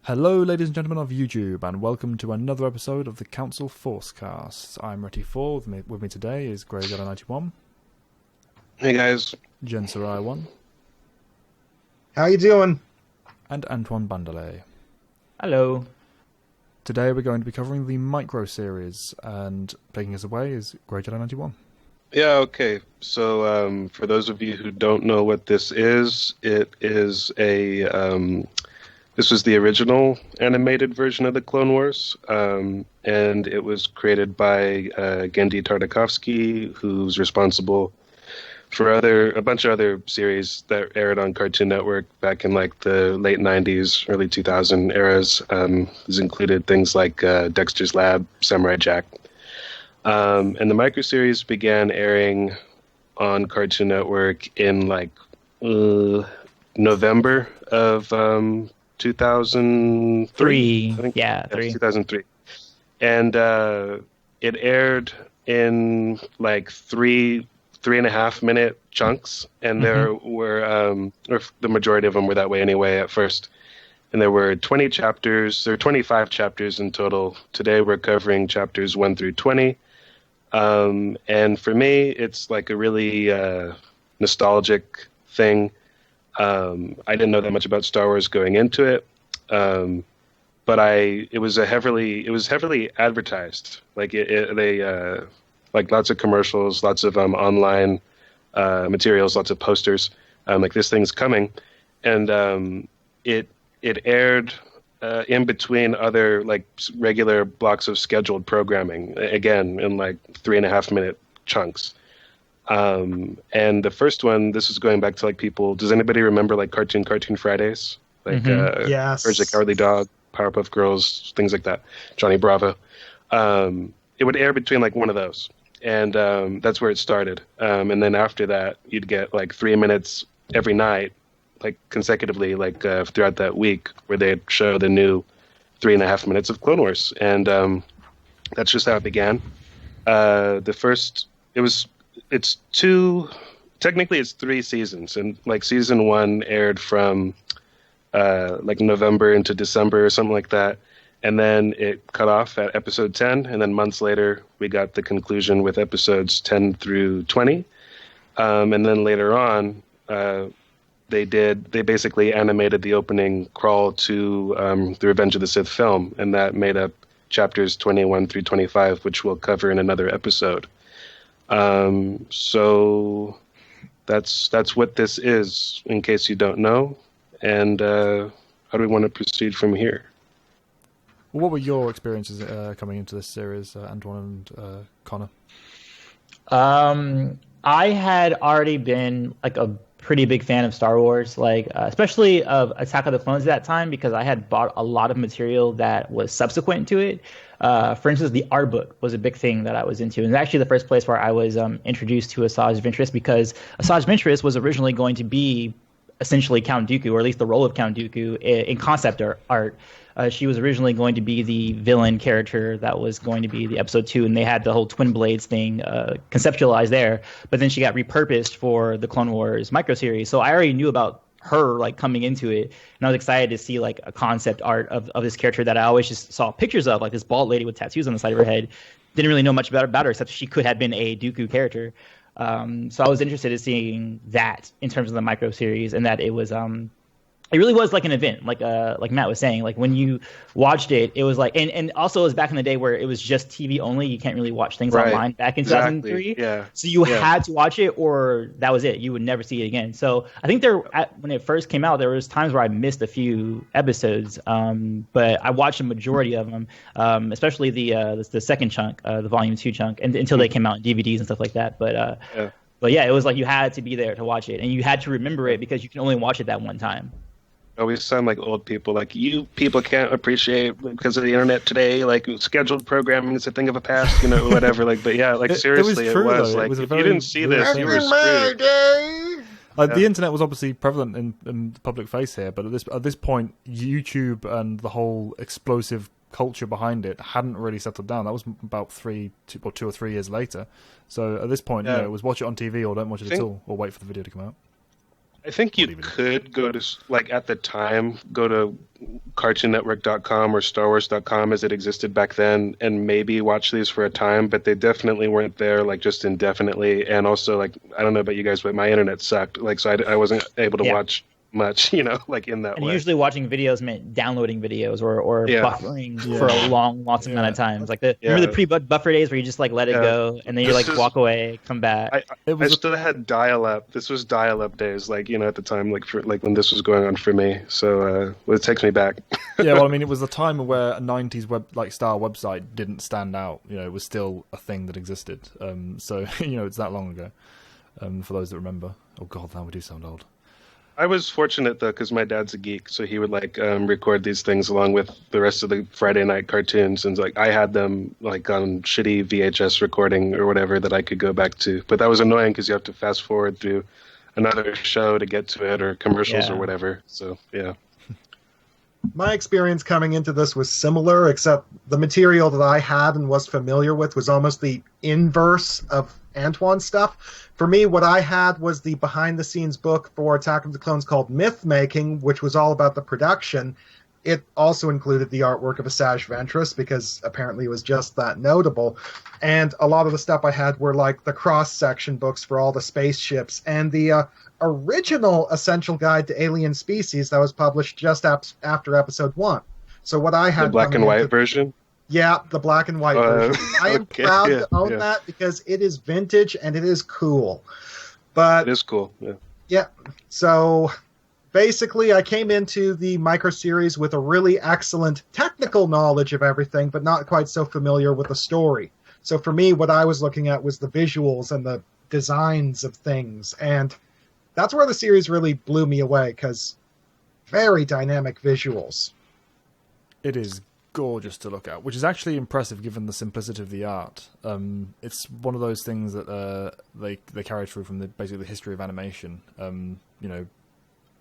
Hello, ladies and gentlemen of YouTube, and welcome to another episode of the Council Forcecast. I'm Retty4. With me today is Grey 91. Hey guys. Jen Sarai 1. How you doing? And Antoine Bandelay. Hello. Today we're going to be covering the Microseries, and taking us away is Grey 91. Yeah, okay. So for those of you who don't know what this is, it is a... This was the original animated version of the Clone Wars, and it was created by Genndy Tartakovsky, who's responsible for a bunch of other series that aired on Cartoon Network back in like the late 90s, early 2000 eras. This included things like Dexter's Lab, Samurai Jack. And the Microseries began airing on Cartoon Network in like November of 2003. I think. Yeah, 2003. And it aired in like 3.5 minute chunks, and there were, or the majority of them were that way anyway at first. And there were 20 chapters, there were 25 chapters in total. Today we're covering chapters 1 through 20. And for me, it's like a really nostalgic thing. I didn't know that much about Star Wars going into it, but it was heavily advertised. Like they like lots of commercials, lots of online materials, lots of posters. Like this thing's coming, and it aired in between other like regular blocks of scheduled programming. Again, in like 3.5 minute chunks. And the first one, this is going back to like people. Does anybody remember like Cartoon Fridays? Like Yes. Courage the Cowardly Dog, Powerpuff Girls, things like that. Johnny Bravo. It would air between like one of those, and that's where it started. And then after that, you'd get like 3 minutes every night, like consecutively, like throughout that week, where they'd show the new 3.5 minutes of Clone Wars, and that's just how it began. Technically it's 3 seasons, and like season 1 aired from like November into December or something like that, and then it cut off at episode 10, and then months later we got the conclusion with episodes 10 through 20, and then later on they basically animated the opening crawl to the Revenge of the Sith film, and that made up chapters 21 through 25, which we'll cover in another episode. So that's what this is, in case you don't know. And how do we want to proceed from here? Well, what were your experiences coming into this series, Antoine and Connor? I had already been like a pretty big fan of Star Wars, like especially of Attack of the Clones at that time, because I had bought a lot of material that was subsequent to it. For instance, the art book was a big thing that I was into, and it's actually the first place where I was introduced to Asajj Ventress, because Asajj Ventress was originally going to be essentially Count Dooku, or at least the role of Count Dooku in concept art. She was originally going to be the villain character that was going to be the episode 2, and they had the whole twin blades thing conceptualized there, but then she got repurposed for the Clone Wars microseries. So I already knew about her like coming into it, and I was excited to see like a concept art of this character that I always just saw pictures of, like this bald lady with tattoos on the side of her head. Didn't really know much about her except she could have been a Dooku character. So I was interested in seeing that in terms of the microseries, and that it was it really was like an event, like Matt was saying. Like when you watched it, it was like, and also it was back in the day where it was just TV only. You can't really watch things online back in 2003. Yeah. So you had to watch it, or that was it. You would never see it again. So I think when it first came out, there was times where I missed a few episodes, but I watched a majority of them, especially the second chunk, the volume 2 chunk, and until they came out in DVDs and stuff like that. But yeah, it was like you had to be there to watch it, and you had to remember it because you can only watch it that one time. We sound like old people. Like, you people can't appreciate, because of the internet today, like scheduled programming is a thing of the past, whatever. Like, but yeah, like seriously, it was like, if you didn't see this, you were screwed. The internet was obviously prevalent in the public face here, but at this point, YouTube and the whole explosive culture behind it hadn't really settled down. That was about 2 or 3 years later. So at this point, it was watch it on TV or don't watch it at all, or wait for the video to come out. I think you could go to, like, at the time, go to CartoonNetwork.com or StarWars.com as it existed back then, and maybe watch these for a time, but they definitely weren't there like just indefinitely. And also, like, I don't know about you guys, but my internet sucked, like, so I wasn't able to watch much, like in that and way. usually watching videos meant downloading videos or buffering for a lots amount of times. Like remember the pre-buffer days where you just like let it go and then you like walk away, come back. I still had dial-up. This was dial-up days, like at the time, like when this was going on for me. So it takes me back. Yeah, well, I mean, it was a time where a '90s style website didn't stand out. It was still a thing that existed. So it's that long ago. For those that remember. Oh God, now we do sound old. I was fortunate though, because my dad's a geek, so he would record these things along with the rest of the Friday night cartoons, and like I had them like on shitty VHS recording or whatever that I could go back to. But that was annoying because you have to fast forward through another show to get to it or commercials or whatever. So yeah. My experience coming into this was similar, except the material that I had and was familiar with was almost the inverse of Antoine's stuff. For me, what I had was the behind-the-scenes book for Attack of the Clones called Myth Making, which was all about the production. It also included the artwork of Asajj Ventress, because apparently it was just that notable. And a lot of the stuff I had were like the cross-section books for all the spaceships, and the original Essential Guide to Alien Species that was published just after Episode 1. So what I had... The black and white version? Yeah, the black and white version. I am proud to own that because it is vintage and it is cool. But it is cool, yeah. So basically, I came into the Microseries with a really excellent technical knowledge of everything, but not quite so familiar with the story. So for me, what I was looking at was the visuals and the designs of things. And that's where the series really blew me away, because very dynamic visuals. It is gorgeous to look at, which is actually impressive given the simplicity of the art. It's one of those things that they carry through from basically the history of animation.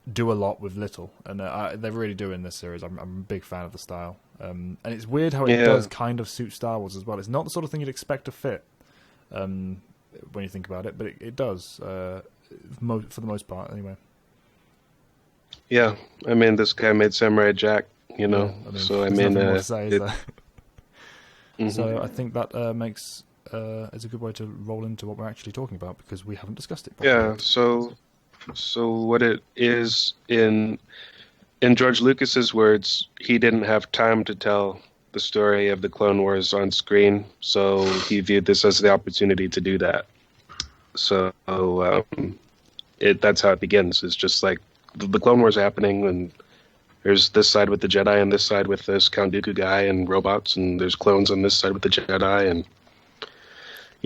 Do a lot with little, and they really do in this series. I'm a big fan of the style, and it's weird how it does kind of suit Star Wars as well. It's not the sort of thing you'd expect to fit when you think about it, but it does for the most part, anyway. Yeah, I mean, this guy made Samurai Jack. So I mean, so I think that makes is a good way to roll into what we're actually talking about, because we haven't discussed it properly. Yeah. So what it is in George Lucas's words, he didn't have time to tell the story of the Clone Wars on screen, so he viewed this as the opportunity to do that. So that's how it begins. It's just like the Clone Wars happening, and there's this side with the Jedi and this side with this Count Dooku guy and robots, and there's clones on this side with the Jedi, and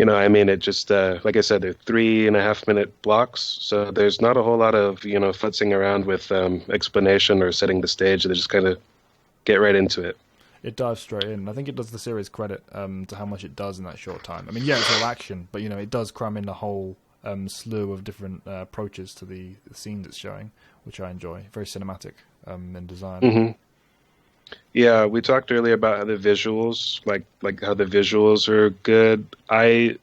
I mean, it just like I said, they're 3.5-minute blocks, so there's not a whole lot of futzing around with explanation or setting the stage. They just kind of get right into it. It dives straight in. I think it does the series credit to how much it does in that short time. I mean, yeah, it's all action, but it does cram in a whole slew of different approaches to the scenes it's showing, which I enjoy. Very cinematic in design. Mm-hmm. Yeah, we talked earlier about how the visuals, like how the visuals are good. I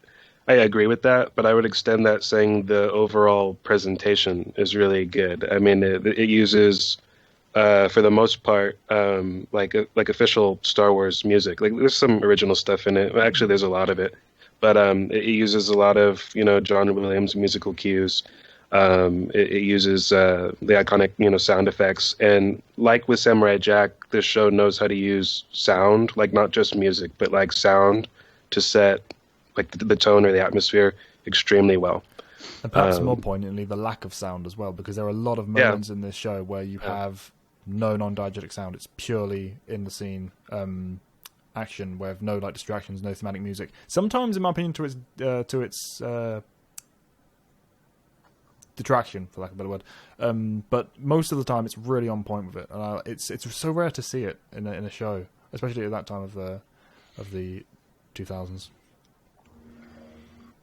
agree with that, but I would extend that saying the overall presentation is really good. I mean, it uses, for the most part, like official Star Wars music. Like, there's some original stuff in it. Actually, there's a lot of it, but it uses a lot of John Williams musical cues. It uses the iconic sound effects, and like with Samurai Jack, this show knows how to use sound, like not just music, but like sound to set like the tone or the atmosphere extremely well. And perhaps more poignantly, the lack of sound as well, because there are a lot of moments in this show where you have no non-diegetic sound. It's purely in the scene action, where no distractions, no thematic music. Sometimes, in my opinion, to its detraction, for lack of a better word. But most of the time, it's really on point with it. And it's so rare to see it in a show, especially at that time of the 2000s.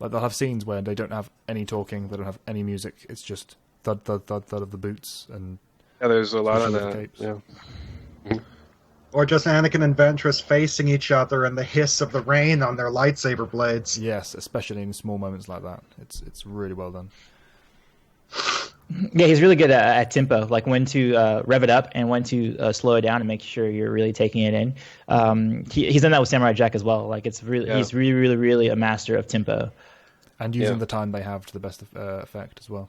Like, they'll have scenes where they don't have any talking, they don't have any music. It's just thud, thud, thud, thud of the boots and there's a lot of that. Yeah. Or just Anakin and Ventress facing each other and the hiss of the rain on their lightsaber blades. Yes, especially in small moments like that. It's really well done. Yeah, he's really good at tempo, like when to rev it up and when to slow it down and make sure you're really taking it in. He's done that with Samurai Jack as well. Like he's really a master of tempo and using the time they have to the best effect as well.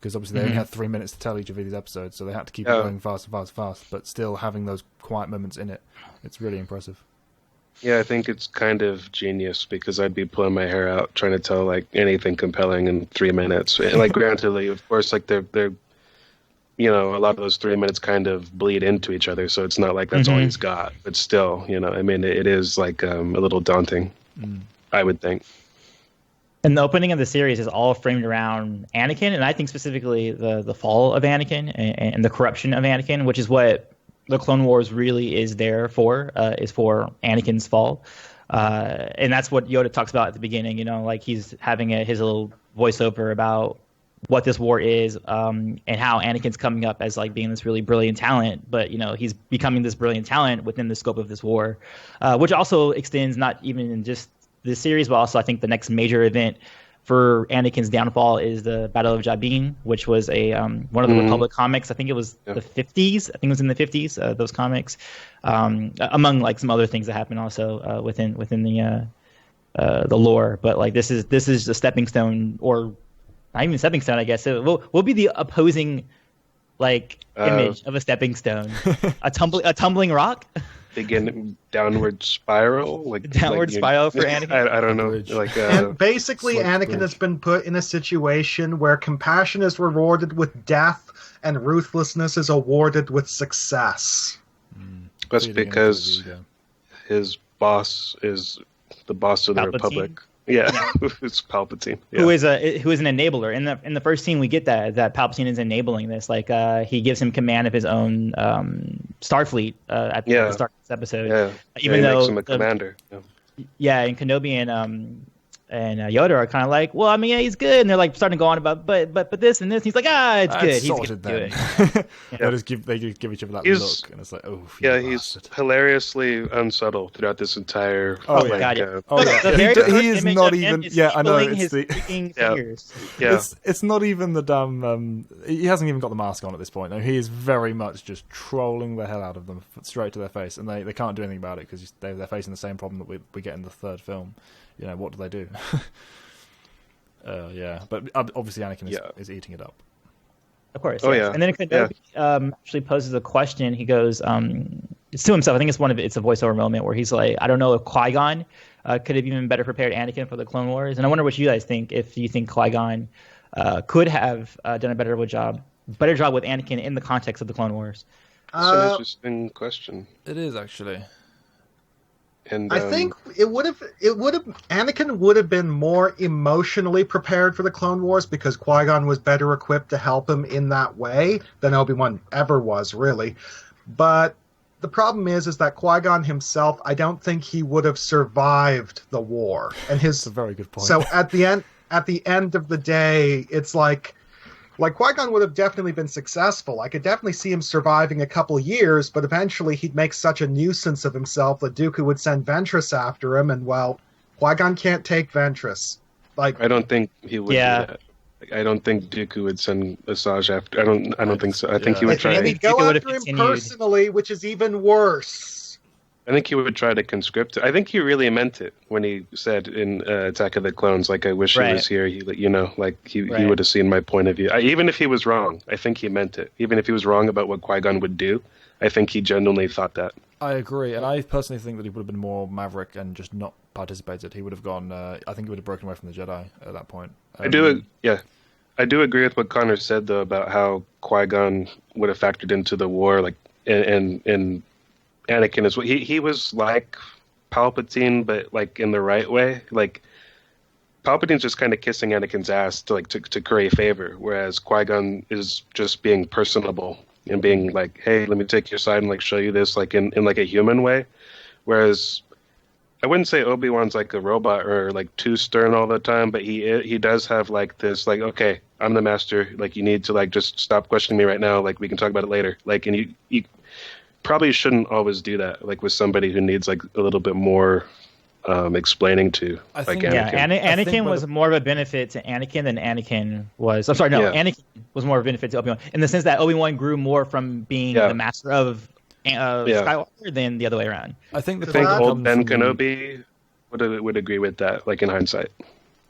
Because obviously they only had 3 minutes to tell each of these episodes, so they had to keep it going fast, but still having those quiet moments in it. It's really impressive. Yeah, I think it's kind of genius because I'd be pulling my hair out trying to tell like anything compelling in 3 minutes. And, like, granted, of course, like they're a lot of those 3 minutes kind of bleed into each other, so it's not like that's all he's got. But still, I mean, it is like a little daunting, I would think. And the opening of the series is all framed around Anakin, and I think specifically the fall of Anakin and the corruption of Anakin, which is what the Clone Wars really is there for, is for Anakin's fall. And that's what Yoda talks about at the beginning, like he's having his little voiceover about what this war is, and how Anakin's coming up as like being this really brilliant talent, but he's becoming this brilliant talent within the scope of this war, which also extends not even in just this series, but also I think the next major event for Anakin's downfall is the Battle of Jabin, which was a one of the Republic comics. I think it was the 50s. I think it was in the 50s. Those comics, among like some other things that happen also within the lore. But like this is a stepping stone, or not even a stepping stone, I guess. It will be the opposing like image of a stepping stone, a tumbling rock. Begin downward spiral, spiral for Anakin. I don't know, and basically, Anakin has been put in a situation where compassion is rewarded with death, and ruthlessness is awarded with success. That's because his boss is the boss of the Palpatine? Republic. Yeah, it's Palpatine. Yeah. Who is an enabler. In the first scene, we get that Palpatine is enabling this. Like he gives him command of his own Starfleet at the start of this episode. Yeah, even though makes him a commander. Yeah, and Kenobi and Yoda are kind of like, well, I mean, yeah, he's good, and they're like starting to go on about, but this and this. And he's like, it's good. He's sorted good. They just give each other that look, and it's like, oh, he's hilariously unsubtle throughout this entire. He is not even. Yeah, I know. It's it's not even the damn. He hasn't even got the mask on at this point. No, he is very much just trolling the hell out of them straight to their face, and they can't do anything about it because they're facing the same problem that we get in the third film. What do they do? But obviously Anakin is eating it up. Of course. Oh, yeah. And then Kenobi actually poses a question. He goes, it's to himself. I think it's a voiceover moment where he's like, I don't know if Qui-Gon could have even better prepared Anakin for the Clone Wars. And I wonder what you guys think, if you think Qui-Gon could have done a better job with Anakin in the context of the Clone Wars. It's an interesting question. It is, actually. And, I think Anakin would have been more emotionally prepared for the Clone Wars because Qui-Gon was better equipped to help him in that way than Obi-Wan ever was, really. But the problem is that Qui-Gon himself, I don't think he would have survived the war. And that's a very good point. So at the end of the day, it's like Qui-Gon would have definitely been successful. I could definitely see him surviving a couple years, but eventually he'd make such a nuisance of himself that Dooku would send Ventress after him, and Qui-Gon can't take Ventress. I don't think he would do that. I don't think Dooku would send Asajj after. I don't think so. I think he would try. And he'd go after him personally, which is even worse. I think he would try to conscript it. I think he really meant it when he said in Attack of the Clones, like, I wish he was here. He would have seen my point of view. Even if he was wrong, I think he meant it. Even if he was wrong about what Qui-Gon would do, I think he genuinely thought that. I agree, and I personally think that he would have been more maverick and just not participated. He would have gone. I think he would have broken away from the Jedi at that point. I do agree with what Connor said though about how Qui-Gon would have factored into the war, like and Anakin is he was like Palpatine, but like in the right way. Like Palpatine's just kind of kissing Anakin's ass to curry favor, whereas Qui-Gon is just being personable and being like, hey, let me take your side and like show you this like in like a human way. Whereas I wouldn't say Obi-Wan's like a robot or like too stern all the time, but he does have like this like, okay, I'm the master. Like you need to like just stop questioning me right now. Like we can talk about it later. Like, and you probably shouldn't always do that. Like with somebody who needs like a little bit more explaining to. I Like think- Anakin. Yeah, I think Anakin by was the- more of a benefit to Anakin than Anakin was. I'm sorry, no, Yeah. Anakin was more of a benefit to Obi-Wan in the sense that Obi-Wan grew more from being Yeah. the master of Skywalker than the other way around. I think the I think problem old comes Ben from the- Kenobi would agree with that, like in hindsight.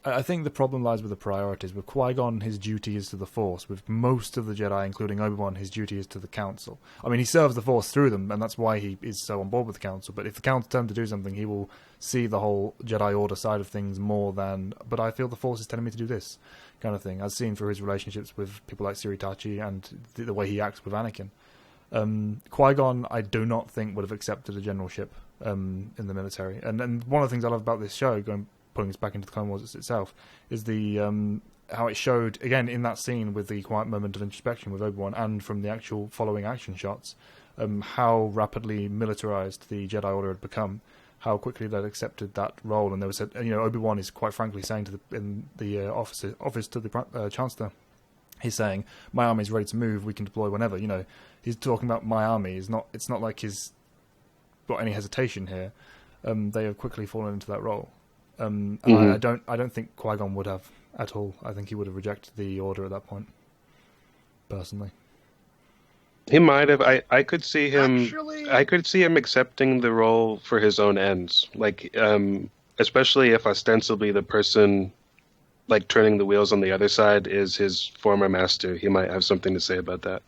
I think the problem lies with the priorities. With Qui-Gon, his duty is to the Force. With most of the Jedi, including Obi-Wan, his duty is to the Council. I mean, he serves the Force through them, and that's why he is so on board with the Council. But if the Council tell him to do something, he will see the whole Jedi Order side of things more than, but I feel the Force is telling me to do this, kind of thing. As seen through his relationships with people like Siritachi and the way he acts with Anakin. Qui-Gon, I do not think would have accepted a generalship in the military. And one of the things I love about this show, putting us back into the Clone Wars itself, is the how it showed, again, in that scene with the quiet moment of introspection with Obi-Wan and from the actual following action shots, how rapidly militarized the Jedi Order had become, how quickly they'd accepted that role. And there was, Obi-Wan is quite frankly saying in the office to the Chancellor, he's saying, my army's ready to move, we can deploy whenever. He's talking about my army. It's not like he's got any hesitation here. They have quickly fallen into that role. And I don't think Qui-Gon would have at all. I think he would have rejected the order at that point, personally. He might have. I could see him. Actually- I could see him accepting the role for his own ends, like especially if ostensibly the person like turning the wheels on the other side is his former master. He might have something to say about that.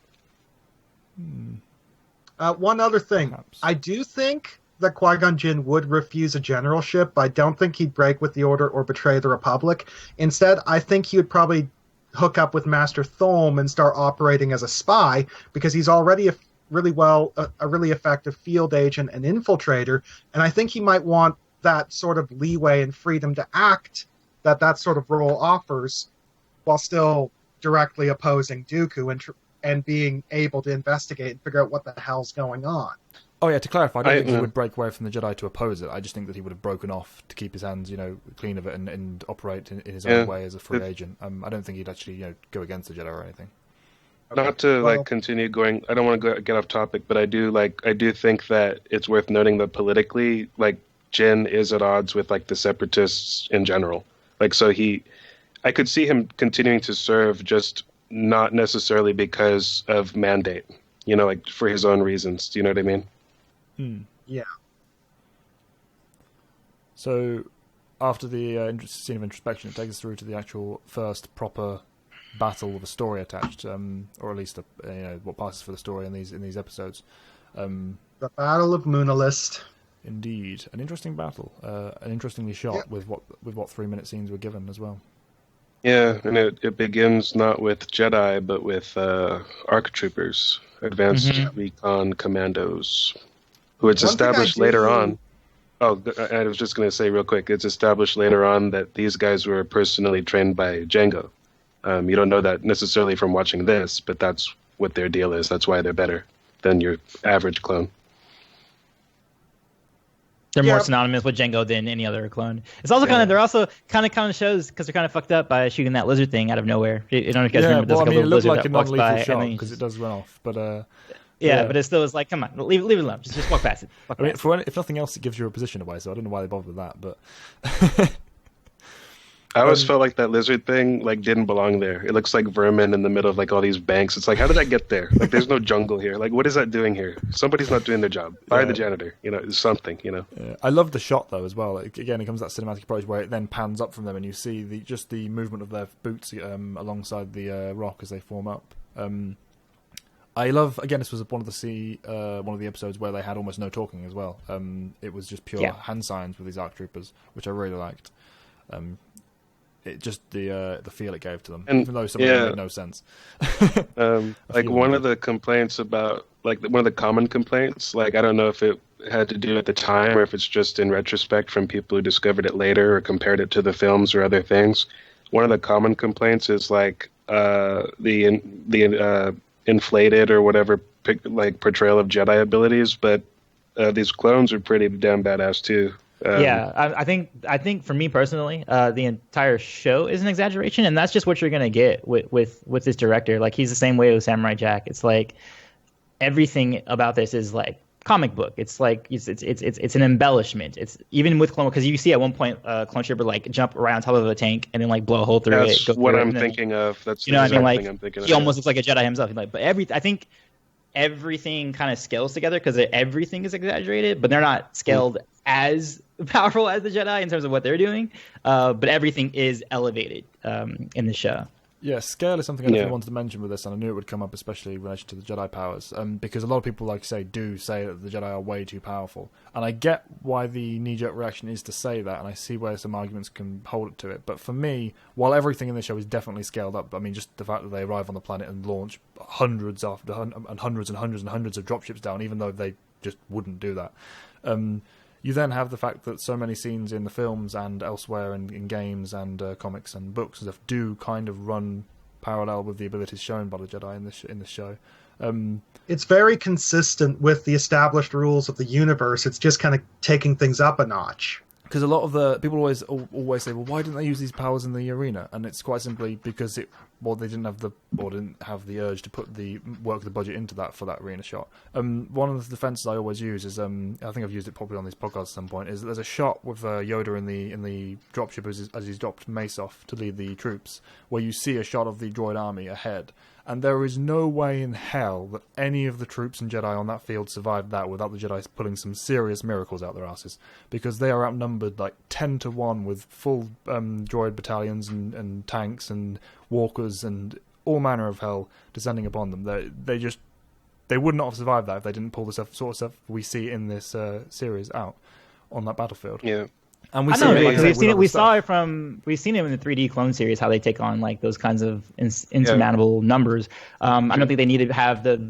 One other thing. Perhaps. I do think that Qui-Gon Jinn would refuse a generalship, but I don't think he'd break with the Order or betray the Republic. Instead, I think he would probably hook up with Master Thulm and start operating as a spy, because he's already a really effective field agent and infiltrator, and I think he might want that sort of leeway and freedom to act that sort of role offers, while still directly opposing Dooku and being able to investigate and figure out what the hell's going on. Oh yeah, to clarify, I don't think he would break away from the Jedi to oppose it. I just think that he would have broken off to keep his hands, clean of it and operate in his own way as a free agent. I don't think he'd actually, go against the Jedi or anything. Not to continue going. I don't want to get off topic, but I do think that it's worth noting that politically, Jin is at odds with the separatists in general. I could see him continuing to serve, just not necessarily because of mandate. For his own reasons. Do you know what I mean? Yeah. So, after the scene of introspection, it takes us through to the actual first proper battle with a story attached, or at least what passes for the story in these episodes. The Battle of Moonalist. Indeed, an interesting battle, and interestingly shot with what 3-minute scenes were given as well. Yeah, and it begins not with Jedi, but with ARC troopers, advanced recon commandos, who it's established later on. Oh, I was just going to say real quick, it's established later on that these guys were personally trained by Jango. You don't know that necessarily from watching this, but that's what their deal is. That's why they're better than your average clone. They're more synonymous with Jango than any other clone. It's also they're also kind of shows because they're kind of fucked up by shooting that lizard thing out of nowhere. You don't know if you guys remember this it looked lizard like a that walks non-lethal by, shot because it does run off. But but it still is like, come on, leave it alone. Just walk past it. If nothing else, it gives you a position away. So I don't know why they bothered with that, but. I always felt like that lizard thing didn't belong there. It looks like vermin in the middle of all these banks. It's how did that get there? There's no jungle here. What is that doing here? Somebody's not doing their job. Fire the janitor. It's something. Yeah. I love the shot though as well. Again, it comes to that cinematic approach where it then pans up from them and you see the movement of their boots alongside the rock as they form up. I love, again, this was one of the episodes where they had almost no talking as well. It was just pure hand signs with these ARC troopers, which I really liked. It just the feel it gave to them, even though some of them made no sense. One of the complaints about one of the common complaints, I don't know if it had to do at the time or if it's just in retrospect from people who discovered it later or compared it to the films or other things. One of the common complaints is the inflated or whatever portrayal of Jedi abilities, but these clones are pretty damn badass too. I think for me personally, the entire show is an exaggeration, and that's just what you're gonna get with this director. He's the same way with Samurai Jack. It's everything about this is comic book. It's like it's an embellishment. It's even with Clone, because you see at one point Clone Trooper like jump right on top of a tank and then like blow a hole through it. That's what I'm thinking of. That's you know what I mean. Like I'm thinking he almost looks like a Jedi himself. Like, but I think everything kind of scales together because everything is exaggerated, but they're not scaled as powerful as the Jedi in terms of what they're doing. But everything is elevated in the show. Yeah, scale is something I definitely wanted to mention with this, and I knew it would come up, especially in relation to the Jedi powers, because a lot of people, like say that the Jedi are way too powerful, and I get why the knee-jerk reaction is to say that, and I see where some arguments can hold it to it. But for me, while everything in the show is definitely scaled up, I mean, just the fact that they arrive on the planet and launch hundreds of dropships down, even though they just wouldn't do that. You then have the fact that so many scenes in the films and elsewhere in games and comics and books and stuff do kind of run parallel with the abilities shown by the Jedi in this show. It's very consistent with the established rules of the universe. It's just kind of taking things up a notch. Because a lot of the people always say, well, why didn't they use these powers in the arena? And it's quite simply because they didn't have the urge to work the budget into that for that arena shot. One of the defenses I always use is I think I've used it probably on these podcasts at some point, is there's a shot with Yoda in the dropship as he's dropped Mace off to lead the troops, where you see a shot of the droid army ahead. And there is no way in hell that any of the troops and Jedi on that field survived that without the Jedi pulling some serious miracles out their asses. Because they are outnumbered like 10 to 1 with full droid battalions and tanks and walkers and all manner of hell descending upon them. They would not have survived that if they didn't pull the sort of stuff we see in this series out on that battlefield. Yeah. And we've seen it in the 3D Clone series how they take on like those kinds of insurmountable numbers. I don't think they need to have the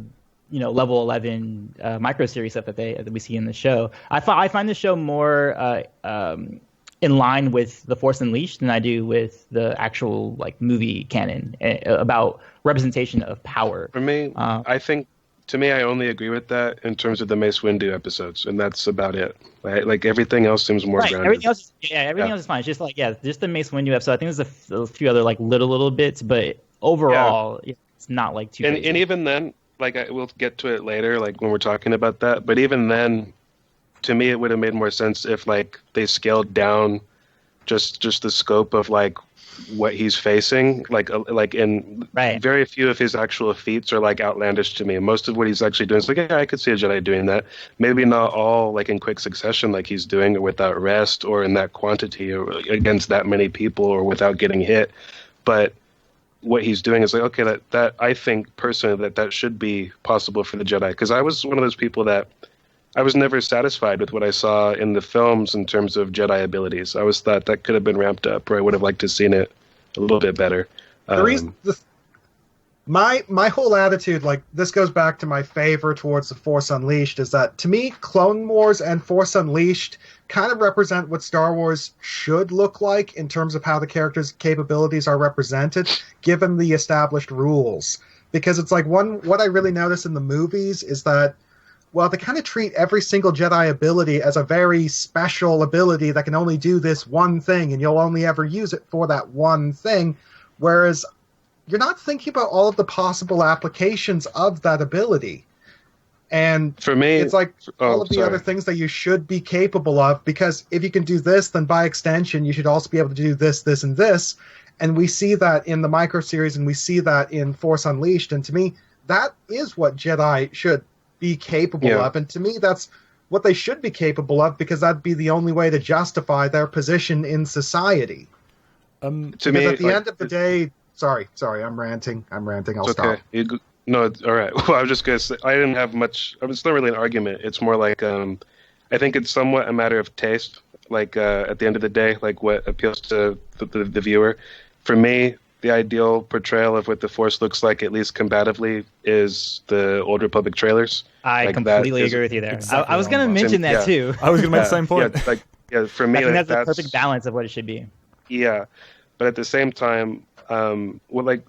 level 11 Microseries stuff that we see in the show. I find the show more in line with The Force Unleashed than I do with the actual like movie canon about representation of power. For me, I think. To me, I only agree with that in terms of the Mace Windu episodes, and that's about it. Right? Like everything else seems more grounded. Everything else is fine. It's just like just the Mace Windu episode. I think there's a few other like little bits, but overall, it's not like too. And even then, like we'll get to it later, like when we're talking about that. But even then, to me, it would have made more sense if like they scaled down just the scope of like what he's facing, like in very few of his actual feats are like outlandish to me. Most of what he's actually doing is like, yeah, I could see a Jedi doing that. Maybe not all like in quick succession, like he's doing it without rest or in that quantity or against that many people or without getting hit. But what he's doing is like, okay, that I think personally that should be possible for the Jedi. Because I was one of those people that I was never satisfied with what I saw in the films in terms of Jedi abilities. I always thought that could have been ramped up, or I would have liked to have seen it a little bit better. My whole attitude, like this goes back to my favor towards The Force Unleashed, is that to me, Clone Wars and Force Unleashed kind of represent what Star Wars should look like in terms of how the characters' capabilities are represented, given the established rules. Because it's like what I really notice in the movies is that, well, they kind of treat every single Jedi ability as a very special ability that can only do this one thing, and you'll only ever use it for that one thing, whereas you're not thinking about all of the possible applications of that ability. And for me, it's like all of the other things that you should be capable of, because if you can do this, then by extension, you should also be able to do this, this, and this. And we see that in the Microseries, and we see that in Force Unleashed, and to me, that is what Jedi should be capable of, and to me that's what they should be capable of, because that'd be the only way to justify their position in society. To me, at the end of the day, sorry, I'm ranting. I'll stop. No, it's all right. Well, I was just gonna say I didn't have much. It's not really an argument. It's more like I think it's somewhat a matter of taste. Like at the end of the day, like what appeals to the viewer. For me, the ideal portrayal of what the Force looks like, at least combatively, is the Old Republic trailers. I completely agree with you there. Exactly I was going to mention that too. I was going to make the same point. For me, I think that's the perfect balance of what it should be. Yeah, but at the same time, like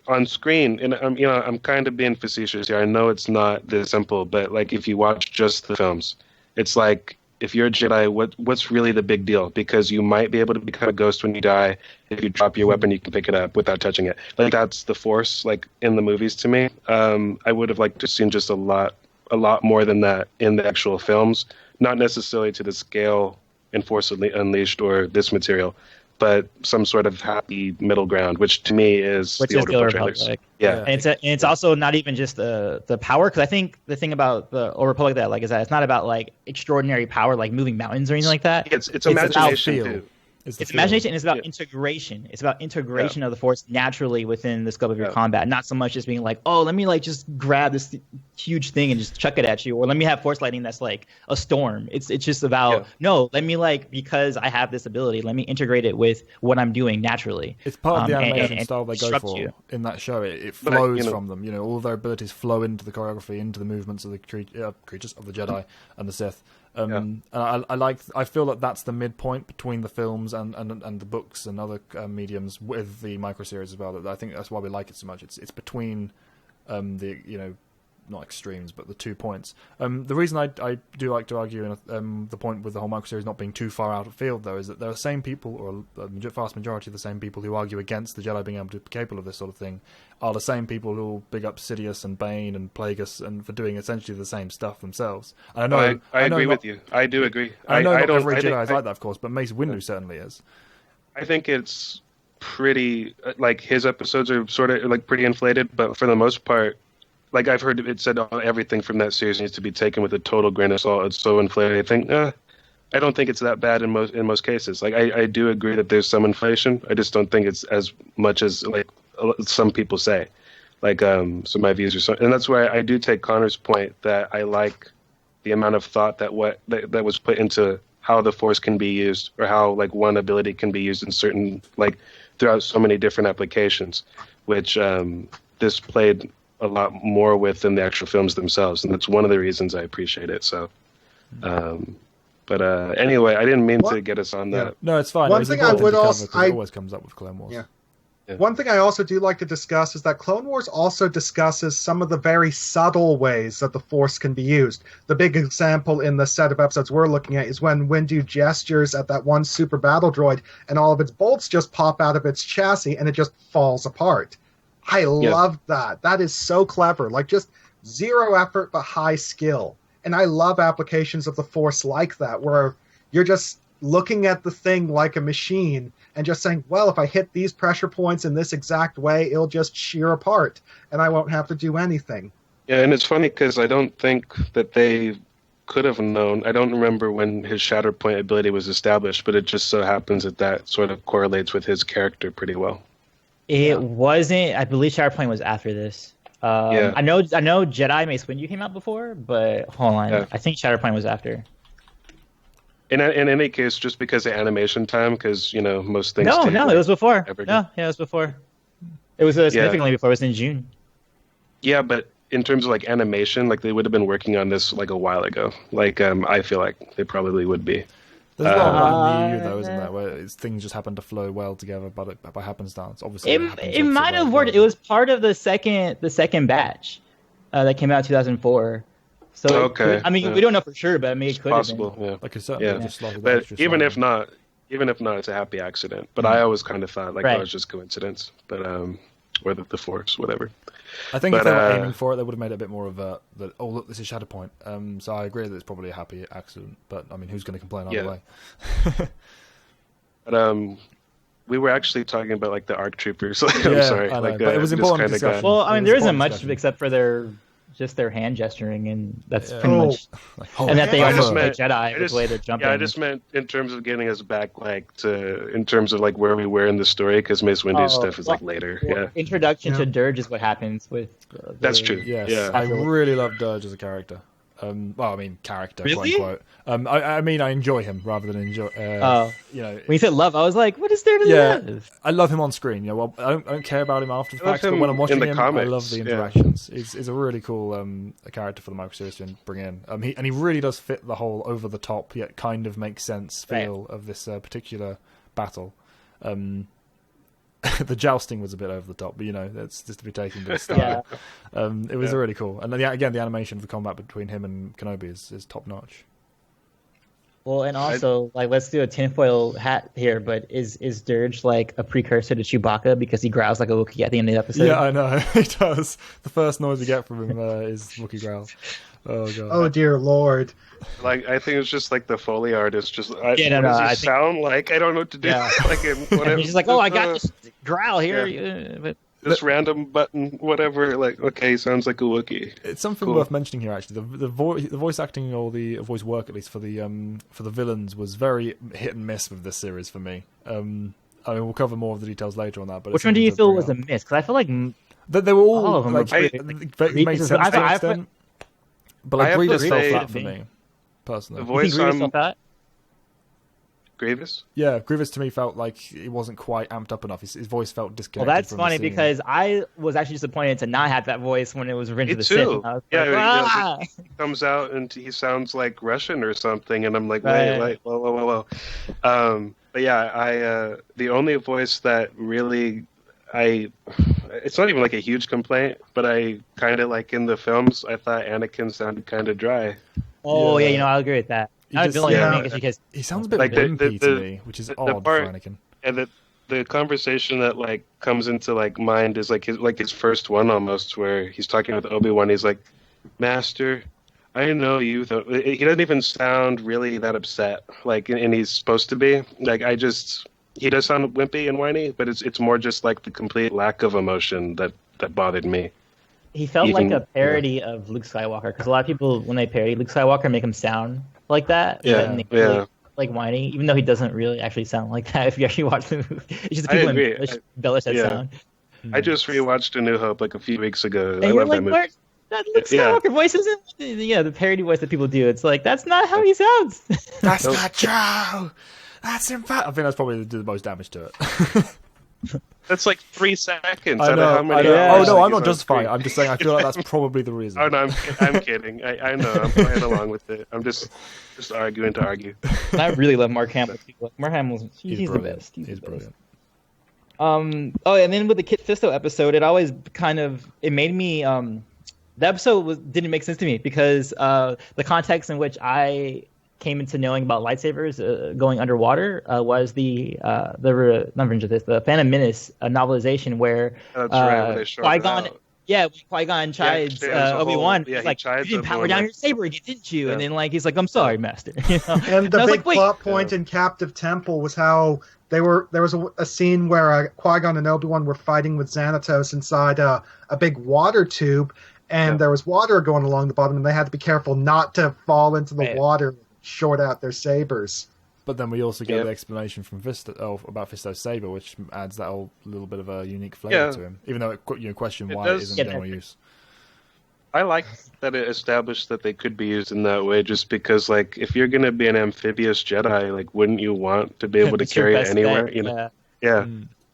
on screen, and I'm kind of being facetious here. I know it's not this simple, but like if you watch just the films, it's like, if you're a Jedi, what's really the big deal? Because you might be able to become a ghost when you die. If you drop your weapon, you can pick it up without touching it. Like that's the Force, like in the movies to me. I would have liked to seen just a lot a lot more than that in the actual films, not necessarily to the scale in Force Unleashed or this material, but some sort of happy middle ground, which to me is the Old Republic trailers. Yeah, and it's also not even just the power, because I think the thing about the Old Republic that I like is that it's not about like extraordinary power, like moving mountains or anything like that. It's imagination too. It's imagination, and it's about integration. It's about integration of the Force naturally within the scope of your combat, not so much as being like, oh, let me like just grab this huge thing and just chuck it at you, or let me have Force lightning that's like a storm. It's just about no, let me like, because I have this ability, let me integrate it with what I'm doing naturally. It's part of the animation style they go for in that show. It flows from them. You know, all their abilities flow into the choreography, into the movements of the creatures of the Jedi and the Sith. And I feel that that's the midpoint between the films and the books and other mediums with the microseries as well. I think that's why we like it so much. It's between the, you know, not extremes, but the 2 points. The reason I do like to argue the point with the whole microseries not being too far out of field, though, is that there are the same people, or a vast majority of the same people who argue against the Jedi being able to be capable of this sort of thing, are the same people who will big up Sidious and Bane and Plagueis and for doing essentially the same stuff themselves. And I agree with you. I do agree. I know not every Jedi is like that, of course, but Mace Windu certainly is. I think it's pretty, like, his episodes are sort of like pretty inflated, but for the most part, like I've heard it said, everything from that series needs to be taken with a total grain of salt. It's so inflated. I think, I don't think it's that bad in most cases. Like I do agree that there's some inflation. I just don't think it's as much as like some people say. Like so my views are so, and that's why I do take Connor's point that I like the amount of thought that was put into how the Force can be used, or how like one ability can be used in certain, like, throughout so many different applications, which this played a lot more with than the actual films themselves, and that's one of the reasons I appreciate it. So, but anyway, I didn't mean to get us on that. No, it's fine. One thing I would also, it always comes up with Clone Wars. Yeah. One thing I also do like to discuss is that Clone Wars also discusses some of the very subtle ways that the Force can be used. The big example in the set of episodes we're looking at is when Windu gestures at that one super battle droid, and all of its bolts just pop out of its chassis, and it just falls apart. I love that. That is so clever. Like, just zero effort but high skill. And I love applications of the Force like that, where you're just looking at the thing like a machine and just saying, well, if I hit these pressure points in this exact way, it'll just shear apart and I won't have to do anything. Yeah, and it's funny because I don't think that they could have known. I don't remember when his Shatterpoint ability was established, but it just so happens that sort of correlates with his character pretty well. It wasn't. I believe Shatterpoint was after this. I know Jedi Mace Windu came out before, but hold on. Yeah. I think Shatterpoint was after. In any case, just because of animation time, because, you know, most things. No, it was before. It was before. It was significantly before. It was in June. Yeah, but in terms of like animation, like they would have been working on this like a while ago. Like I feel like they probably would be. There's a lot of EU though, isn't there? Where things just happen to flow well together, but by happenstance. Obviously, it might have worked. It was part of the second batch that came out in 2004. So I mean, we don't know for sure, but I mean, it could have been. Yeah. Like it's certainly just like but even if not, it's a happy accident. But I always kind of thought like, oh, it's just coincidence. But or the Force, whatever. I think if they were aiming for it, they would have made it a bit more of a that. Oh, look, this is Shatterpoint. So I agree that it's probably a happy accident. But I mean, who's going to complain either way? But we were actually talking about like the ARC troopers. I'm sorry, but it was important discussion. Well, I mean, there isn't much except for their hand gesturing, and that's pretty much. And that they almost play Jedi the way they're jumping. Yeah, I just meant in terms of getting us back, like in terms of like where we were in the story, because Mace Windu's stuff is like later. Well, introduction to Dirge is what happens with. That's true. Yes, yeah. I really love Dirge as a character. Well, I mean, character, really? quote unquote. I mean, I enjoy him rather than enjoy. You know, when you said love, I was like, what is there to love? I love him on screen. You know, well, I don't care about him after the fact, but when I'm watching him, comics, I love the interactions. He's a really cool a character for the Microseries to bring in. He really does fit the whole over the top yet kind of makes sense feel of this particular battle. The jousting was a bit over the top, but you know, that's just to be taken with style. It was really cool, and again, the animation of the combat between him and Kenobi is top notch. Well, and also, like, let's do a tinfoil hat here, but is Dirge, like, a precursor to Chewbacca because he growls like a Wookiee at the end of the episode? Yeah, I know. He does. The first noise you get from him is Wookiee growl. Oh, God. Oh, dear Lord. Like, I think it's just like the Foley artist. Just, what no, does he I sound like? I don't know what to do. Yeah. Like, And he's just like, oh, I got this growl here. But this random button, whatever. Like, okay, he sounds like a Wookiee. It's something Cool. worth mentioning here, actually. The voice acting, or the voice work, at least for the villains, was very hit and miss with this series for me. I mean, we'll cover more of the details later on that. But which one do you feel was a miss? Because I feel like they were all of them like, were it made sense to an extent. But like Grievous fell flat for me, personally. The voice Grievous felt that? Grievous? Yeah, Grievous to me felt like he wasn't quite amped up enough. His voice felt disconnected. Well, that's from funny the scene. because I was actually disappointed to not have that voice when it was Revenge Me of the too. Sith. I was Yeah, like, yeah, he comes out and he sounds like Russian or something, and I'm like, wait, whoa. But yeah, the only voice that really it's not even like a huge complaint, but I kind of like in the films, I thought Anakin sounded kind of dry. Oh yeah, I agree with that. I feel like because he sounds a bit like wimpy to me, which is odd for Anakin. And the conversation that like comes into like mind is like his first one almost, where he's talking with Obi-Wan. He's like, "Master, I know you." He doesn't even sound really that upset, like, and he's supposed to be. Like, he does sound wimpy and whiny, but it's more just like the complete lack of emotion that bothered me. He felt like a parody of Luke Skywalker, because a lot of people, when they parody Luke Skywalker, make him sound like that. Yeah. Like whiny, even though he doesn't really actually sound like that if you actually watch the movie. It's just the people embellish that sound. I just rewatched A New Hope like a few weeks ago. And I you're love like, that movie. that Luke Skywalker voice isn't... Yeah, the parody voice that people do. It's like, that's not how he sounds. That's not true! That's impossible. I think that's probably the most damage to it. That's like 3 seconds. I know. How many Oh no, I'm not justifying. I'm just saying I feel like that's probably the reason. Oh no, I'm kidding. I know. I'm playing along with it. I'm just arguing to argue. I really love Mark Hamill. Mark Hamill, he's the best. He's brilliant. And then with the Kit Fisto episode, it made me the episode didn't make sense to me because the context in which I came into knowing about lightsabers going underwater was the Phantom Menace novelization where Qui-Gon. Yeah, Qui-Gon chides Obi-Wan. He's like, you didn't power down your saber again, didn't you? Yeah. And then like he's like, I'm sorry, Master. You know? And the big plot point in Captive Temple was how there was a scene where Qui-Gon and Obi-Wan were fighting with Xanatos inside a big water tube, and there was water going along the bottom, and they had to be careful not to fall into the water and short out their sabers. But then we also get the explanation from about Fisto's saber, which adds that whole little bit of a unique flavour to him, even though it question why it isn't demo use. I like that it established that they could be used in that way, just because, like, if you're going to be an amphibious Jedi, like, wouldn't you want to be able to carry it anywhere? You know? Yeah.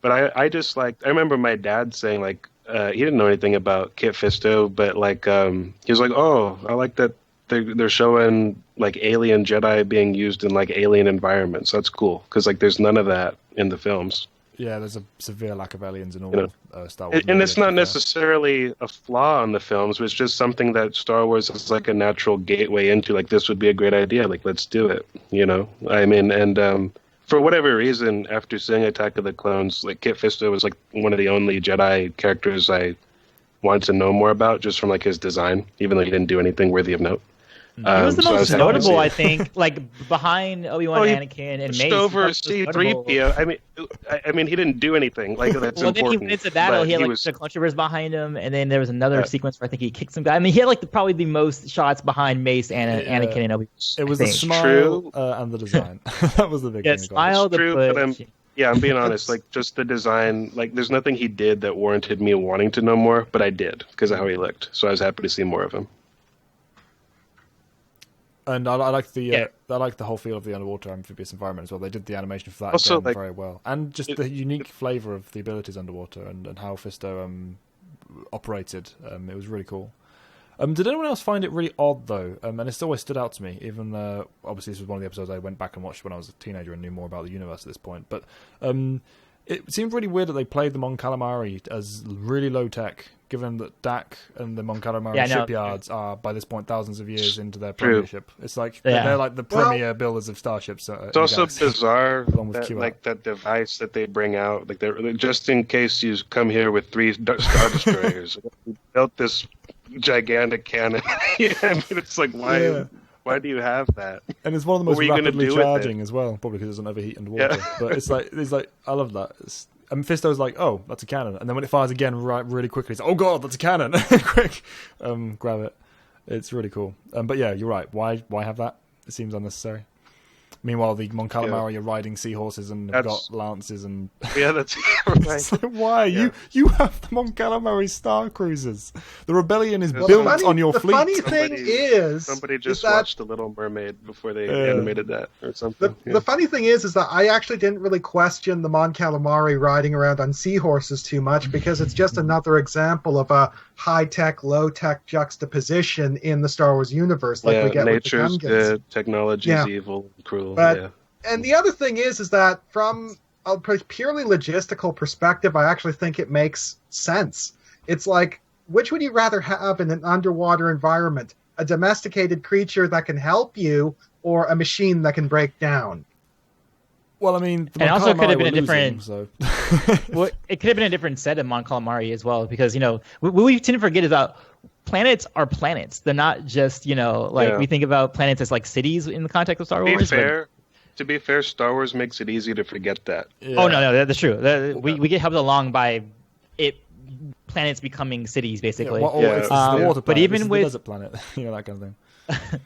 But I just I remember my dad saying, like, he didn't know anything about Kit Fisto, but like, he was like, "Oh, I like that they're showing like alien Jedi being used in like alien environments. That's cool because like there's none of that in the films." Yeah, there's a severe lack of aliens in all Star Wars. And it's not necessarily a flaw in the films. It's just something that Star Wars is like a natural gateway into. Like, this would be a great idea. Like, let's do it. You know? I mean, and for whatever reason, after seeing Attack of the Clones, like, Kit Fisto was like one of the only Jedi characters I wanted to know more about, just from like his design, even though he didn't do anything worthy of note. He was the most notable, I think, like behind Obi-Wan, Anakin, and Mace. Over C-3PO. I mean, he didn't do anything like that's important. Then he went into battle. He had like the Clutchers behind him, and then there was another sequence where I think he kicked some guy. I mean, he had like probably the most shots behind Mace and Anakin and Obi-Wan. It was the smile and the design. That was the big thing. Smile, the true, but I'm being honest. Like, just the design. Like, there's nothing he did that warranted me wanting to know more, but I did because of how he looked. So I was happy to see more of him. And I like the whole feel of the underwater amphibious environment as well. They did the animation for that also, very well, and just the unique flavour of the abilities underwater and how Fisto operated. It was really cool. Did anyone else find it really odd though? And it always stood out to me. Even obviously this was one of the episodes I went back and watched when I was a teenager and knew more about the universe at this point. But It seems really weird that they played the Mon Calamari as really low tech, given that Dak and the Mon Calamari shipyards are by this point thousands of years into their premiership. It's like they're like the premier builders of starships. It's also bizarre that device that they bring out, like they're just in case you come here with 3 Star Destroyers. We built this gigantic cannon. I mean, it's like why. Yeah. Why do you have that? And it's one of the most rapidly charging as well, probably because it doesn't overheat underwater. Yeah. But it's like I love that. And Fisto's like, oh, that's a cannon. And then when it fires again really quickly, it's like, oh god, that's a cannon. Quick, grab it. It's really cool. But yeah, you're right. Why have that? It seems unnecessary. Meanwhile, the Mon Calamari are riding seahorses and have got lances and... Yeah, that's right. Like, why? Yeah. You have the Mon Calamari Star Cruisers. The rebellion is built on your fleet. The funny thing is... Somebody just watched The Little Mermaid before they animated that or something. The funny thing is that I actually didn't really question the Mon Calamari riding around on seahorses too much, because it's just another example of a high-tech, low-tech juxtaposition in the Star Wars universe. Like we get nature's with the good, technology's evil, and cruel. And the other thing is that from a purely logistical perspective, I actually think it makes sense. It's like, which would you rather have in an underwater environment? A domesticated creature that can help you, or a machine that can break down? Well, I mean, and also could have been a different. Well, it could have been a different set of Mon Calamari as well, because what we tend to forget is that planets are planets. They're not just we think about planets as like cities in the context of Star Wars. To be fair, Star Wars makes it easy to forget that. Yeah. Oh no, that's true. We get helped along by planets becoming cities, basically. It's the water planet. But even with the desert planet, that kind of thing.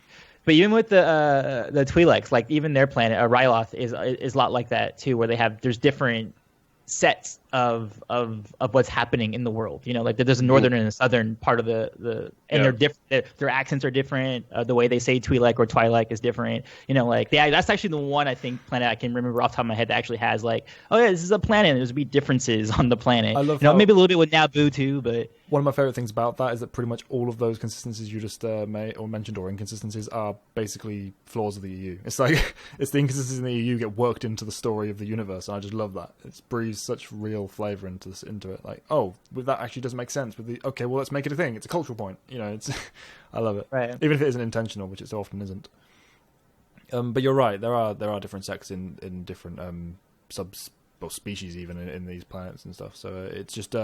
But even with the Twi'leks, like even their planet, Ryloth is a lot like that too, where there's different sets of what's happening in the world. Like there's a northern and a southern part of they're different. Their accents are different. The way they say Twi'lek or Twi'lek is different. That's actually the one I think planet I can remember off the top of my head that actually has like, oh yeah, this is a planet. There's be differences on the planet. I love maybe a little bit with Naboo too, but one of my favorite things about that is that pretty much all of those consistencies you just mentioned, or inconsistencies, are basically flaws of the EU. It's like it's the inconsistencies in the EU get worked into the story of the universe, and I just love that. It breathes such real flavor into it. Like, oh, that actually doesn't make sense. Okay, well, let's make it a thing. It's a cultural point. It's I love it. Right. Even if it isn't intentional, which it so often isn't. But you're right. There are different sects in different species even in these planets and stuff. So it's just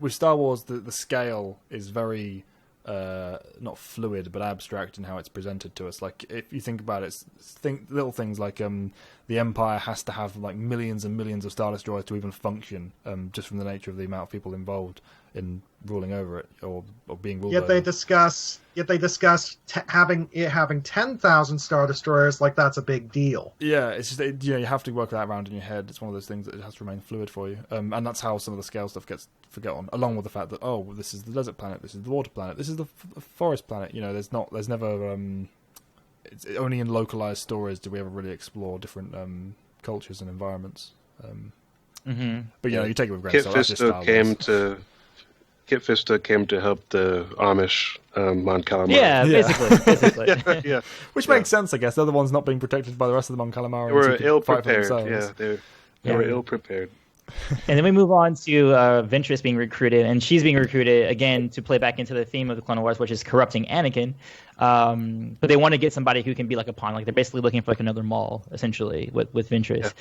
with Star Wars, the scale is very not fluid but abstract in how it's presented to us. Like if you think about it, think little things like the Empire has to have like millions and millions of Star Destroyers to even function, just from the nature of the amount of people involved in ruling over it or being ruled over. Yet they discuss having 10,000 Star Destroyers like that's a big deal. Yeah, it's just you have to work that around in your head. It's one of those things that it has to remain fluid for you, and that's how some of the scale stuff gets forgotten. Along with the fact that this is the desert planet, this is the water planet, this is the forest planet. There's never. It's only in localized stories do we ever really explore different cultures and environments. But you take it with grain. Kit Fisto came to help the Amish Mon Calamari. Yeah, basically. Yeah. Which makes sense, I guess. They're the ones not being protected by the rest of the Mon Calamari. They were ill prepared. They were ill prepared. And then we move on to Ventress being recruited, and she's being recruited again to play back into the theme of the Clone Wars, which is corrupting Anakin. But they want to get somebody who can be like a pawn. Like they're basically looking for like another Maul, essentially, with Ventress.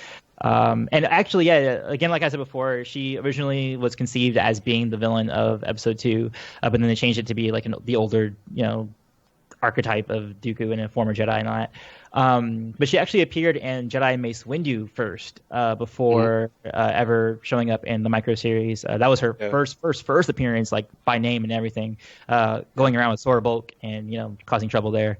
Yeah. And actually, again, like I said before, she originally was conceived as being the villain of Episode 2, but then they changed it to be like the older, archetype of Dooku and a former Jedi and all that. But she actually appeared in Jedi Mace Windu first, before ever showing up in the Microseries. That was her first appearance, like by name and everything, going around with Sora Bulk and causing trouble there.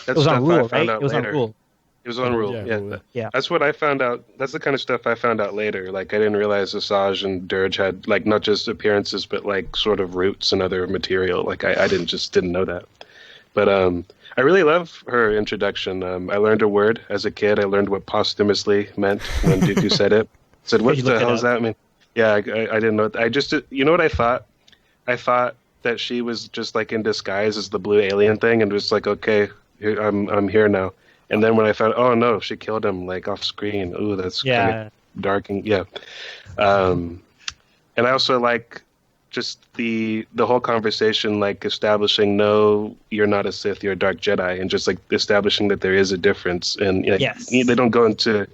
It was on Rule, right? It was on Rule. It was on Rule. Yeah. That's what I found out. That's the kind of stuff I found out later. Like I didn't realize Asajj and Dirge had like not just appearances, but like sort of roots and other material. Like I didn't know that. But I really love her introduction. I learned a word as a kid. I learned what posthumously meant when Dooku said it. I said, what the hell does that mean? Yeah, I didn't know. I just, what I thought? I thought that she was just like in disguise as the blue alien thing and was like, okay, I'm here now. And then when I found, oh no, she killed him like off screen. Ooh, that's darking. Yeah. And I also like just the whole conversation, like establishing, no, you're not a Sith, you're a Dark Jedi, and just like establishing that there is a difference. And like, Yes. they don't go into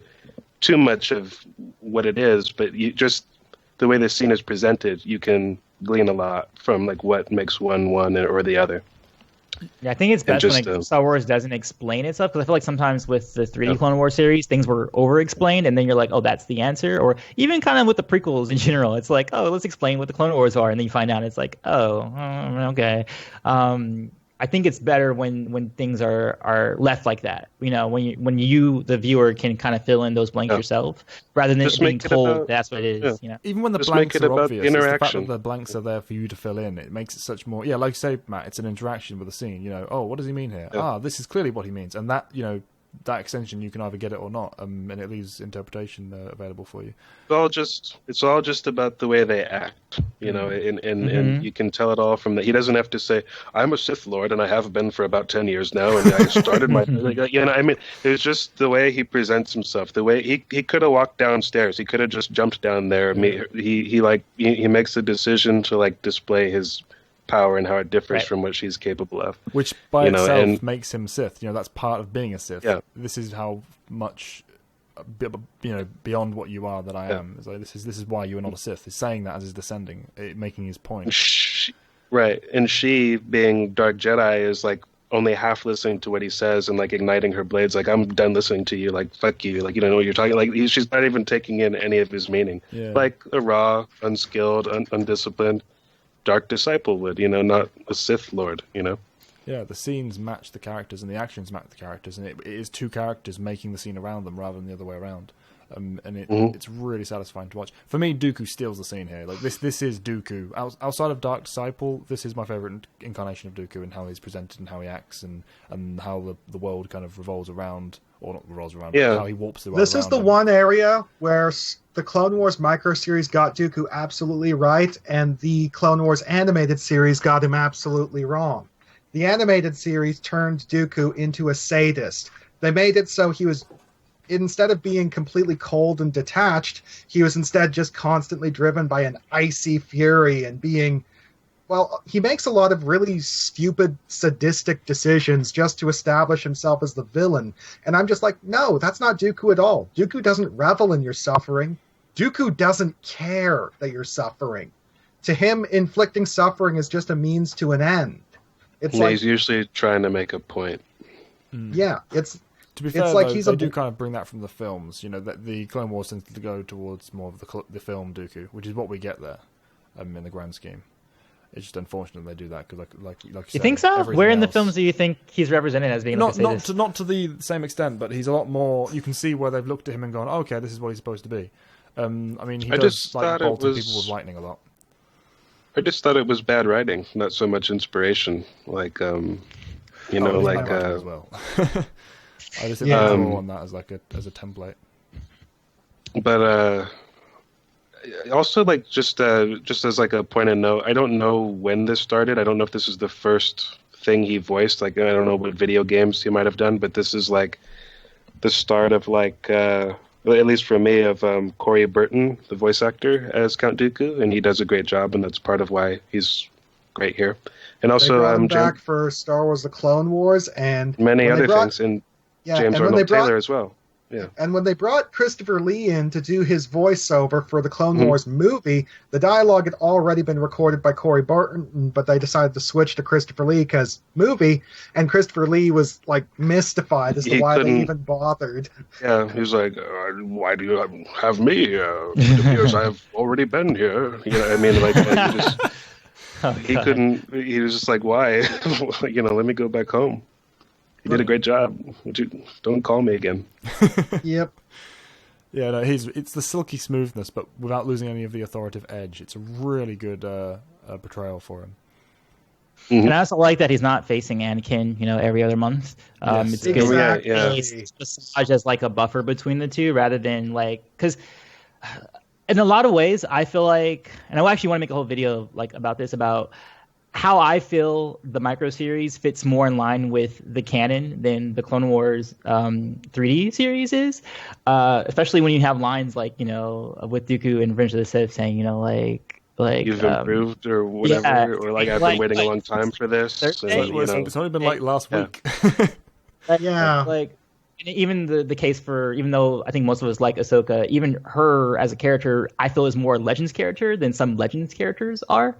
too much of what it is, but you just the way the scene is presented, you can glean a lot from like what makes one or the other. Yeah, I think it's best just, when Star Wars doesn't explain itself, because I feel like sometimes with the 3D Clone Wars series, things were over-explained, and then you're like, oh, that's the answer. Or even kind of with the prequels in general, it's like, oh, let's explain what the Clone Wars are, and then you find out it's like, oh, okay. I think it's better when things are left like that. You know, when you the viewer can kind of fill in those blanks yourself, rather than Just being told about, that's what it is. You know, even when the Just blanks make it are about obvious, the it's the fact interaction. that the blanks are there for you to fill in. It makes it such more. Yeah, like you say, Matt, it's an interaction with the scene. You know, oh, what does he mean here? Ah, this is clearly what he means, and that, you know, that extension, you can either get it or not, and it leaves interpretation available for you. It's all just about the way they act, you know, and you can tell it all from that. He doesn't have to say, I'm a Sith Lord and I have been for about 10 years now, and I started my, you know, I mean, it's just the way he presents himself, the way he could have walked downstairs. He could have just jumped down there. He makes a decision to like display his power and how it differs from what she's capable of. Which by itself makes him Sith. You know, that's part of being a Sith. Yeah. This is how much, you know, beyond what you are that I am. It's like, this is why you are not a Sith. He's saying that as he's descending, making his point. Right. And she, being Dark Jedi, is like only half listening to what he says and like igniting her blades. Like, I'm done listening to you. Like, fuck you. Like, you don't know what you're talking. Like, she's not even taking in any of his meaning. Yeah. Like a raw, unskilled, undisciplined Dark disciple would, you know, not a Sith Lord, you know? Yeah, the scenes match the characters and the actions match the characters, and it is two characters making the scene around them rather than the other way around. And it's really satisfying to watch. For me, Dooku steals the scene here. Like this is Dooku. Outside of Dark Disciple, this is my favorite incarnation of Dooku, and how he's presented and how he acts, and how the world kind of revolves around, or not revolves around, but how he warps the world. This is the one area where the Clone Wars microseries got Dooku absolutely right, and the Clone Wars animated series got him absolutely wrong. The animated series turned Dooku into a sadist. They made it so he was, instead of being completely cold and detached, he was instead just constantly driven by an icy fury and being, well, he makes a lot of really stupid, sadistic decisions just to establish himself as the villain. And I'm just like, no, that's not Dooku at all. Dooku doesn't revel in your suffering. Dooku doesn't care that you're suffering. To him, inflicting suffering is just a means to an end. He's usually trying to make a point. Yeah, to be fair, it's like though, he's they do kind of bring that from the films. You know, that the Clone Wars tends to go towards more of the film Dooku, which is what we get there in the grand scheme. It's just unfortunate they do that because, like you said, think so? Where in the else, films do you think he's represented as being not to the same extent, but he's a lot more. You can see where they've looked at him and gone, oh, "Okay, this is what he's supposed to be." I mean, he does like bolting people with lightning a lot. I just thought it was bad writing, not so much inspiration. Like, as well. I just think on that as a template. But also, like, just as like a point of note, I don't know when this started. I don't know if this is the first thing he voiced. Like, I don't know what video games he might have done, but this is like the start of like. At least for me, of Corey Burton, the voice actor, as Count Dooku, and he does a great job, and that's part of why he's great here. And also, they brought him back for Star Wars: The Clone Wars and many other things, and James Arnold Taylor as well. Yeah. And when they brought Christopher Lee in to do his voiceover for the Clone Wars movie, the dialogue had already been recorded by Corey Burton, but they decided to switch to Christopher Lee because movie, and Christopher Lee was like mystified as to why they even bothered. Yeah, he's like, why do you have me here? Because I've already been here. You know, I mean, like he just, he couldn't. He was just like, why? You know, let me go back home. He did a great job. Don't call me again. Yep. Yeah, no, it's the silky smoothness, but without losing any of the authoritative edge. It's a really good portrayal for him. Mm-hmm. And I also like that he's not facing Anakin, every other month. Yes, it's good. Yeah. He's massaged as like a buffer between the two, rather than like, because in a lot of ways, I feel like, and I actually want to make a whole video like about this, about how I feel the Microseries fits more in line with the canon than the Clone Wars 3D series is, especially when you have lines like, you know, with Dooku and Revenge of the Sith saying, you know, like you've improved or whatever, or like I've been waiting a long time for this. And, it's only been like last week. Yeah. Like even the case for, even though I think most of us like Ahsoka, even her as a character, I feel is more a Legends character than some Legends characters are.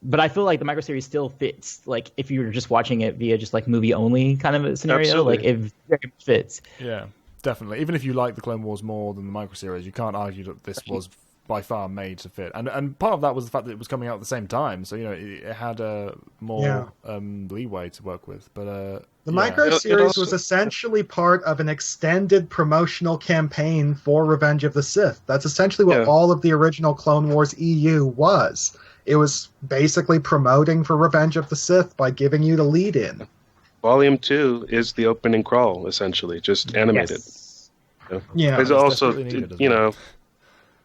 But I feel like the Microseries still fits, like if you were just watching it via just like movie only kind of a scenario, Absolutely. like it very much fits. Yeah, definitely. Even if you like the Clone Wars more than the Microseries, you can't argue that this was by far made to fit. And part of that was the fact that it was coming out at the same time, so you know it had more leeway to work with. But the Microseries was essentially part of an extended promotional campaign for Revenge of the Sith. That's essentially what all of the original Clone Wars EU was. It was basically promoting for Revenge of the Sith by giving you the lead-in. Volume 2 is the opening crawl, essentially, just animated. Yes. Yeah. It's also, needed, you know,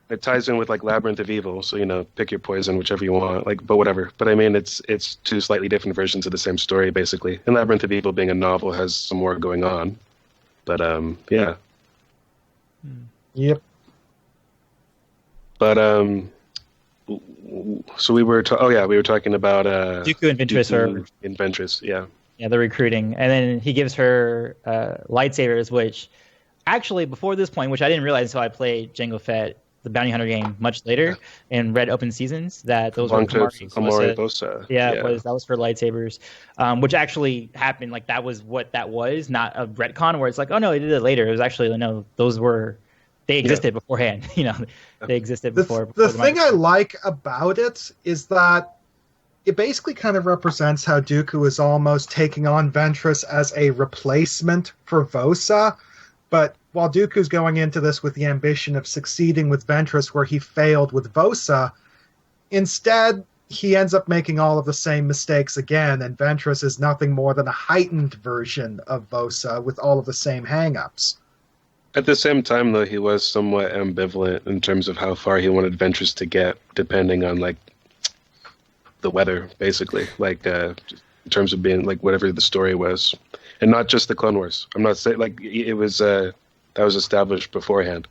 it ties in with like Labyrinth of Evil, so you know, pick your poison, whichever you want. Like, but whatever. But I mean, it's two slightly different versions of the same story, basically. And Labyrinth of Evil, being a novel, has some more going on. But yeah. Yep. But so we were talking about Dooku and Ventress, yeah. Yeah, the recruiting. And then he gives her lightsabers, which actually, before this point, which I didn't realize until I played Jango Fett, the Bounty Hunter game, much later, and read open seasons, that those were Kamari Bosa. Yeah, that was for lightsabers, which actually happened. Like, that was what that was, not a retcon where it's like, oh, no, they did it later. It was actually, no, those were... They existed beforehand, you know. They existed before. The thing I like about it is that it basically kind of represents how Dooku is almost taking on Ventress as a replacement for Vosa. But while Dooku's going into this with the ambition of succeeding with Ventress where he failed with Vosa, instead he ends up making all of the same mistakes again, and Ventress is nothing more than a heightened version of Vosa with all of the same hang-ups. At the same time, though, he was somewhat ambivalent in terms of how far he wanted Ventress to get, depending on, like, the weather, basically. Like, in terms of being, like, whatever the story was. And not just the Clone Wars. I'm not saying, like, it was, that was established beforehand.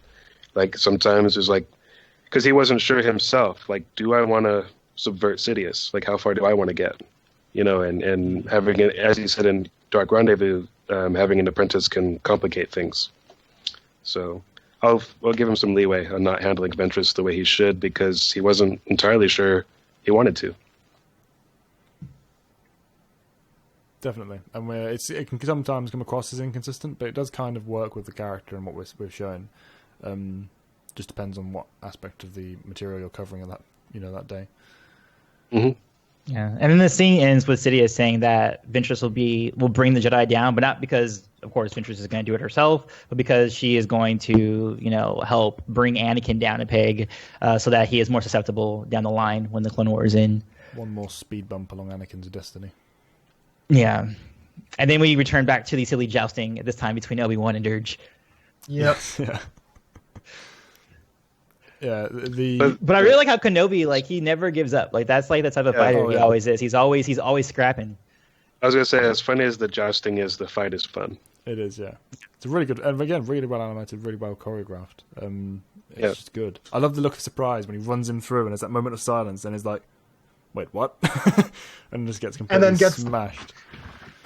Like, sometimes it was, like, because he wasn't sure himself. Like, do I want to subvert Sidious? Like, how far do I want to get? You know, and having, as he said in Dark Rendezvous, having an apprentice can complicate things. So I'll give him some leeway on not handling Ventress the way he should, because he wasn't entirely sure he wanted to. Definitely, and it can sometimes come across as inconsistent, but it does kind of work with the character and what we're shown. Just depends on what aspect of the material you're covering at that day. Mm-hmm. Yeah, and then the scene ends with Sidious saying that Ventress will bring the Jedi down, but not because, of course, Ventress is going to do it herself, but because she is going to, help bring Anakin down a peg, so that he is more susceptible down the line when the Clone Wars in. One more speed bump along Anakin's destiny. Yeah, and then we return back to the silly jousting at this time between Obi-Wan and Dirge. Yep. Yeah. Yeah, but I really like how Kenobi, he never gives up. That's like the type of fighter he always is. He's always scrapping. I was gonna say, as funny as the jousting is, the fight is fun. It is, yeah. It's a really good, and again, really well animated, really well choreographed. It's just good. I love the look of surprise when he runs him through, and there's that moment of silence, and he's like, "Wait, what?" and just gets completely smashed.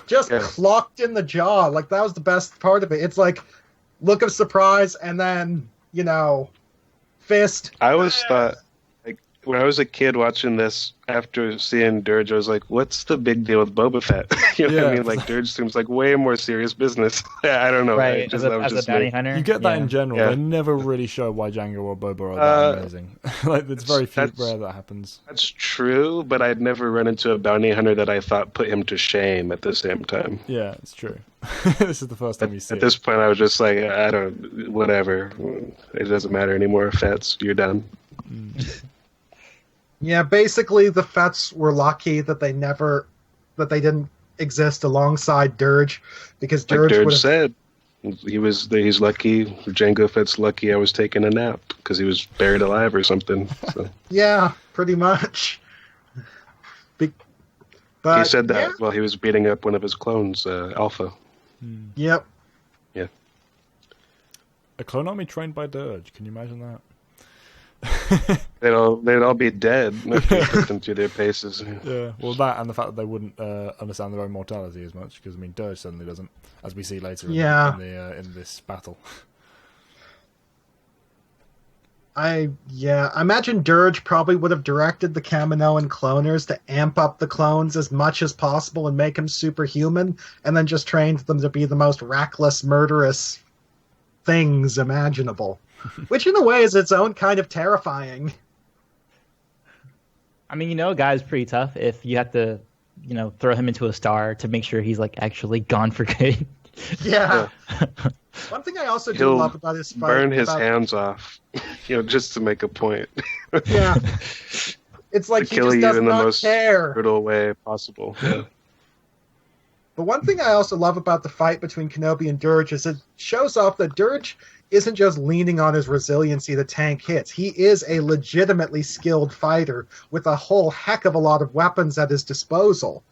Clocked in the jaw. Like, that was the best part of it. It's like look of surprise, and then fist. I always thought, when I was a kid watching this, after seeing Dirge, I was like, what's the big deal with Boba Fett? You know what I mean? Like, Dirge seems like way more serious business. I don't know. Right, as a bounty hunter. You get that in general. Yeah. They never really show why Jango or Boba are that amazing. It's very rare that happens. That's true, but I'd never run into a bounty hunter that I thought put him to shame at the same time. Yeah, it's true. This is the first time you see it. At this point, I was just like, whatever. It doesn't matter anymore. Fets, you're done. Yeah, basically the Fets were lucky that they didn't exist alongside Dirge, because Dirge said he's lucky. Jango Fett's lucky I was taking a nap because he was buried alive or something. So. Yeah, pretty much. But, he said that while he was beating up one of his clones, Alpha. Yep. Yeah. A clone army trained by Dirge. Can you imagine that? They'd all be dead if you put them through their paces. Yeah, well, that and the fact that they wouldn't understand their own mortality as much, because I mean, Dirge certainly doesn't, as we see later in this battle. I imagine Dirge probably would have directed the Kaminoan cloners to amp up the clones as much as possible and make them superhuman, and then just trained them to be the most reckless, murderous things imaginable. Which, in a way, is its own kind of terrifying. I mean, a guy's pretty tough if you have to, throw him into a star to make sure he's like actually gone for good. Yeah. One thing I also do love about his fight... burn his hands off, just to make a point. Yeah. It's like to he kill just you does in the not most care. brutal way possible. Yeah. But one thing I also love about the fight between Kenobi and Dirge is it shows off that Dirge isn't just leaning on his resiliency to tank hits. He is a legitimately skilled fighter with a whole heck of a lot of weapons at his disposal.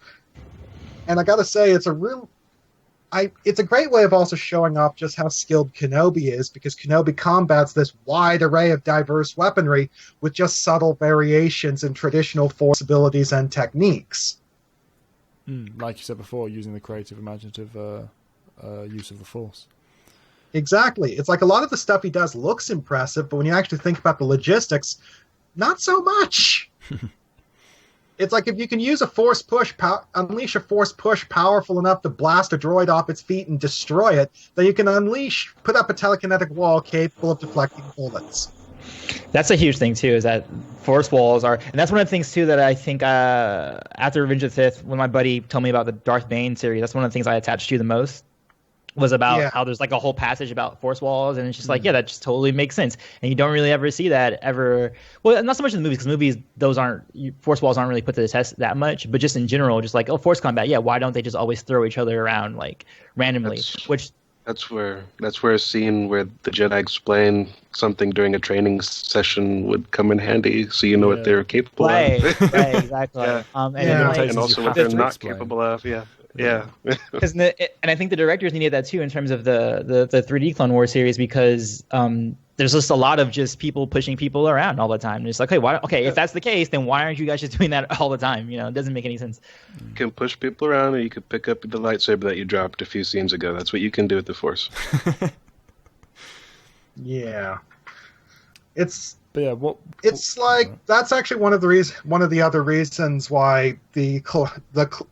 And I gotta say, it's a great way of also showing off just how skilled Kenobi is, because Kenobi combats this wide array of diverse weaponry with just subtle variations in traditional Force abilities and techniques. Like you said before, using the creative, imaginative use of the Force. Exactly. It's like a lot of the stuff he does looks impressive, but when you actually think about the logistics, not so much. It's like if you can use a force push, unleash a force push powerful enough to blast a droid off its feet and destroy it, then you can put up a telekinetic wall capable of deflecting bullets. That's a huge thing too, is that force walls are, and that's one of the things too that I think after Revenge of the Sith, when my buddy told me about the Darth Bane series, that's one of the things I attached to the most. Was about how there's like a whole passage about force walls, and it's just like, that just totally makes sense. And you don't really ever see that ever. Well, not so much in the movies, because force walls aren't really put to the test that much. But just in general, just like force combat, why don't they just always throw each other around like randomly? That's where a scene where the Jedi explain something during a training session would come in handy, so you know what they're capable of. Right, exactly. And also what they're not capable of. Yeah. And I think the directors needed that too in terms of the 3D Clone Wars series, because there's just a lot of just people pushing people around all the time. And it's like, if that's the case, then why aren't you guys just doing that all the time? It doesn't make any sense. You can push people around, or you could pick up the lightsaber that you dropped a few scenes ago. That's what you can do with the Force. Yeah. It's like that's actually one of the other reasons why the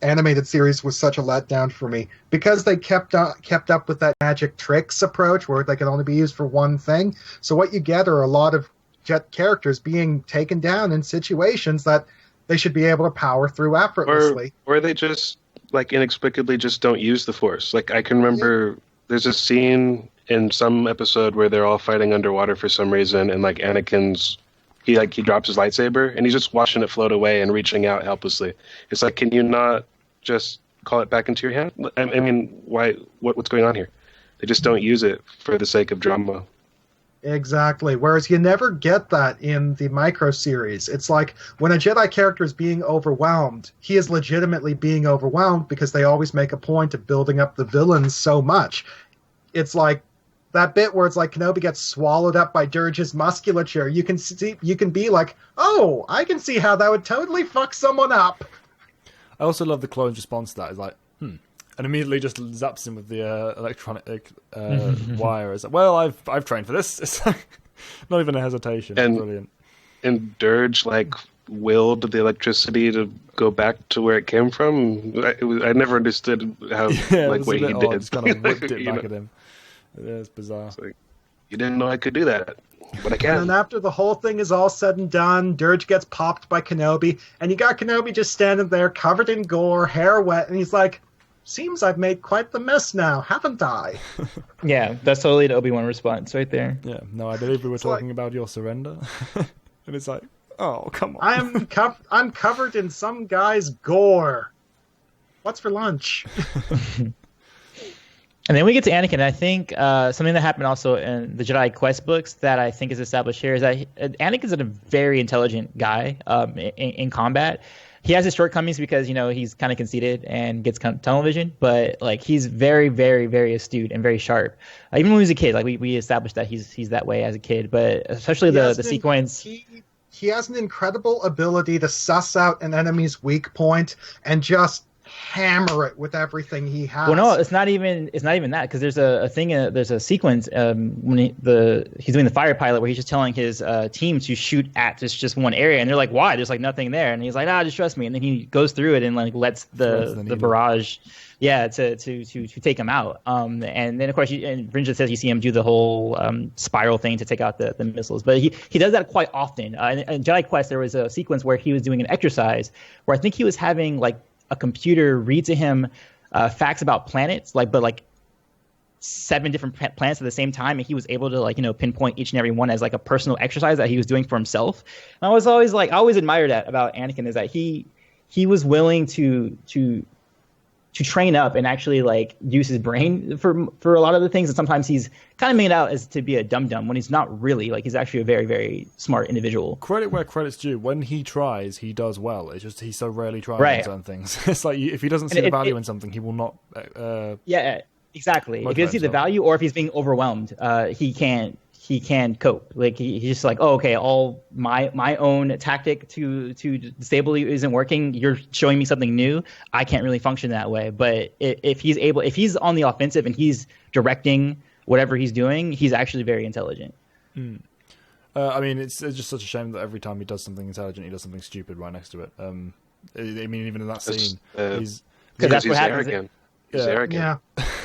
animated series was such a letdown for me, because they kept up with that magic tricks approach where they can only be used for one thing. So what you get are a lot of jet characters being taken down in situations that they should be able to power through effortlessly, or they just like inexplicably just don't use the Force. Like I can remember there's a scene in some episode where they're all fighting underwater for some reason, and like Anakin's he drops his lightsaber and he's just watching it float away and reaching out helplessly. It's like, can you not just call it back into your hand? I mean, why? What's going on here? They just don't use it for the sake of drama. Exactly. Whereas you never get that in the Microseries. It's like when a Jedi character is being overwhelmed, he is legitimately being overwhelmed because they always make a point of building up the villains so much. It's like that bit where it's like Kenobi gets swallowed up by Dirge's musculature. You can be like, oh, I can see how that would totally fuck someone up. I also love the clone's response to that. It's like, and immediately just zaps him with the electronic wire. It's like, well, I've trained for this. It's like, not even a hesitation. And, brilliant. And Dirge willed the electricity to go back to where it came from. I never understood how what he did. Just kind of whipped it back at him. It's bizarre. It's like, you didn't know I could do that, but I can. And then after the whole thing is all said and done, Dirge gets popped by Kenobi, and you got Kenobi just standing there covered in gore, hair wet, and he's like, seems I've made quite the mess now, haven't I? Yeah, that's totally the Obi-Wan response right there. Yeah, no, I believe we were talking about your surrender. And it's like, oh, come on. I'm covered in some guy's gore. What's for lunch? And then we get to Anakin. And I think something that happened also in the Jedi Quest books that I think is established here is that Anakin's a very intelligent guy in combat. he has his shortcomings because he's kind of conceited and gets tunnel vision, but like he's very, very, very astute and very sharp. Even when he was a kid, like we established that he's that way as a kid, but especially the sequence. He has an incredible ability to suss out an enemy's weak point and just hammer it with everything he has. Well, no, it's not even that, because there's a sequence when he's doing the fire pilot where he's just telling his team to shoot at just one area, and they're like, "Why? There's like nothing there." And he's like, "Just trust me." And then he goes through it and like lets the barrage, to take him out. And then of course, and Ventress says you see him do the whole spiral thing to take out the missiles, but he does that quite often. In Jedi Quest, there was a sequence where he was doing an exercise where I think he was having like a computer read to him facts about planets, but 7 different planets at the same time, and he was able to pinpoint each and every one as like a personal exercise that he was doing for himself. And I always admired that about Anakin, is that he was willing to train up and actually like use his brain for a lot of the things. And sometimes he's kind of made out as to be a dum-dum when he's not really. Like, he's actually a very, very smart individual. Credit where credit's due. When he tries, he does well. It's just he so rarely tries on certain things. It's like if he doesn't see the value in something, he will not. Exactly. If he doesn't see the value, or if he's being overwhelmed, he can't cope. Like he's just like, oh, okay, all my own tactic to disable you isn't working. You're showing me something new. I can't really function that way. But if he's on the offensive and he's directing whatever he's doing, he's actually very intelligent. I mean, it's just such a shame that every time he does something intelligent, he does something stupid right next to it. I mean, even in that scene, because that's what happens. Arrogant. He's arrogant. Yeah.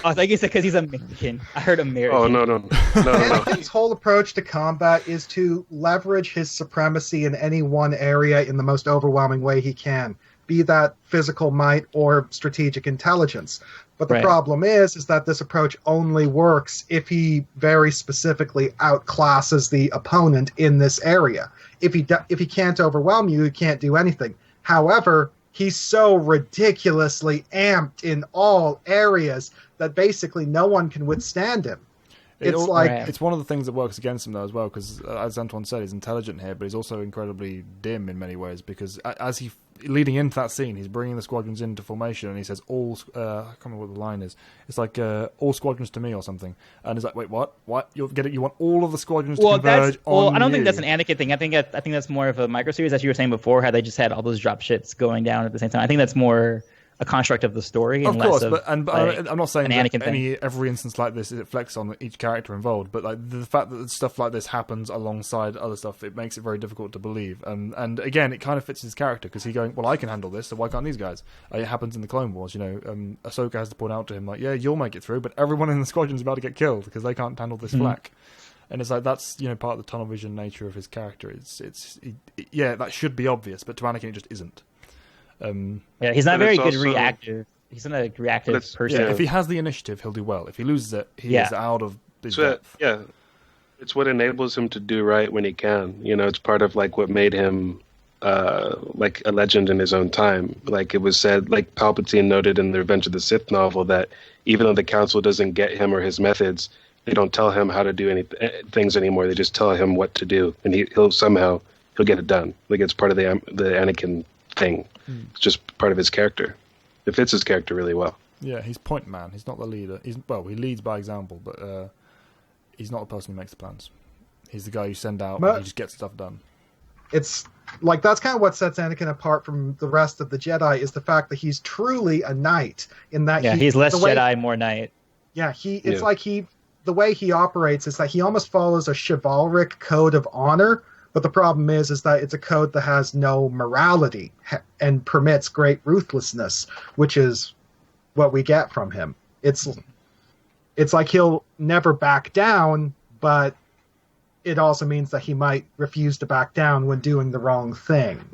I think you said because he's American. I heard American. Oh, no. Anakin's whole approach to combat is to leverage his supremacy in any one area in the most overwhelming way he can, be that physical might or strategic intelligence. But the problem is that this approach only works if he very specifically outclasses the opponent in this area. If he can't overwhelm you, he can't do anything. However, he's so ridiculously amped in all areas that basically no one can withstand him. It's one of the things that works against him though as well, because as Antoine said, he's intelligent here, but he's also incredibly dim in many ways, because as he leading into that scene, he's bringing the squadrons into formation, and he says I can't remember what the line is. It's like all squadrons to me or something, and he's like, wait, what? You want all of the squadrons to converge on I don't you? think that's an Anakin thing. I think that's more of a Microseries, as you were saying before, how they just had all those drop ships going down at the same time. I think that's more a construct of the story, and less of I'm not saying that every instance like this it flex on each character involved, but like the fact that stuff like this happens alongside other stuff, it makes it very difficult to believe. And again, it kind of fits his character, because he's going, well, I can handle this, so why can't these guys? It happens in the Clone Wars, Ahsoka has to point out to him like, yeah, you'll make it through, but everyone in the squadron's about to get killed because they can't handle this flak. And it's like, that's part of the tunnel vision nature of his character. That should be obvious, but to Anakin it just isn't. He's not very good reactive. He's not a reactive person. Yeah, if he has the initiative, he'll do well. If he loses it, he is out of his depth. It's what enables him to do right when he can. It's part of like what made him like a legend in his own time. Like it was said, like Palpatine noted in the Revenge of the Sith novel, that even though the Council doesn't get him or his methods, they don't tell him how to do things anymore. They just tell him what to do, and he'll get it done. Like it's part of the Anakin thing. It's just part of his character. It fits his character really well. Yeah, he's point man. He's not the leader. He leads by example, but he's not the person who makes the plans. He's the guy you send out and he just gets stuff done. It's like that's kind of what sets Anakin apart from the rest of the Jedi, is the fact that he's truly a knight. In that he's less Jedi, more knight. Yeah, the way he operates is that he almost follows a chivalric code of honor. But the problem is that it's a code that has no morality and permits great ruthlessness, which is what we get from him. It's like he'll never back down, but it also means that he might refuse to back down when doing the wrong thing.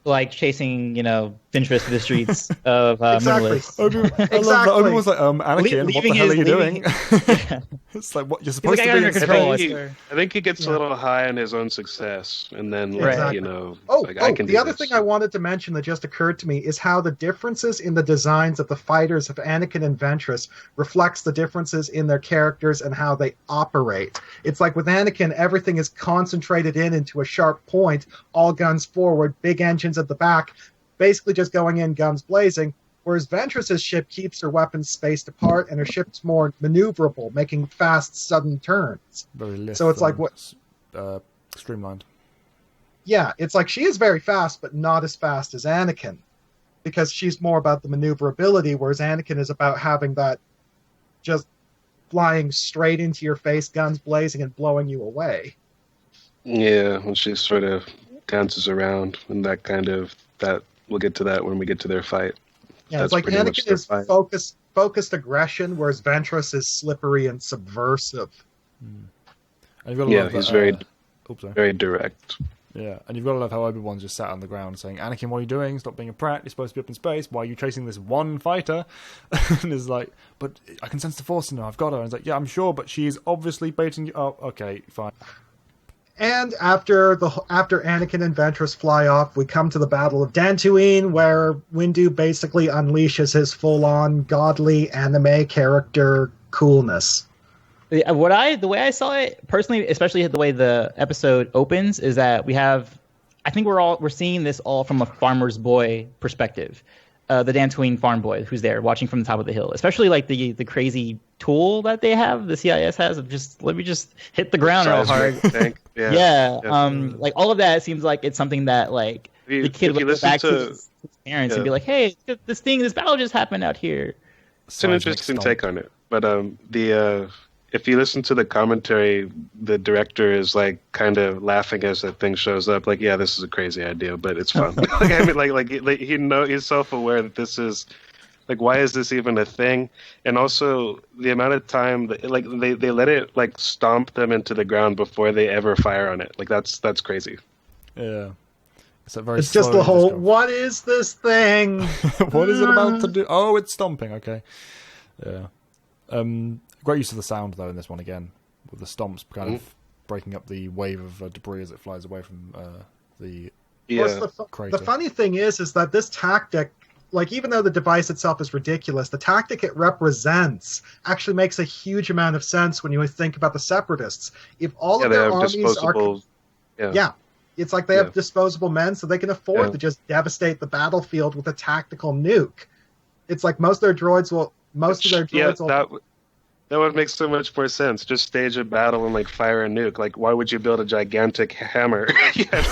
Like chasing, Ventress through the streets of Exactly. I love that. Obi-Wan's like, Anakin, what the hell are you doing? It's like, what, you're supposed to be under control. I think he gets a little high on his own success, and then, I can the other thing I wanted to mention that just occurred to me is how the differences in the designs of the fighters of Anakin and Ventress reflects the differences in their characters and how they operate. It's like with Anakin, everything is concentrated into a sharp point, all guns forward, big engines at the back, basically just going in guns blazing, whereas Ventress's ship keeps her weapons spaced apart and her ship's more maneuverable, making fast, sudden turns. Very lithe, So it's like what streamlined. Yeah, it's like she is very fast, but not as fast as Anakin, because she's more about the maneuverability, whereas Anakin is about having that just flying straight into your face, guns blazing, and blowing you away. Yeah, when she sort of dances around and that we'll get to that when we get to their fight. Yeah, That's it's like pretty much Anakin their is fight. focused aggression, whereas Ventress is slippery and subversive. And you've got to Yeah, love he's that, very very direct. Yeah, and you've got to love how Obi-Wan's just sat on the ground saying, Anakin, what are you doing? Stop being a prat. You're supposed to be up in space. Why are you chasing this one fighter? And it's like, but I can sense the Force in her. I've got her. And it's like, yeah, I'm sure, but she is obviously baiting you. Oh, okay, fine. And after Anakin and Ventress fly off, we come to the Battle of Dantooine, where Windu basically unleashes his full-on godly anime character coolness. The way I saw it personally, especially the way the episode opens, is that I think we're seeing this all from a farmer's boy perspective. The Dantooine farm boy who's there watching from the top of the hill, especially like the crazy tool that they have, the CIS has of just let me just hit the ground real hard. Yeah. Like all of that seems like it's something that like the kid would go back to his parents and be like, hey, this battle just happened out here. It's an interesting take on it, but if you listen to the commentary, the director is like kind of laughing as that thing shows up. Like, yeah, this is a crazy idea, but it's fun. Like, I mean, like he's self-aware that this is like, why is this even a thing? And also the amount of time that like they let it like stomp them into the ground before they ever fire on it. Like that's crazy. Yeah. It's just the whole, what is this thing? What is it about to do? Oh, it's stomping. Okay. Yeah. Great use of the sound, though, in this one again, with the stomps kind of breaking up the wave of debris as it flies away from the crater. The funny thing is that this tactic, like even though the device itself is ridiculous, the tactic it represents actually makes a huge amount of sense when you think about the Separatists. If all of their armies are... It's like they have disposable men, so they can afford to just devastate the battlefield with a tactical nuke. It's like most of their droids will... That would make so much more sense. Just stage a battle and like fire a nuke. Like, why would you build a gigantic hammer? Have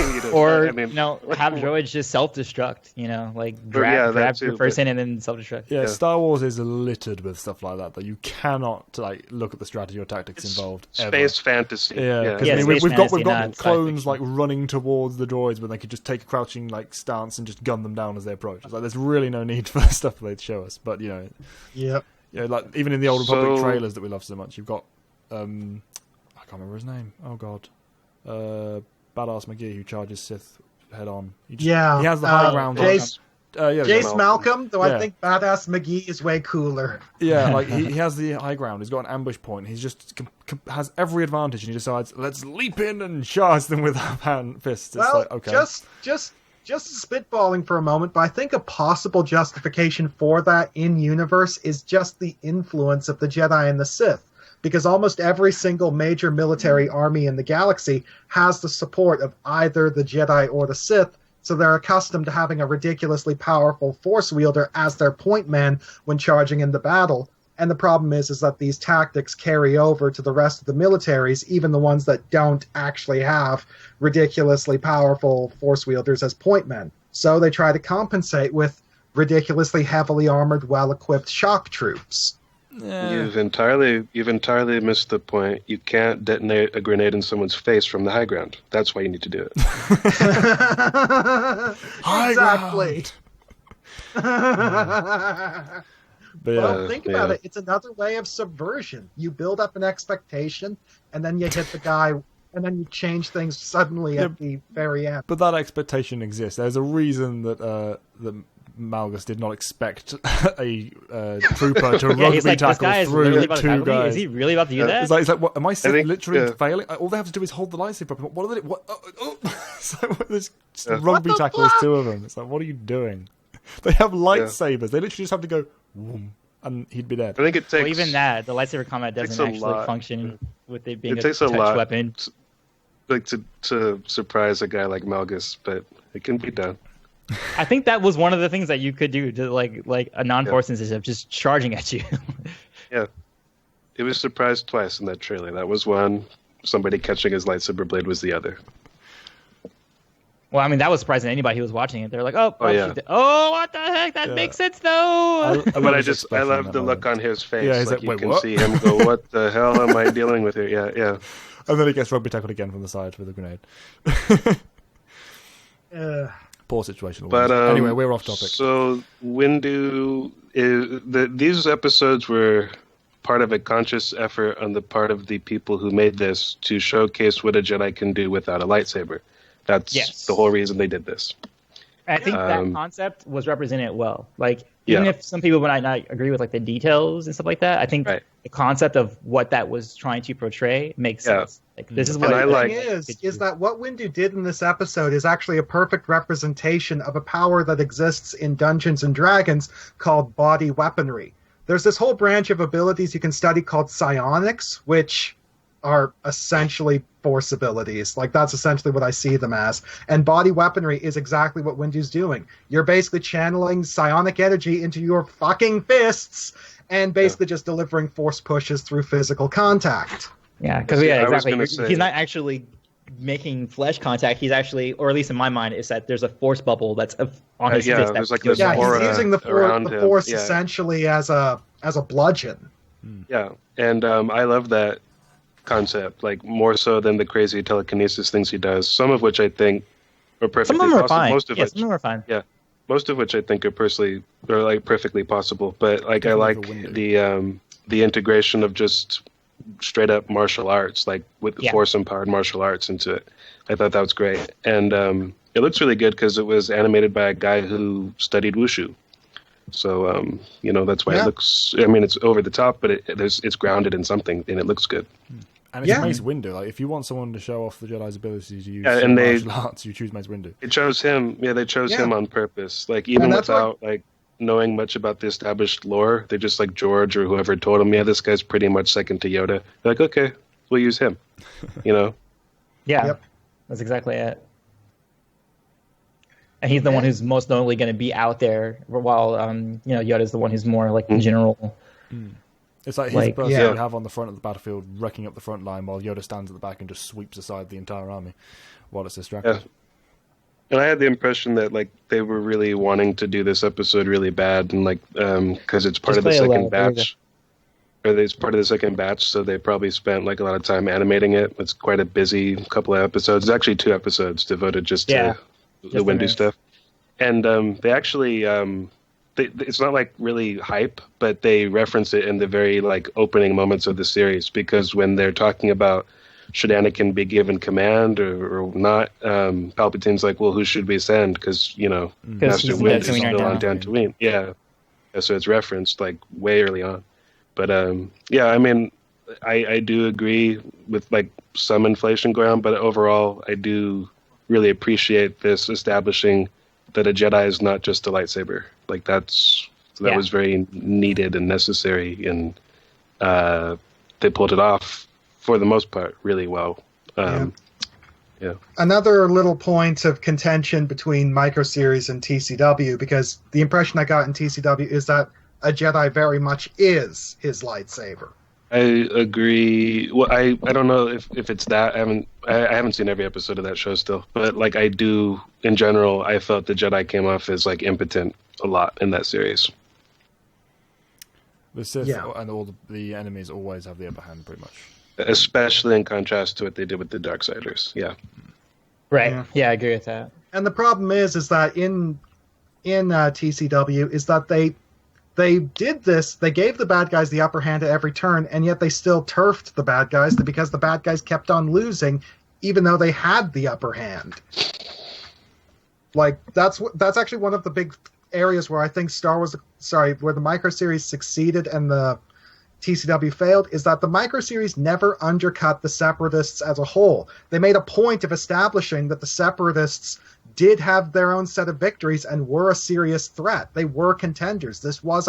droids just self-destruct. Like grab your person and then self-destruct. Yeah, Star Wars is littered with stuff like that you cannot like look at the strategy or tactics involved. Space fantasy. Yeah, because we've got clones like running towards the droids when they could just take a crouching like stance and just gun them down as they approach. It's like there's really no need for the stuff they'd show us. But Yep. Yeah, like even in the Old Republic trailers that we love so much, you've got I can't remember his name. Oh god, Badass McGee who charges Sith head on. He has the high ground. Jace Malcolm, though I think Badass McGee is way cooler. Yeah, like he has the high ground. He's got an ambush point. He's just has every advantage, and he decides let's leap in and charge them with our fists. It's like, okay, just spitballing for a moment, but I think a possible justification for that in-universe is just the influence of the Jedi and the Sith. Because almost every single major military army in the galaxy has the support of either the Jedi or the Sith, so they're accustomed to having a ridiculously powerful Force wielder as their point man when charging into battle. And the problem is that these tactics carry over to the rest of the militaries, even the ones that don't actually have ridiculously powerful Force wielders as point men. So they try to compensate with ridiculously heavily armored, well-equipped shock troops. Yeah. You've entirely missed the point. You can't detonate a grenade in someone's face from the high ground. That's why you need to do it. Exactly. But think about it. It's another way of subversion. You build up an expectation, and then you hit the guy, and then you change things suddenly at the very end. But that expectation exists. There's a reason that Malgus did not expect a trooper to rugby tackle through two guys. Is he really about to do that? It's like what, am I literally failing? All they have to do is hold the lightsaber up. What are they? What? It's like, there's rugby tackles, two of them. It's like, what are you doing? They have lightsabers. They literally just have to go, whoom, and he'd be dead. I think it takes... Well, even that, the lightsaber combat doesn't actually function with it being a touch weapon. Like to surprise a guy like Malgus, but it can be done. I think that was one of the things that you could do to like a non-force instance of just charging at you. Yeah. It was surprised twice in that trailer. That was one. Somebody catching his lightsaber blade was the other. Well, I mean, that was surprising to anybody who was watching it. They're like, oh, yeah. What the heck? That makes sense, though. But I love the look on his face. Yeah, he's like, like, you "Wait, can see him go, what the hell am I dealing with here? Yeah. And then he gets rugby tackled again from the side with a grenade. Poor situation. But anyway, we're off topic. So Windu these episodes were part of a conscious effort on the part of the people who made this to showcase what a Jedi can do without a lightsaber. That's the whole reason they did this. I think that concept was represented well. Like, even if some people might not agree with like the details and stuff like that, I think the concept of what that was trying to portray makes sense. Like, this is what the thing is that what Windu did in this episode is actually a perfect representation of a power that exists in Dungeons and Dragons called body weaponry. There's this whole branch of abilities you can study called psionics, which are essentially force abilities. Like, that's essentially what I see them as. And body weaponry is exactly what Windu's doing. You're basically channeling psionic energy into your fucking fists and basically just delivering force pushes through physical contact. Yeah, because exactly. He's not actually making flesh contact. He's actually, or at least in my mind, is that there's a force bubble that's on his fist. There's like he's using the force him. essentially as a bludgeon. Yeah, and I love that concept, like more so than the crazy telekinesis things he does. Some of which I think are perfectly possible. Some of them are fine. Yeah, most of which I think are perfectly possible. But like, I like the integration of just straight up martial arts, like with the force empowered martial arts into it. I thought that was great, and it looks really good because it was animated by a guy who studied wushu. So that's why it looks. I mean, it's over the top, but it's grounded in something, and it looks good. And it's Mace Windu. Like, if you want someone to show off the Jedi's ability to use martial arts, you choose Mace Windu. They chose him. Yeah, they chose him on purpose. Like, even without like knowing much about the established lore, they just like George or whoever told him, this guy's pretty much second to Yoda. They're like, okay, we'll use him. Yeah, that's exactly it. And he's the one who's most notably going to be out there, while Yoda's the one who's more like general. It's like his person you have on the front of the battlefield, wrecking up the front line, while Yoda stands at the back and just sweeps aside the entire army while it's distracted. Yeah. And I had the impression that like they were really wanting to do this episode really bad, and like because it's part of the second batch, or it's part of the second batch, so they probably spent like a lot of time animating it. It's quite a busy couple of episodes. It's actually 2 episodes devoted just to the Windu stuff, and they actually it's not like really hype, but they reference it in the very like opening moments of the series, because when they're talking about should Anakin be given command or not, Palpatine's like, well, who should we send? Because Master Windu is still on Dantooine. Yeah, so it's referenced like way early on. But I mean, I do agree with like some inflation going on, but overall, I do really appreciate this establishing that a Jedi is not just a lightsaber. Like that was very needed and necessary, and they pulled it off for the most part really well. Another little point of contention between Microseries and TCW, because the impression I got in TCW is that a Jedi very much is his lightsaber. I agree. Well, I don't know if it's that. I haven't seen every episode of that show still, but like I do in general, I felt the Jedi came off as like impotent a lot in that series. The Sith and all the enemies always have the upper hand, pretty much. Especially in contrast to what they did with the Darksiders. Yeah. Right. Yeah, I agree with that. And the problem is that in TCW is that they did this. They gave the bad guys the upper hand at every turn, and yet they still turfed the bad guys because the bad guys kept on losing, even though they had the upper hand. Like that's actually one of the big areas where I think where the Microseries succeeded and the TCW failed, is that the Microseries never undercut the Separatists as a whole. They made a point of establishing that the Separatists did have their own set of victories and were a serious threat. They were contenders. This war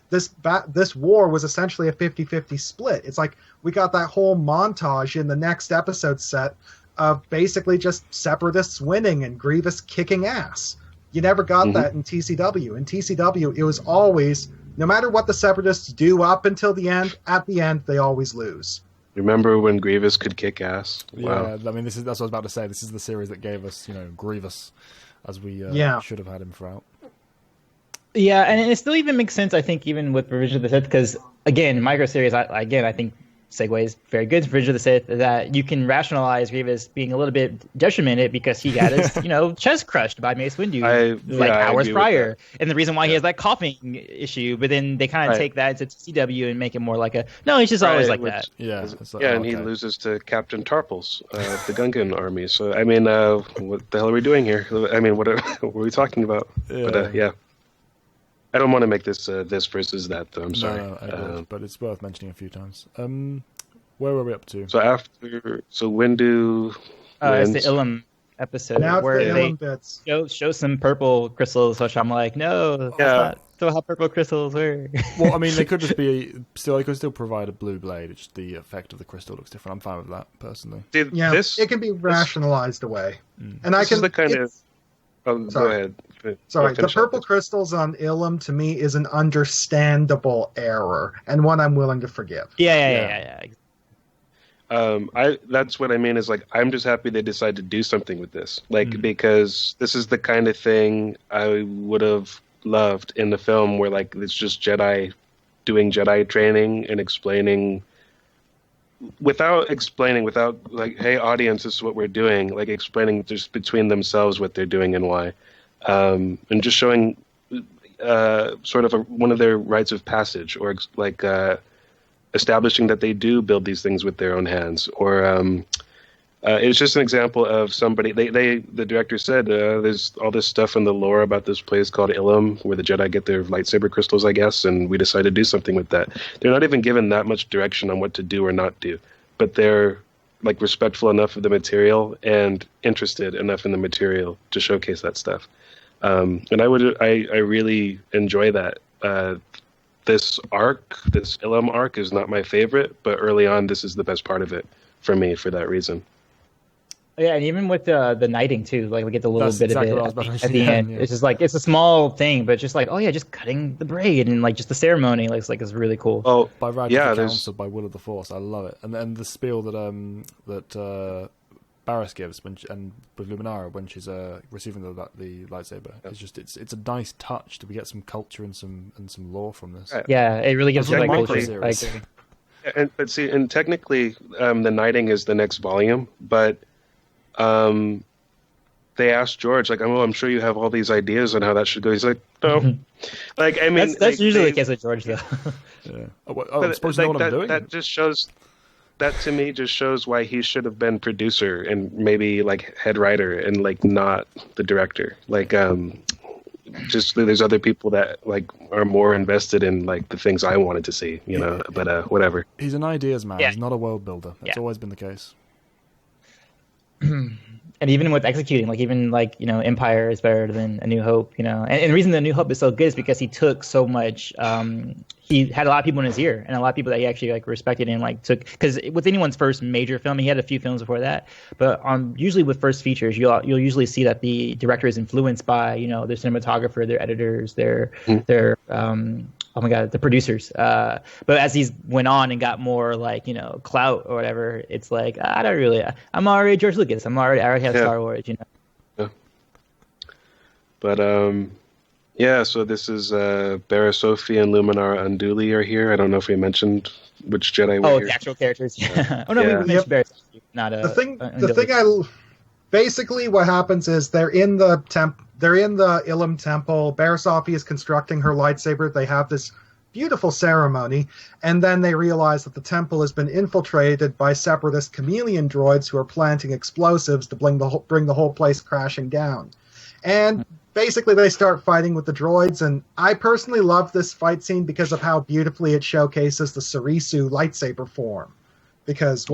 was essentially a 50-50 split. It's like we got that whole montage in the next episode set of basically just Separatists winning and Grievous kicking ass. You never got that in TCW. In TCW, it was always, no matter what the Separatists do up until the end, at the end, they always lose. Remember when Grievous could kick ass? Wow. Yeah, I mean, that's what I was about to say. This is the series that gave us, Grievous, as we should have had him throughout. Yeah, and it still even makes sense, I think, even with Revenge of the Sith, because, again, Microseries, I think, segues very good. Revenge of the Sith, that you can rationalize Grievous being a little bit detrimented because he got his, chest crushed by Mace Windu hours prior, and the reason why he has that coughing issue. But then they kind of take that into CW and make it more like he's just always like that. Yeah, and he loses to Captain Tarpals, the Gungan army. So I mean, what the hell are we doing here? I mean, what are we talking about? Yeah. But I don't want to make this this versus that, though. I'm sorry. No, but it's worth mentioning a few times. Where were we up to? So Windu it's the Ilum episode where they show some purple crystals, which I'm like, no, that's not how purple crystals were. Well, I mean, they could just be they could still provide a blue blade. It's just the effect of the crystal looks different. I'm fine with that personally. It can be rationalized away, and I can. Go ahead. Sorry, the purple crystals on Ilum to me is an understandable error and one I'm willing to forgive. Yeah. That's what I mean is I'm just happy they decided to do something with this, because this is the kind of thing I would have loved in the film where it's just Jedi doing Jedi training and explaining without hey audience, this is what we're doing, explaining just between themselves what they're doing and why. And just showing sort of one of their rites of passage, or establishing that they do build these things with their own hands. Or it's just an example of somebody. The director said there's all this stuff in the lore about this place called Ilum, where the Jedi get their lightsaber crystals, I guess, and we decided to do something with that. They're not even given that much direction on what to do or not do, but they're respectful enough of the material and interested enough in the material to showcase that stuff. And I really enjoy that. This Ilum arc is not my favorite, but early on, this is the best part of it for me for that reason. Yeah, and even with the knighting too, we get the little bit of it at the end. Yeah. It's just it's a small thing, but just just cutting the braid and just the ceremony is really cool. Oh, by radical counsel, by will of the Force, I love it. And then the spiel that Barriss gives and with Luminara when she's receiving the lightsaber, it's a nice touch to get some culture and some lore from this. Yeah, it really gives you culture. And technically, the knighting is the next volume, but they asked George I'm sure you have all these ideas on how that should go. He's like, no. I mean, that's usually the case with George, though. Yeah. I'm supposed to know what I'm doing. That just shows. That to me just shows why he should have been producer and maybe head writer and not the director. Just there's other people that are more invested in the things I wanted to see, But whatever. He's an ideas man. Yeah. He's not a world builder. That's always been the case. And even with executing, Empire is better than A New Hope, And the reason that A New Hope is so good is because he took so much. He had a lot of people in his ear, and a lot of people that he actually respected and took. Because with anyone's first major film, he had a few films before that, but usually with first features, you'll usually see that the director is influenced by their cinematographer, their editors, their the producers. But as he went on and got more clout or whatever, it's I don't really. I'm already George Lucas. I already have Star Wars. Yeah. But so this is Barriss Sophie and Luminara Unduli are here. I don't know if we mentioned which Jedi were here. The actual characters. Yeah. We mentioned Barriss Sophie, not basically what happens is they're in the Ilum temple. Barriss Sophie is constructing her lightsaber. They have this beautiful ceremony, and then they realize that the temple has been infiltrated by separatist chameleon droids who are planting explosives to bring the whole place crashing down. And basically they start fighting with the droids, and I personally love this fight scene because of how beautifully it showcases the Sarisu lightsaber form. Because,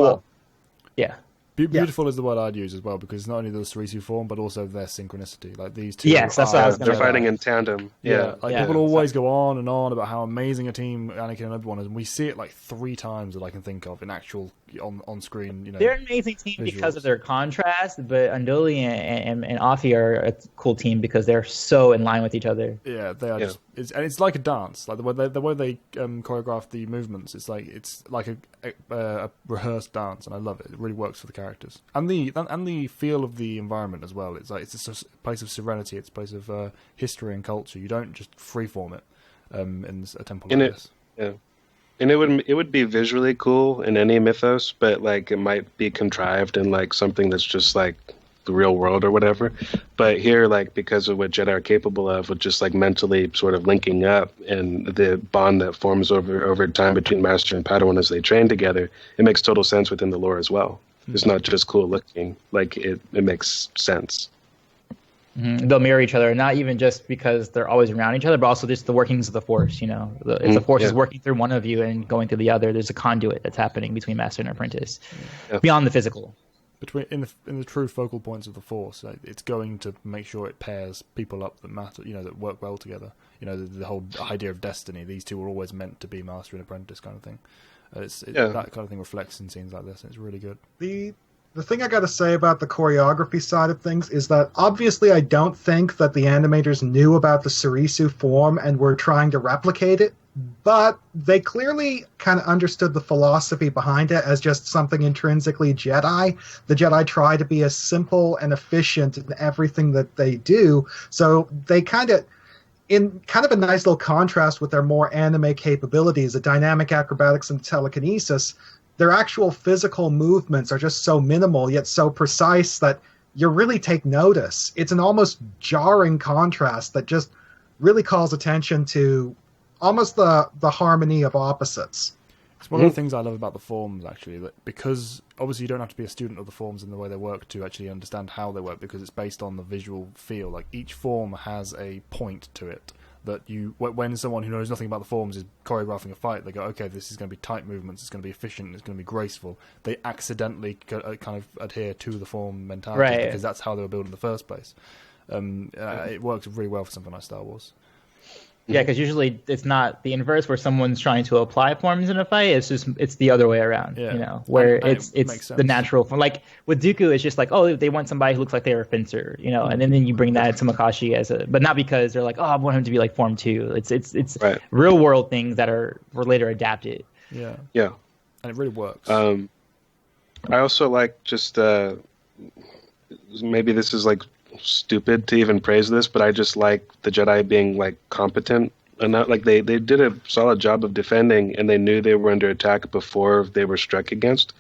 Beautiful is the word I'd use as well, because it's not only the Surisu form, but also their synchronicity. Like these two, Yes, that's what I was they're fighting in tandem. People always go on and on about how amazing a team Anakin and Obi-Wan is, and we see it like 3 times that I can think of in actual on screen. They're an amazing team visuals. Because of their contrast, but Undoli and Afi are a cool team because they're so in line with each other. Yeah, they are just. It's like a dance. Like the way they choreograph the movements. It's like a rehearsed dance, and I love it. It really works for the characters and the feel of the environment as well. It's like it's a place of serenity. It's a place of history and culture. You don't just freeform it in a temple like this. Yeah. And it would be visually cool in any mythos, but like it might be contrived in like something that's just like the real world or whatever. But here, like because of what Jedi are capable of, with just like mentally sort of linking up and the bond that forms over time between Master and Padawan as they train together, it makes total sense within the lore as well. It's not just cool looking; like it makes sense. They'll mirror each other, not even just because they're always around each other, but also just the workings of the Force. If the Force is working through one of you and going through the other, there's a conduit that's happening between Master and Apprentice, beyond the physical. In the true focal points of the Force, it's going to make sure it pairs people up that matter, that work well together. The whole idea of destiny. These two were always meant to be Master and Apprentice kind of thing. That kind of thing reflects in scenes like this, and it's really good. The thing I got to say about the choreography side of things is that obviously I don't think that the animators knew about the Surisu form and were trying to replicate it, but they clearly kind of understood the philosophy behind it as just something intrinsically Jedi. The Jedi try to be as simple and efficient in everything that they do, so they in kind of a nice little contrast with their more anime capabilities, the dynamic acrobatics and telekinesis, their actual physical movements are just so minimal yet so precise that you really take notice. It's an almost jarring contrast that just really calls attention to almost the harmony of opposites. It's one of the things I love about the forms, actually, that because obviously you don't have to be a student of the forms and the way they work to actually understand how they work, because it's based on the visual feel. Like each form has a point to it. That when someone who knows nothing about the forms is choreographing a fight, they go, okay, this is going to be tight movements, it's going to be efficient, it's going to be graceful. They accidentally kind of adhere to the form mentality because that's how they were built in the first place. It works really well for something like Star Wars. Yeah, because usually it's not the inverse where someone's trying to apply forms in a fight. It's the other way around. Where it's the natural form. Like with Dooku, it's just like, oh, they want somebody who looks like they're a fencer, and then you bring that to Makashi but not because they're like, oh, I want him to be like Form 2. It's real world things that were later adapted. Yeah, and it really works. I also like just maybe this is like stupid to even praise this, but I just like the Jedi being like competent enough. Like they did a solid job of defending, and they knew they were under attack before they were struck against.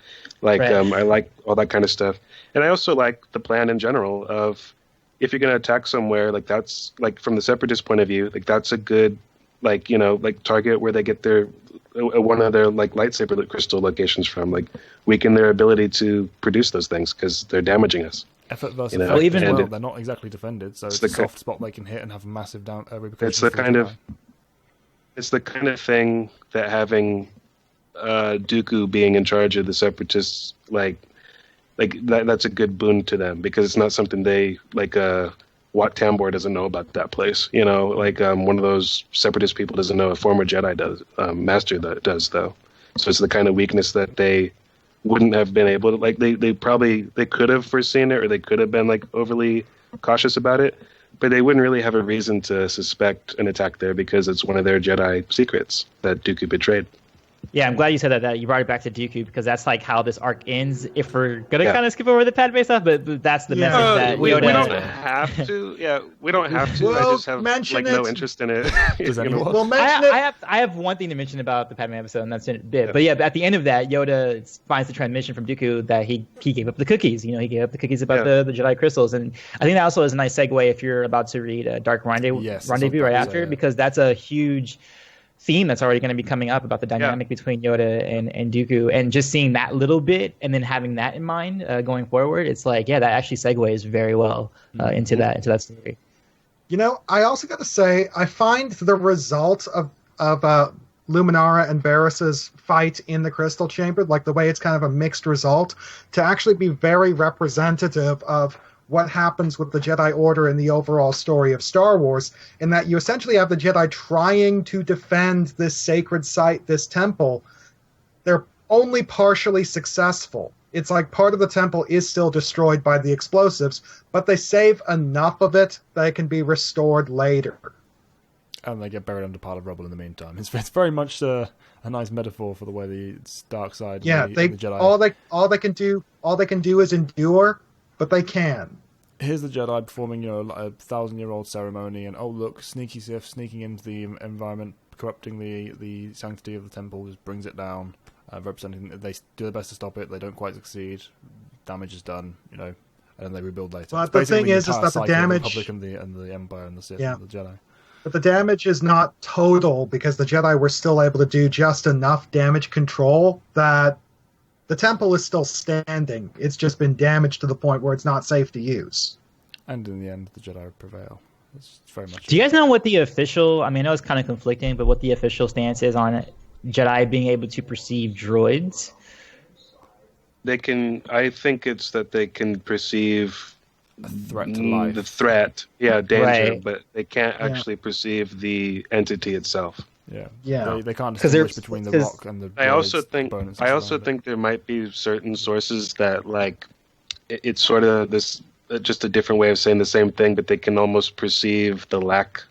I like all that kind of stuff, and I also like the plan in general of if you're going to attack somewhere, like that's like from the Separatist point of view, like that's a good target where they get their one of their like lightsaber crystal locations from, like weaken their ability to produce those things because they're damaging us. Effort versus effect. They're not exactly defended, so it's a soft spot they can hit and have massive repercussions. It's the kind of thing that having Dooku being in charge of the Separatists, that's a good boon to them, because it's not something they Wat Tambor doesn't know about that place. One of those Separatist people doesn't know. A former Jedi does, Master that does though. So it's the kind of weakness that they wouldn't have been able to, they could have foreseen it, or they could have been overly cautious about it, but they wouldn't really have a reason to suspect an attack there because it's one of their Jedi secrets that Dooku betrayed. Yeah, I'm glad you said that you brought it back to Dooku, because that's how this arc ends. If we're gonna kind of skip over the Padme stuff, but that's the message that we Yoda. We don't have to. Yeah, we don't have to. I just have no interest in it. We'll mention it. I have one thing to mention about the Padme episode, and that's in a bit. Yeah. But yeah, at the end of that, Yoda finds the transmission from Dooku that he gave up the cookies. He gave up the cookies about the Jedi crystals, and I think that also is a nice segue if you're about to read Dark Rendezvous right after, because that's a huge theme that's already going to be coming up about the dynamic between Yoda and Dooku, and just seeing that little bit and then having that in mind going forward, it's that actually segues very well into that story. I also got to say, I find the result of Luminara and Barris's fight in the Crystal Chamber, like the way it's kind of a mixed result, to actually be very representative of what happens with the Jedi Order in the overall story of Star Wars, in that you essentially have the Jedi trying to defend this sacred site, this temple. They're only partially successful. It's like part of the temple is still destroyed by the explosives, but they save enough of it that it can be restored later. And they get buried under a pile of rubble in the meantime. It's very much a nice metaphor for the way the dark side. Yeah, and the Jedi. all they can do is endure, but they can. Here's the Jedi performing, a 1,000-year-old ceremony, and look, sneaky Sith sneaking into the environment, corrupting the sanctity of the temple, just brings it down. Representing, they do their best to stop it. They don't quite succeed. Damage is done, and then they rebuild later. But the thing is that the damage, the Republic and the Empire and the Sith and the Jedi. But the damage is not total, because the Jedi were still able to do just enough damage control that the temple is still standing. It's just been damaged to the point where it's not safe to use. And in the end, the Jedi prevail. It's very much. Do you guys know what the official? I mean, I know it's kind of conflicting, but what the official stance is on Jedi being able to perceive droids? They can. I think it's that they can perceive a threat to life. The threat, danger, right. But they can't actually perceive the entity itself. Yeah. They can't distinguish between the rock and the. I also think there might be certain sources that it's sort of this just a different way of saying the same thing, but they can almost perceive the lack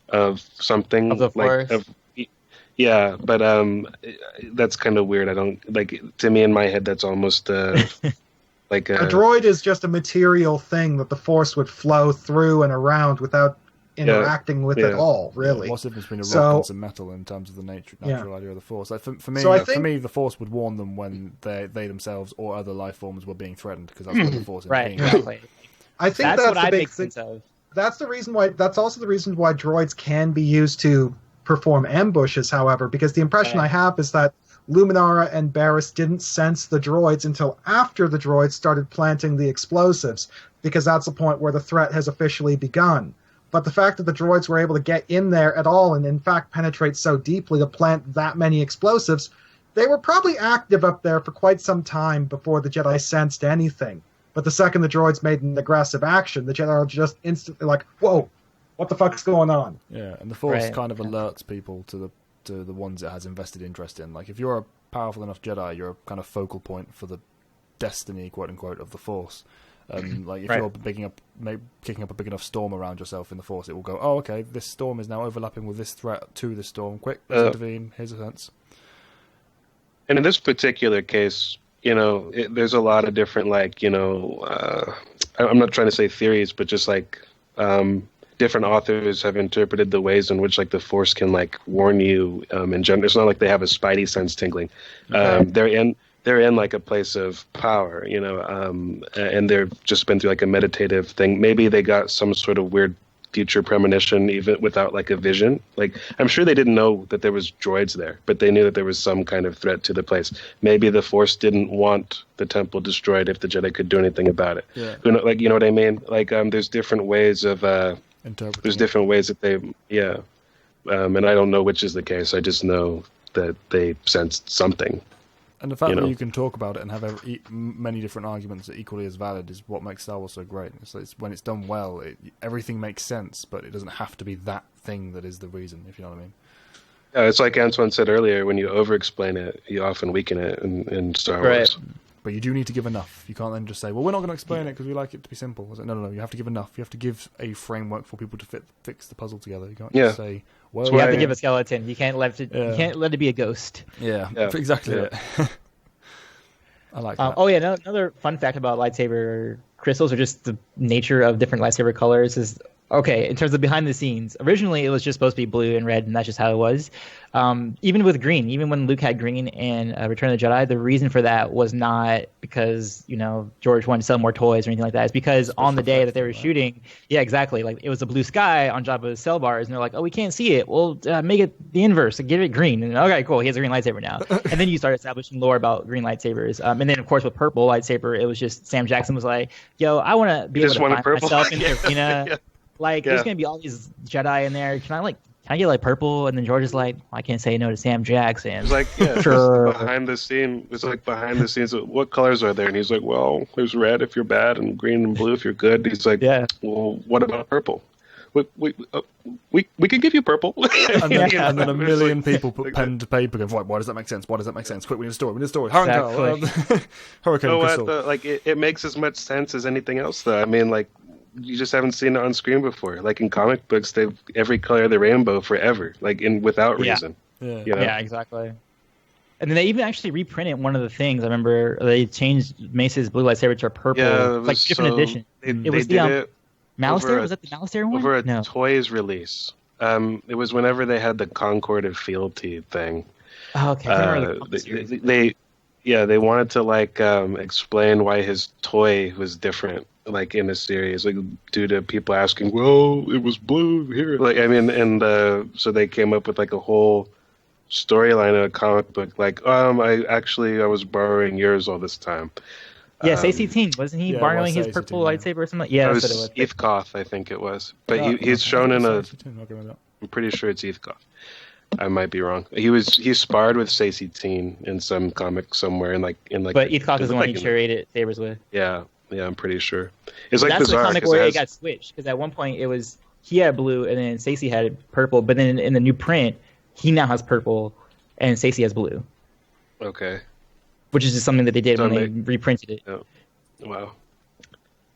of something of the Force. Yeah, but that's kind of weird. I don't to me in my head that's almost like a droid is just a material thing that the Force would flow through and around without interacting with it all, really. What's the difference between a rock and some metal in terms of the natural idea of the Force? Like for me, the Force would warn them when they themselves or other life forms were being threatened, because that's what the Force is being. Exactly. I think that's what the I big make thing. sense of. That's the reason why. That's also the reason why droids can be used to perform ambushes. However, because the impression I have is that Luminara and Barris didn't sense the droids until after the droids started planting the explosives, because that's the point where the threat has officially begun. But the fact that the droids were able to get in there at all and in fact penetrate so deeply to plant that many explosives, they were probably active up there for quite some time before the Jedi sensed anything. But the second the droids made an aggressive action, the Jedi are just instantly like, whoa, what the fuck's going on? Yeah, and the Force kind of alerts people to the ones it has invested interest in. Like, if you're a powerful enough Jedi, you're a kind of focal point for the destiny, quote unquote, of the Force. Like, if you're kicking up a big enough storm around yourself in the Force, it will go, oh, okay, this storm is now overlapping with this threat to this storm. Quick, let's intervene. Here's a sense. And in this particular case, there's a lot of different, I'm not trying to say theories, but just different authors have interpreted the ways in which the Force can warn you in general. It's not like they have a spidey sense tingling. They're in a place of power, and they've just been through a meditative thing. Maybe they got some sort of weird future premonition even without a vision. I'm sure they didn't know that there was droids there, but they knew that there was some kind of threat to the place. Maybe the Force didn't want the temple destroyed if the Jedi could do anything about it. Yeah. You know what I mean? There's different ways of there's different ways that they and I don't know which is the case. I just know that they sensed something. And the fact that you can talk about it and have many different arguments that are equally as valid is what makes Star Wars so great. It's when it's done well, everything makes sense, but it doesn't have to be that thing that is the reason, if you know what I mean. Yeah, it's like Antoine said earlier, when you over-explain it, you often weaken it in Star Wars. But you do need to give enough. You can't then just say, well, we're not going to explain it because we like it to be simple. It's like, no, you have to give enough. You have to give a framework for people to fix the puzzle together. You can't just say, well... You have to give a skeleton. You can't let it be a ghost. Yeah. Exactly it. I like that. Another fun fact about lightsaber crystals, or just the nature of different lightsaber colors, is in terms of behind the scenes, originally it was just supposed to be blue and red, and that's just how it was. Even with green, even when Luke had green in Return of the Jedi, the reason for that was not because George wanted to sell more toys or anything like that. It's because on the day that they were shooting, exactly, it was a blue sky on Jabba's cell bars, and they're like, oh, we can't see it. Well, make it the inverse, give it green. And okay, cool, he has a green lightsaber now. And then you start establishing lore about green lightsabers. And then of course with purple lightsaber, it was just Sam Jackson was like, yo, I want to be able to find myself in the arena. There's gonna be all these Jedi in there. Can I I get like purple? And then George is like, I can't say no to Sam Jackson. It's like, yeah, Sure. behind the scene. It's like behind the scenes. What colors are there? And he's like, well, there's red if you're bad, and green and blue if you're good. He's like, Yeah. well, what about purple? We could give you purple. And then, Yeah. and then a million like- people put pen to paper going, right, why does that make sense? Why does that make sense? Quick, we need a story. We need a story. Hurricane, Exactly. Hurricane You know Crystal. what? Like it makes as much sense as anything else, though. I mean, like you just haven't seen it on screen before. Like in comic books, they've every color of the rainbow forever, like without Yeah. reason. Yeah. You know? Yeah, exactly. And then they even actually reprinted one of the things. I remember they changed Mace's blue lightsaber to a purple, Yeah, it like was different edition. They It was did the it Malistaire? over Was that the Malistaire one? over a No. Toys release. It was whenever they had the Concord of Fealty thing. Oh, okay. I can't remember the They, series. they wanted to like explain why his toy was different, like in the series, like due to people asking, well, it was blue here. Like I mean, and so they came up with like a whole storyline of a comic book. Like, I was borrowing yours all this time. Yeah, Stacey Teen. Wasn't he yeah, it borrowing was his Stacey purple Teen, lightsaber or something? Yeah, It that's was what it was. Heathcoth, I think it was, but Oh, he's shown in a. I'll go with that. I'm pretty sure it's Heathcoth. I might be wrong. He sparred with Stacey Teen in some comic somewhere in like. But Heathcock is the one he like, traded sabers with. Yeah, I'm pretty sure. It's like That's the bizarre. comic 'Cause where it it got switched, because at one point it was he had blue and then Stacey had purple, but then in the new print he now has purple and Stacey has blue, Okay. which is just something that they did So when they they- reprinted it. Wow.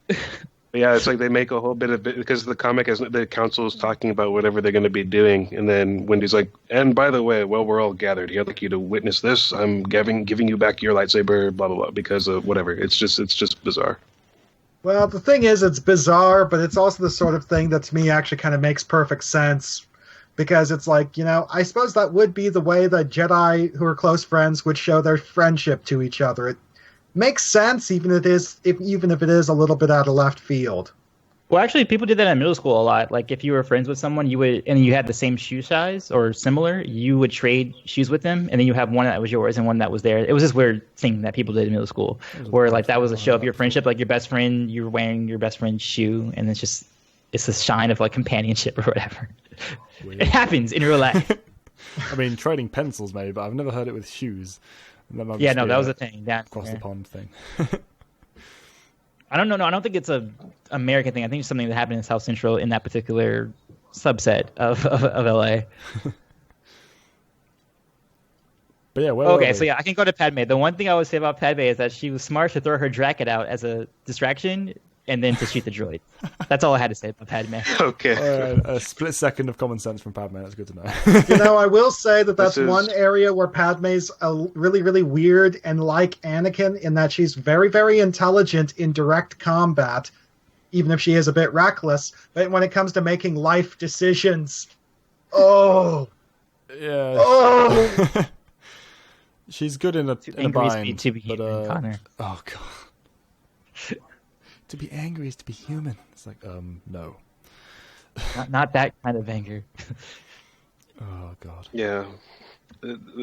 But yeah, it's like they make a whole bit of it because the comic is the council is talking about whatever they're going to be doing, and then Wendy's like, and by the way, well, we're all gathered here. I'd like you to witness this. I'm giving you back your lightsaber, blah blah blah, because of whatever. It's just bizarre. Well, the thing is, it's bizarre, but it's also the sort of thing that to me actually kind of makes perfect sense. Because it's like, I suppose that would be the way that Jedi who are close friends would show their friendship to each other. It makes sense, even if it is a little bit out of left field. Well, actually, people did that in middle school a lot. Like, if you were friends with someone, and you had the same shoe size or similar, you would trade shoes with them, and then you have one that was yours and one that was theirs. It was this weird thing that people did in middle school, where like that was a show of your friendship. Like your best friend, you're wearing your best friend's shoe, and it's a sign of like companionship or whatever. Weird. It happens in real life. I mean, trading pencils maybe, but I've never heard it with shoes. And that might Yeah, just no, be that was a thing. Down across there. the pond thing. I don't know. No, I don't think it's a American thing. I think it's something that happened in South Central in that particular subset of LA. But yeah, well, Okay, so yeah, I can go to Padme. The one thing I would say about Padme is that she was smart to throw her jacket out as a distraction and then to shoot the droid. That's all I had to say about Padme. Okay. a split second of common sense from Padme. That's good to know. I will say that that's This is- one area where Padme's really, really weird and like Anakin in that she's very, very intelligent in direct combat, even if she is a bit reckless. But when it comes to making life decisions, oh, She's good in a Angry bind, to be but human, Connor. oh god, to be angry is to be human. It's like no. Not that kind of anger. Oh god. Yeah.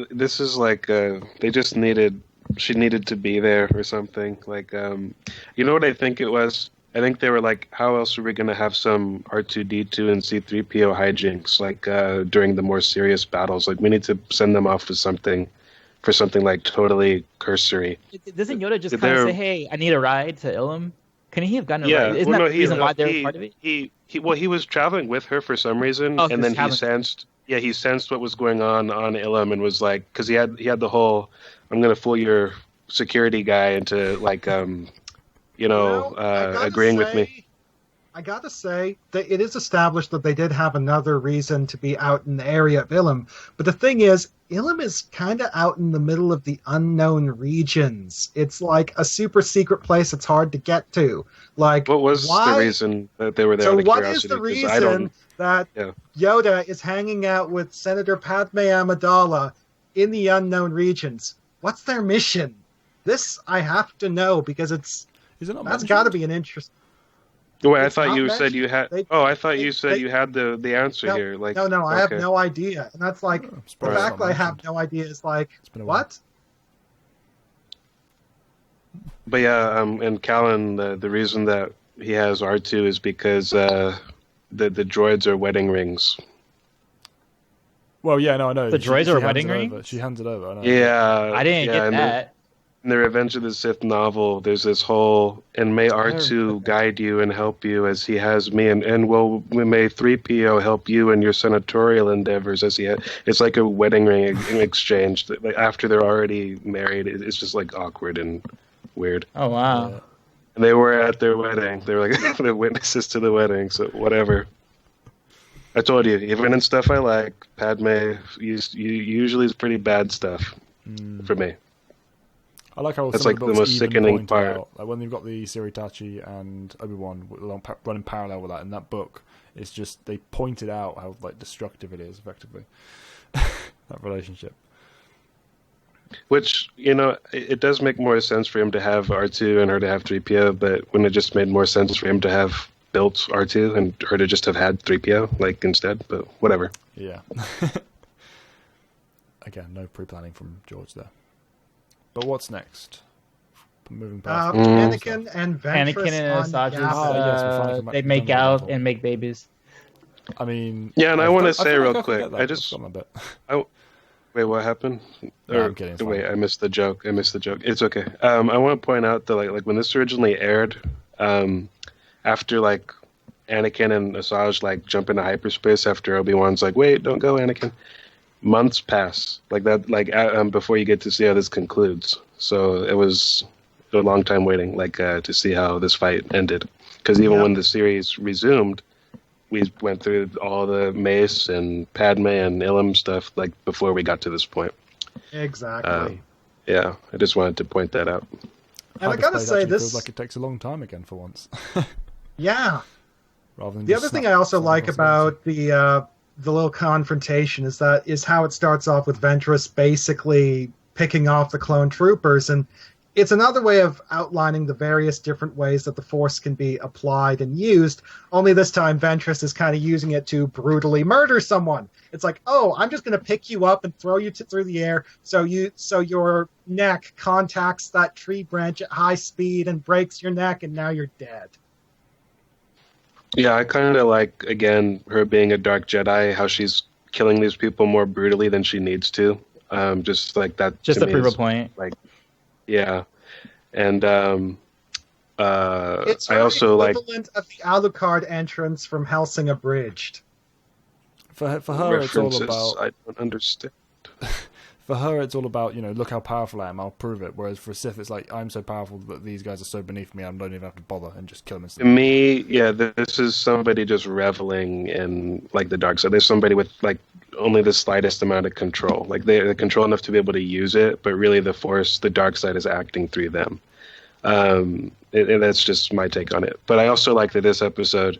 This is like they just needed. She needed to be there or something. Like, you know what I think it was? I think they were like, how else are we going to have some R2D2 and C3PO hijinks like during the more serious battles? Like, we need to send them off with something like totally cursory. Doesn't Yoda just Did kind of there- say, "Hey, I need a ride to Ilum"? Couldn't he have gotten a Yeah, ride? Isn't well, that no, the reason why they're part of it? He was traveling with her for some reason, Oh, and then he was he sensed what was going on Ilum and was like, because he had the whole, I'm gonna fool your security guy into like I gotta agreeing with me. I gotta say that it is established that they did have another reason to be out in the area of Ilum, but the thing is, Ilum is kind of out in the middle of the unknown regions. It's like a super secret place it's hard to get to. Like, What was why? the reason that they were there? So out of what is the curiosity? 'Cause I don't- reason that Yeah. Yoda is hanging out with Senator Padme Amidala in the unknown regions? What's their mission? This I have to know because Is it not that's mentioned? got to be an interest. Wait, I It's thought not you said mentioned. you had. They- I thought you they- said you had the answer No, here. Like, No, I have okay. no idea, and that's like I'm the surprised fact it's that I not have mentioned. no idea is like It's been a while. what? But yeah, and Callan, the reason that he has R2 is because the droids are wedding rings. Well, yeah, no, I know. The droids are hands wedding it rings? over. She hands it over. I know. Yeah, I didn't get and that. In the Revenge of the Sith novel, there's this whole, and may R2 guide you and help you as he has me, and may 3PO help you in your senatorial endeavors as he had. It's like a wedding ring in exchange. Like after they're already married, it's just like awkward and weird. Oh wow. Yeah. And they were at their wedding. They were like the witnesses to the wedding. So whatever. I told you, even in stuff I like, Padme usually is pretty bad stuff for me. I like how that's some like of the the books most even sickening pointed part. out, like when you've got the Siritachi and Obi-Wan running parallel with that in that book, it's just they pointed out how like destructive it is, effectively, that relationship. Which, it does make more sense for him to have R2 and her to have 3PO, but wouldn't it just made more sense for him to have built R2 and her to just have had 3PO like instead? But whatever. Yeah. Again, no pre-planning from George there. But what's next? Moving past Anakin and Ventress Anakin and on Asajj, Yavin. they make out and make babies. I mean, yeah, and I want to say real quick, Wait, what happened? No, I'm kidding. Wait, I missed the joke. It's okay. I want to point out that like when this originally aired, after like Anakin and Asajj like jump into hyperspace after Obi-Wan's like, wait, don't go, Anakin. Months pass like that, before you get to see how this concludes. So it was a long time waiting, to see how this fight ended. Because even when the series resumed, we went through all the Mace and Padme and Ilum stuff before we got to this point. Exactly. Yeah, I just wanted to point that out. And I gotta say, this feels like it takes a long time again for once. Yeah. Rather than the other thing I also like about the little confrontation is how it starts off with Ventress basically picking off the clone troopers, and it's another way of outlining the various different ways that the Force can be applied and used, only this time Ventress is kind of using it to brutally murder someone. It's like, oh, I'm just going to pick you up and throw you through the air so your neck contacts that tree branch at high speed and breaks your neck, and now you're dead. Yeah, I kind of like, again, her being a dark Jedi, how she's killing these people more brutally than she needs to. Just like that. Just to prove a point. Yeah. And it's I also like equivalent of the Alucard entrance from Hellsing Abridged. For her, it's all about. I don't understand. For her, it's all about, look how powerful I am, I'll prove it. Whereas for Sith, it's like, I'm so powerful that these guys are so beneath me, I don't even have to bother and just kill them To instantly. me, yeah, this is somebody just reveling in, the dark side. There's somebody with, only the slightest amount of control. They're control enough to be able to use it, but really the Force, the dark side is acting through them. And that's just my take on it. But I also like that this episode,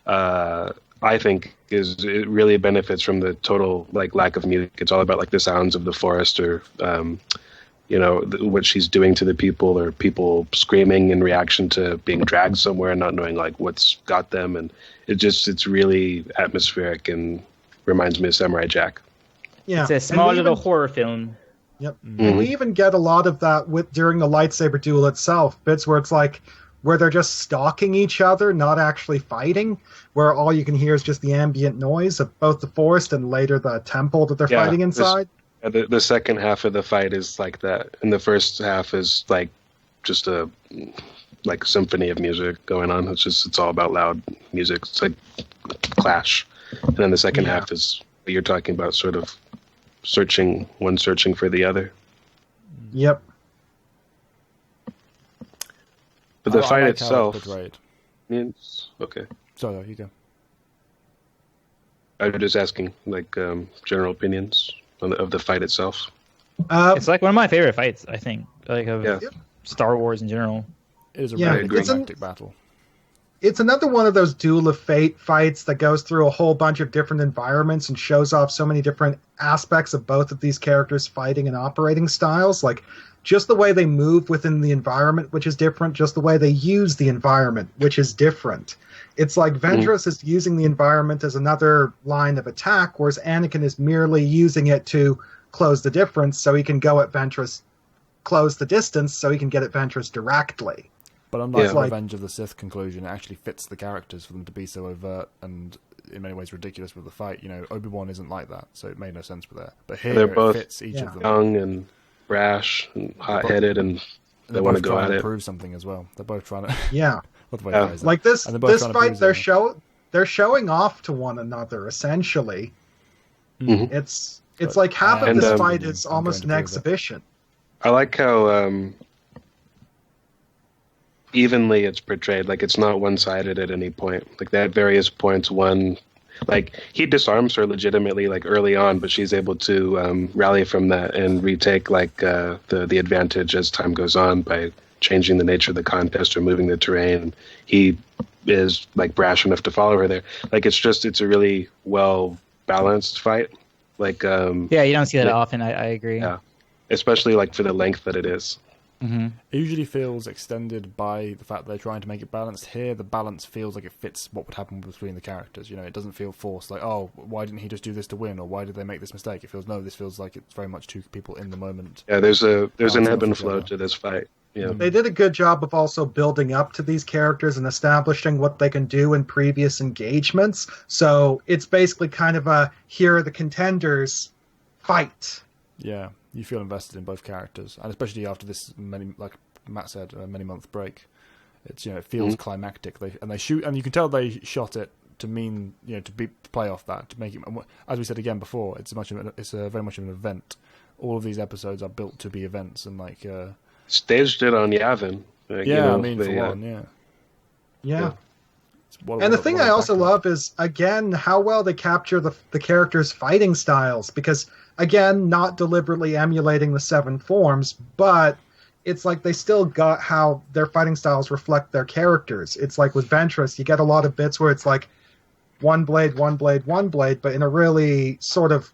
I think it really benefits from the total lack of music. It's all about the sounds of the forest, or what she's doing to the people, or people screaming in reaction to being dragged somewhere and not knowing what's got them, and it's really atmospheric and reminds me of Samurai Jack. Yeah, it's a small little horror film. Yep, and we even get a lot of that during the lightsaber duel itself. Bits where it's where they're just stalking each other, not actually fighting, where all you can hear is just the ambient noise of both the forest and later the temple that they're fighting inside. The second half of the fight is like that, and the first half is just a symphony of music going on. It's all about loud music. It's like Clash, and then the second half is what you're talking about, sort of searching for the other. Yep. But the fight like itself means okay. Sorry, you go. I was just asking, general opinions of the fight itself. It's one of my favorite fights, I think, of Star Wars in general. It is a really climactic battle. It's another one of those Duel of Fate fights that goes through a whole bunch of different environments and shows off so many different aspects of both of these characters' fighting and operating styles. Just the way they move within the environment, which is different, just the way they use the environment, which is different. It's like Ventress is using the environment as another line of attack, whereas Anakin is merely using it to close the difference so he can go at Ventress, close the distance so he can get at Ventress directly. But unlike Revenge of the Sith conclusion, it actually fits the characters for them to be so overt and in many ways ridiculous with the fight. You know, Obi-Wan isn't like that, so it made no sense with that. But here they're both it fits each of them. Young and brash and hot-headed, and they want to go at it. Prove something as well. They're both trying to. Yeah. Like this fight, they're showing off to one another essentially. Mm-hmm. It's like half of this fight is almost an exhibition. I like how evenly it's portrayed. Like, it's not one-sided at any point. Like, at various points, he disarms her legitimately, like, early on, but she's able to rally from that and retake, like, the advantage as time goes on by changing the nature of the contest or moving the terrain. He is, like, brash enough to follow her there. Like, it's a really well-balanced fight. Like, you don't see that often. I agree. Yeah, especially, like, for the length that it is. Mm-hmm. It usually feels extended by the fact they're trying to make it balanced. Here, the balance feels like it fits what would happen between the characters. You know, it doesn't feel forced. Like, oh, why didn't he just do this to win, or why did they make this mistake? It feels this feels like it's very much two people in the moment. Yeah, there's an ebb and flow to this fight. Yeah, they did a good job of also building up to these characters and establishing what they can do in previous engagements. So it's basically kind of a here are the contenders fight. Yeah. You feel invested in both characters, and especially after this like Matt said, many-month break. It's it feels climactic. They shoot, and you can tell they shot it to mean to play off that, to make it. As we said again before, it's very much of an event. All of these episodes are built to be events, and staged it on Yavin. Yeah. And the thing I also love is, again, how well they capture the characters' fighting styles. Because, again, not deliberately emulating the seven forms, but it's like they still got how their fighting styles reflect their characters. It's like with Ventress, you get a lot of bits where it's like one blade, one blade, one blade, but in a really sort of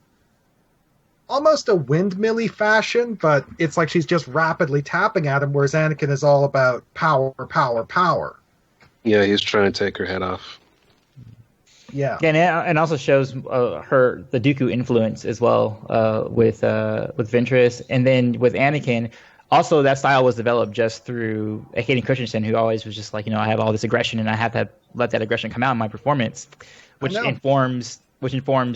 almost a windmilly fashion, but it's like she's just rapidly tapping at him, whereas Anakin is all about power, power, power. Yeah, he's trying to take her head off. Yeah, and also shows the Dooku influence as well with Ventress, and then with Anakin. Also, that style was developed just through Hayden Christensen, who always was just like, I have all this aggression, and I have to let that aggression come out in my performance, which informs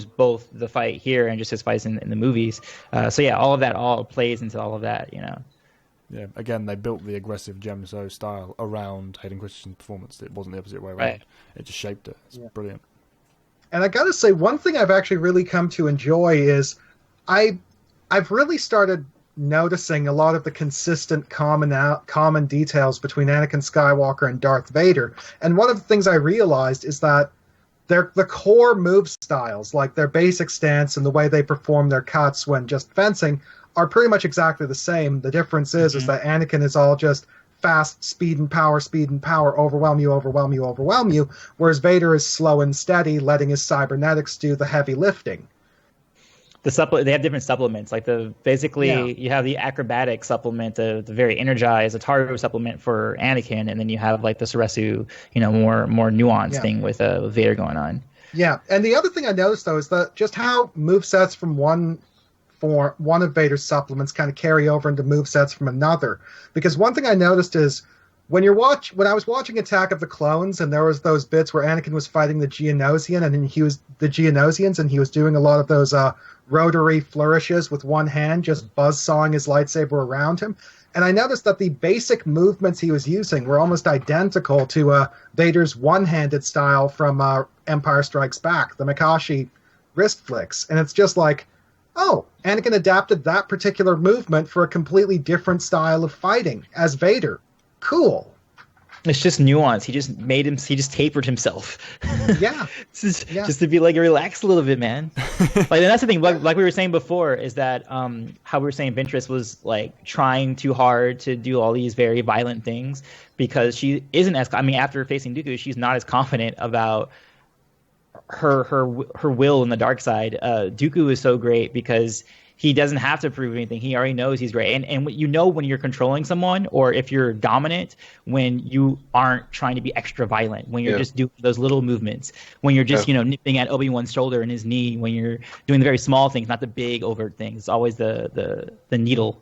both the fight here and just his fights in the movies. So yeah, all of that all plays into all of that, Yeah, again, they built the aggressive Gemso style around Hayden Christensen's performance. It wasn't the opposite way around. Right. It just shaped it. It's brilliant. And I gotta say, one thing I've actually really come to enjoy is I've really started noticing a lot of the consistent common details between Anakin Skywalker and Darth Vader. And one of the things I realized is that the core move styles, like their basic stance and the way they perform their cuts when just fencing, are pretty much exactly the same. The difference is that Anakin is all just fast, speed and power, overwhelm you, overwhelm you, overwhelm you, whereas Vader is slow and steady, letting his cybernetics do the heavy lifting. They have different supplements. Like you have the acrobatic supplement, the very energized Ataru supplement for Anakin, and then you have like the Ceresu, more nuanced thing with Vader going on. Yeah, and the other thing I noticed though is that just how movesets from one of Vader's supplements kind of carry over into movesets from another. Because one thing I noticed is when I was watching Attack of the Clones, and there was those bits where Anakin was fighting the Geonosians, and he was doing a lot of those rotary flourishes with one hand, just buzzsawing his lightsaber around him. And I noticed that the basic movements he was using were almost identical to Vader's one-handed style from Empire Strikes Back, the Makashi wrist flicks. And it's just like, oh, Anakin adapted that particular movement for a completely different style of fighting as Vader. Cool. It's just nuance. He just tapered himself. Yeah. Just to be like, relax a little bit, man. And that's the thing, like we were saying before, is that how we were saying Ventress was like trying too hard to do all these very violent things because she isn't after facing Dooku, she's not as confident about her will in the dark side. Dooku is so great because he doesn't have to prove anything. He already knows he's great. And when you're controlling someone, or if you're dominant, when you aren't trying to be extra violent, when you're just doing those little movements, when you're just nipping at Obi-Wan's shoulder and his knee, when you're doing the very small things, not the big overt things. It's always the needle.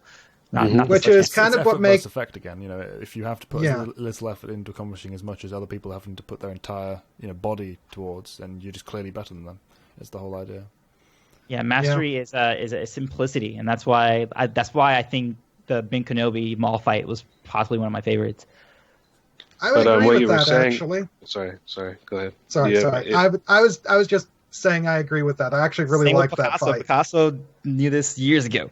Not Which is kind of what makes effect again. You know, if you have to put as little effort into accomplishing as much as other people having to put their entire body towards, then you're just clearly better than them. It's the whole idea. Yeah, mastery is a simplicity, and that's why I think the Ben Kenobi Maul fight was possibly one of my favorites. I would agree with that, actually. Sorry. Go ahead. Sorry. I was just saying I agree with that. I actually really like that fight. Picasso knew this years ago.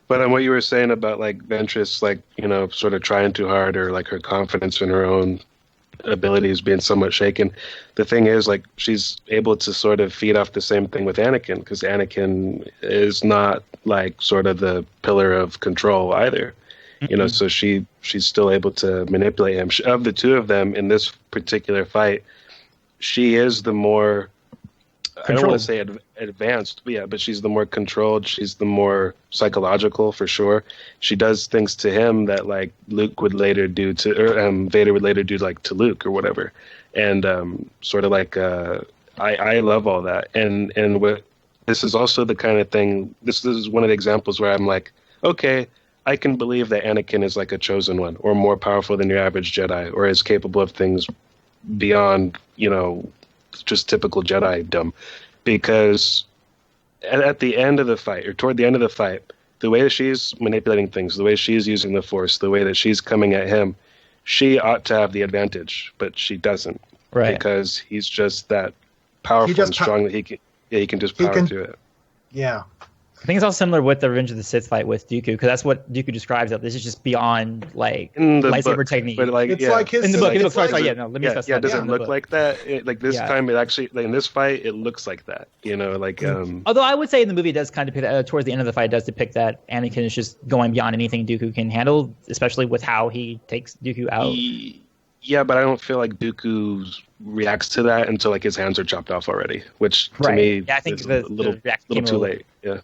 But what you were saying about like Ventress, like sort of trying too hard, or like her confidence in her own abilities being somewhat shaken. The thing is, like, she's able to sort of feed off the same thing with Anakin, because Anakin is not like sort of the pillar of control either. So she's still able to manipulate him. Of the two of them in this particular fight, she is the more, I don't want to say advanced, but she's the more controlled. She's the more psychological, for sure. She does things to him that like Luke would later do to, or Vader would later do like to Luke or whatever. And sort of like, I love all that. And what this is also the kind of thing. This is one of the examples where I'm like, okay, I can believe that Anakin is like a chosen one, or more powerful than your average Jedi, or is capable of things beyond, just typical Jedi-dom. Because at the end of the fight, or toward the end of the fight, the way that she's manipulating things, the way she's using the Force, the way that she's coming at him, she ought to have the advantage, but she doesn't. Right. Because he's just that powerful and strong that he can just power through it. Yeah. I think it's all similar with the Revenge of the Sith fight with Dooku, because that's what Dooku describes. That this is just beyond like lightsaber technique. But like, it's like his in the book. Does it look like that? Like this time, it actually, like in this fight, it looks like that. Although I would say in the movie it does kind of depict, towards the end of the fight, it does depict that Anakin is just going beyond anything Dooku can handle, especially with how he takes Dooku out. Yeah, but I don't feel like Dooku reacts to that until like his hands are chopped off already, which to me I think is a little too late. Yeah.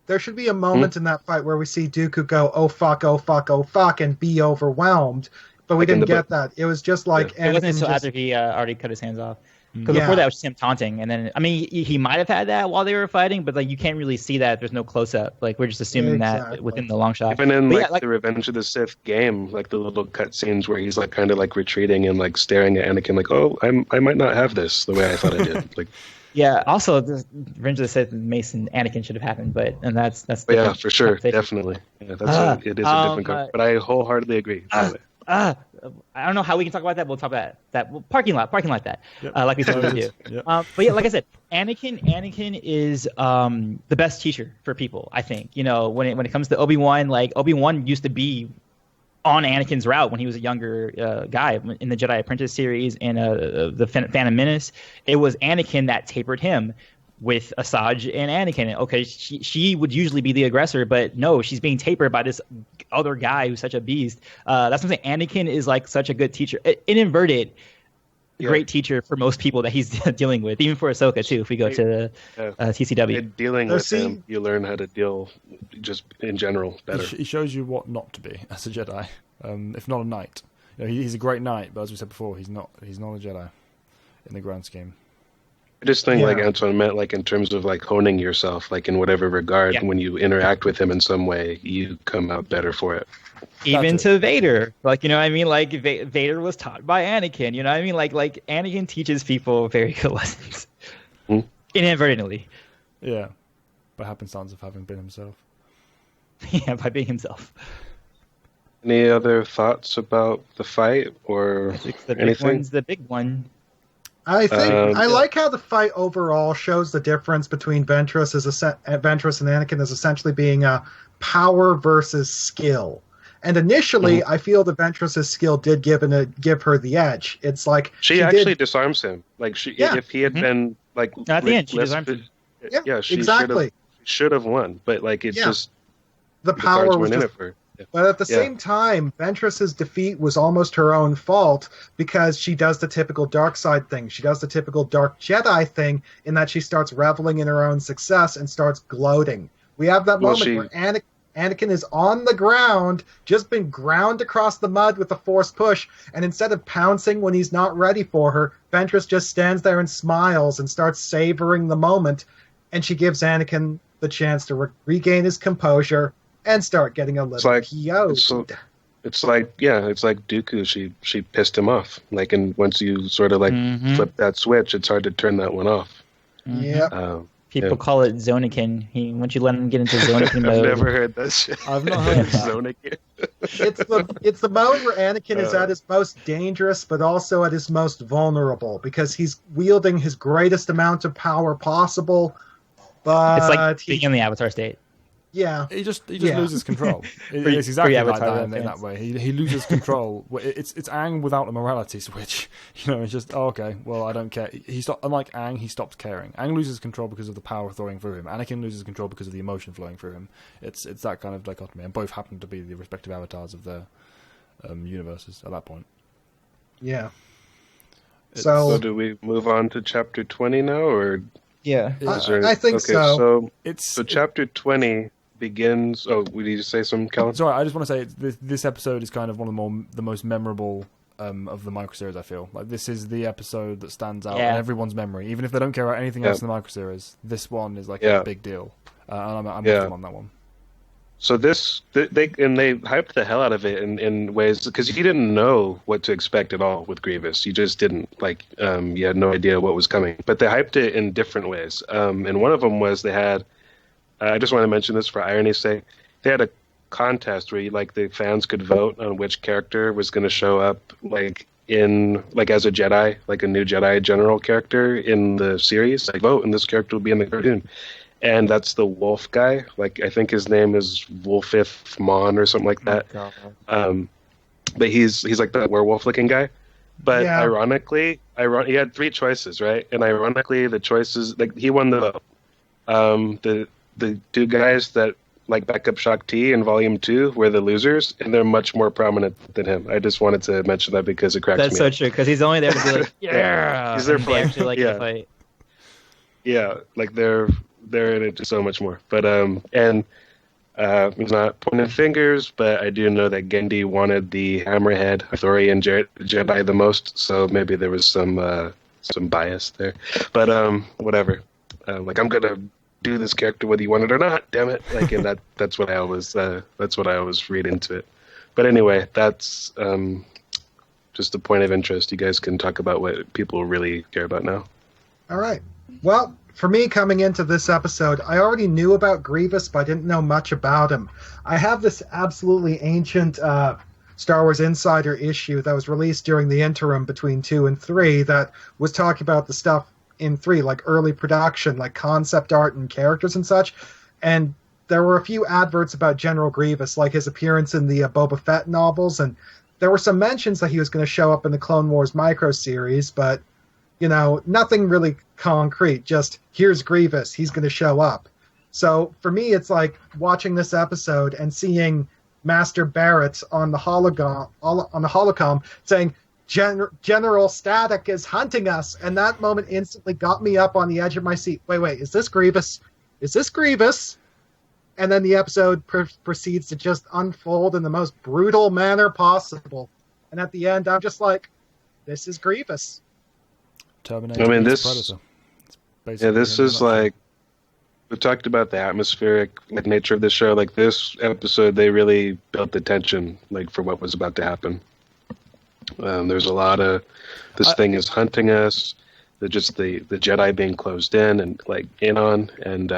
There should be a moment in that fight where we see Dooku go, oh fuck, and be overwhelmed, but we didn't get that. It was just like it wasn't until after he already cut his hands off. Because before that was just him taunting, and then he might have had that while they were fighting, but like you can't really see that. There's no close up. Like we're just assuming that within the long shot. Even in the Revenge of the Sith game, like the little cut scenes where he's like kind of like retreating and like staring at Anakin, like, oh, I might not have this the way I thought I did. Like. Yeah. Also, the Revenge of the Sith, Mace and Anakin should have happened, that's. Yeah, for sure, definitely. Yeah, it is a different cut, but I wholeheartily agree. I don't know how we can talk about that. We'll talk about that. Parking lot that. Yep. Like we said we do. Yep. But yeah, like I said, Anakin is the best teacher for people. I think when it comes to Obi-Wan, like Obi-Wan used to be on Anakin's route when he was a younger guy in the Jedi Apprentice series and the Phantom Menace. It was Anakin that tapered him with Asajj and Anakin. Okay, she would usually be the aggressor, but no, she's being tapered by this other guy who's such a beast. That's what I'm saying. Anakin is like such a good teacher, an inverted great teacher for most people that he's dealing with, even for Ahsoka too. If we go to TCW, and dealing with him, you learn how to deal just in general better. He shows you what not to be as a Jedi, if not a knight. He's a great knight, but as we said before, he's not a Jedi in the grand scheme. I just think, like Antoine meant, like in terms of like honing yourself, like in whatever regard, when you interact with him in some way, you come out better for it. Even to Vader, like like Vader was taught by Anakin. Like Anakin teaches people very good lessons, inadvertently. Yeah, by happenstance of having been himself. Yeah, by being himself. Any other thoughts about the fight or anything? The big one. I think I like how the fight overall shows the difference between Ventress and Anakin as essentially being a power versus skill. And initially, I feel the Ventress's skill did give her the edge. It's like she actually disarms him. Like if he had been like at the end, she disarms him. Yeah, she exactly should have won, but like it just the power was just. But at the same time, Ventress's defeat was almost her own fault because she does the typical dark side thing. She does the typical dark Jedi thing in that she starts reveling in her own success and starts gloating. We have that moment where Anakin is on the ground, just been ground across the mud with a force push, and instead of pouncing when he's not ready for her, Ventress just stands there and smiles and starts savoring the moment, and she gives Anakin the chance to regain his composure and start getting a little PO'd. It's like Dooku. She pissed him off. Like, and once you sort of like flip that switch, it's hard to turn that one off. Yeah. People call it Zonakin. Once you let him get into Zonakin mode. I've never heard that shit. I've not heard of Zonakin. It's the mode where Anakin is at his most dangerous, but also at his most vulnerable, because he's wielding his greatest amount of power possible. But it's like being in the Avatar state. Yeah, he just loses control. It's exactly like that in that way. He loses control. It's Aang without a morality switch. It's just okay. Well, I don't care. Unlike Aang, he stops caring. Aang loses control because of the power flowing through him. Anakin loses control because of the emotion flowing through him. It's that kind of dichotomy, and both happen to be the respective avatars of their universes at that point. Yeah. So do we move on to chapter 20 now, or? Yeah, I think so. So chapter 20 begins. Oh, would you say something, Callum? Sorry, I just want to say this episode is kind of one of the most memorable of the microseries. I feel like this is the episode that stands out in everyone's memory, even if they don't care about anything else in the microseries. This one is like a big deal, and I'm with them on that one. So they hyped the hell out of it in ways, because you didn't know what to expect at all with Grievous. You just didn't you had no idea what was coming. But they hyped it in different ways. And one of them was they had. I just want to mention this for irony's sake. They had a contest where the fans could vote on which character was going to show up as a Jedi, like a new Jedi general character in the series. Vote, and this character will be in the cartoon. And that's the wolf guy. I think his name is Wolfith Mon or something like that. But he's like the werewolf-looking guy. But ironically, he had 3 choices, right? And ironically, the choices he won the vote. The 2 guys that back up Shakti in Volume 2 were the losers, and they're much more prominent than him. I just wanted to mention that because it cracks me up. That's so true, because he's only there to be like, yeah. He's there for actually the fight. Yeah, they're in it so much more. But he's not pointing fingers, but I do know that Gendy wanted the Hammerhead Arthurian Jedi the most, so maybe there was some bias there. But whatever. I'm gonna do this character whether you want it or not. Damn it! And that's what I always read into it. But anyway, that's just a point of interest. You guys can talk about what people really care about now. All right. Well, for me, coming into this episode, I already knew about Grievous, but I didn't know much about him. I have this absolutely ancient Star Wars Insider issue that was released during the interim between 2 and 3 that was talking about the stuff in 3, like early production, like concept art and characters and such. And there were a few adverts about General Grievous, like his appearance in the Boba Fett novels, and there were some mentions that he was going to show up in the Clone Wars microseries, but nothing really concrete, just here's Grievous, he's going to show up. So for me, it's like watching this episode and seeing Master Barrett on the holocom saying, General Static is hunting us, and that moment instantly got me up on the edge of my seat. Wait, is this Grievous? Is this Grievous? And then the episode proceeds to just unfold in the most brutal manner possible. And at the end, I'm just like, this is Grievous. Terminator. I mean, this is we talked about the atmospheric nature of the show. This episode, they really built the tension for what was about to happen. There's a lot of this thing is hunting us. The Jedi being closed in and in on, and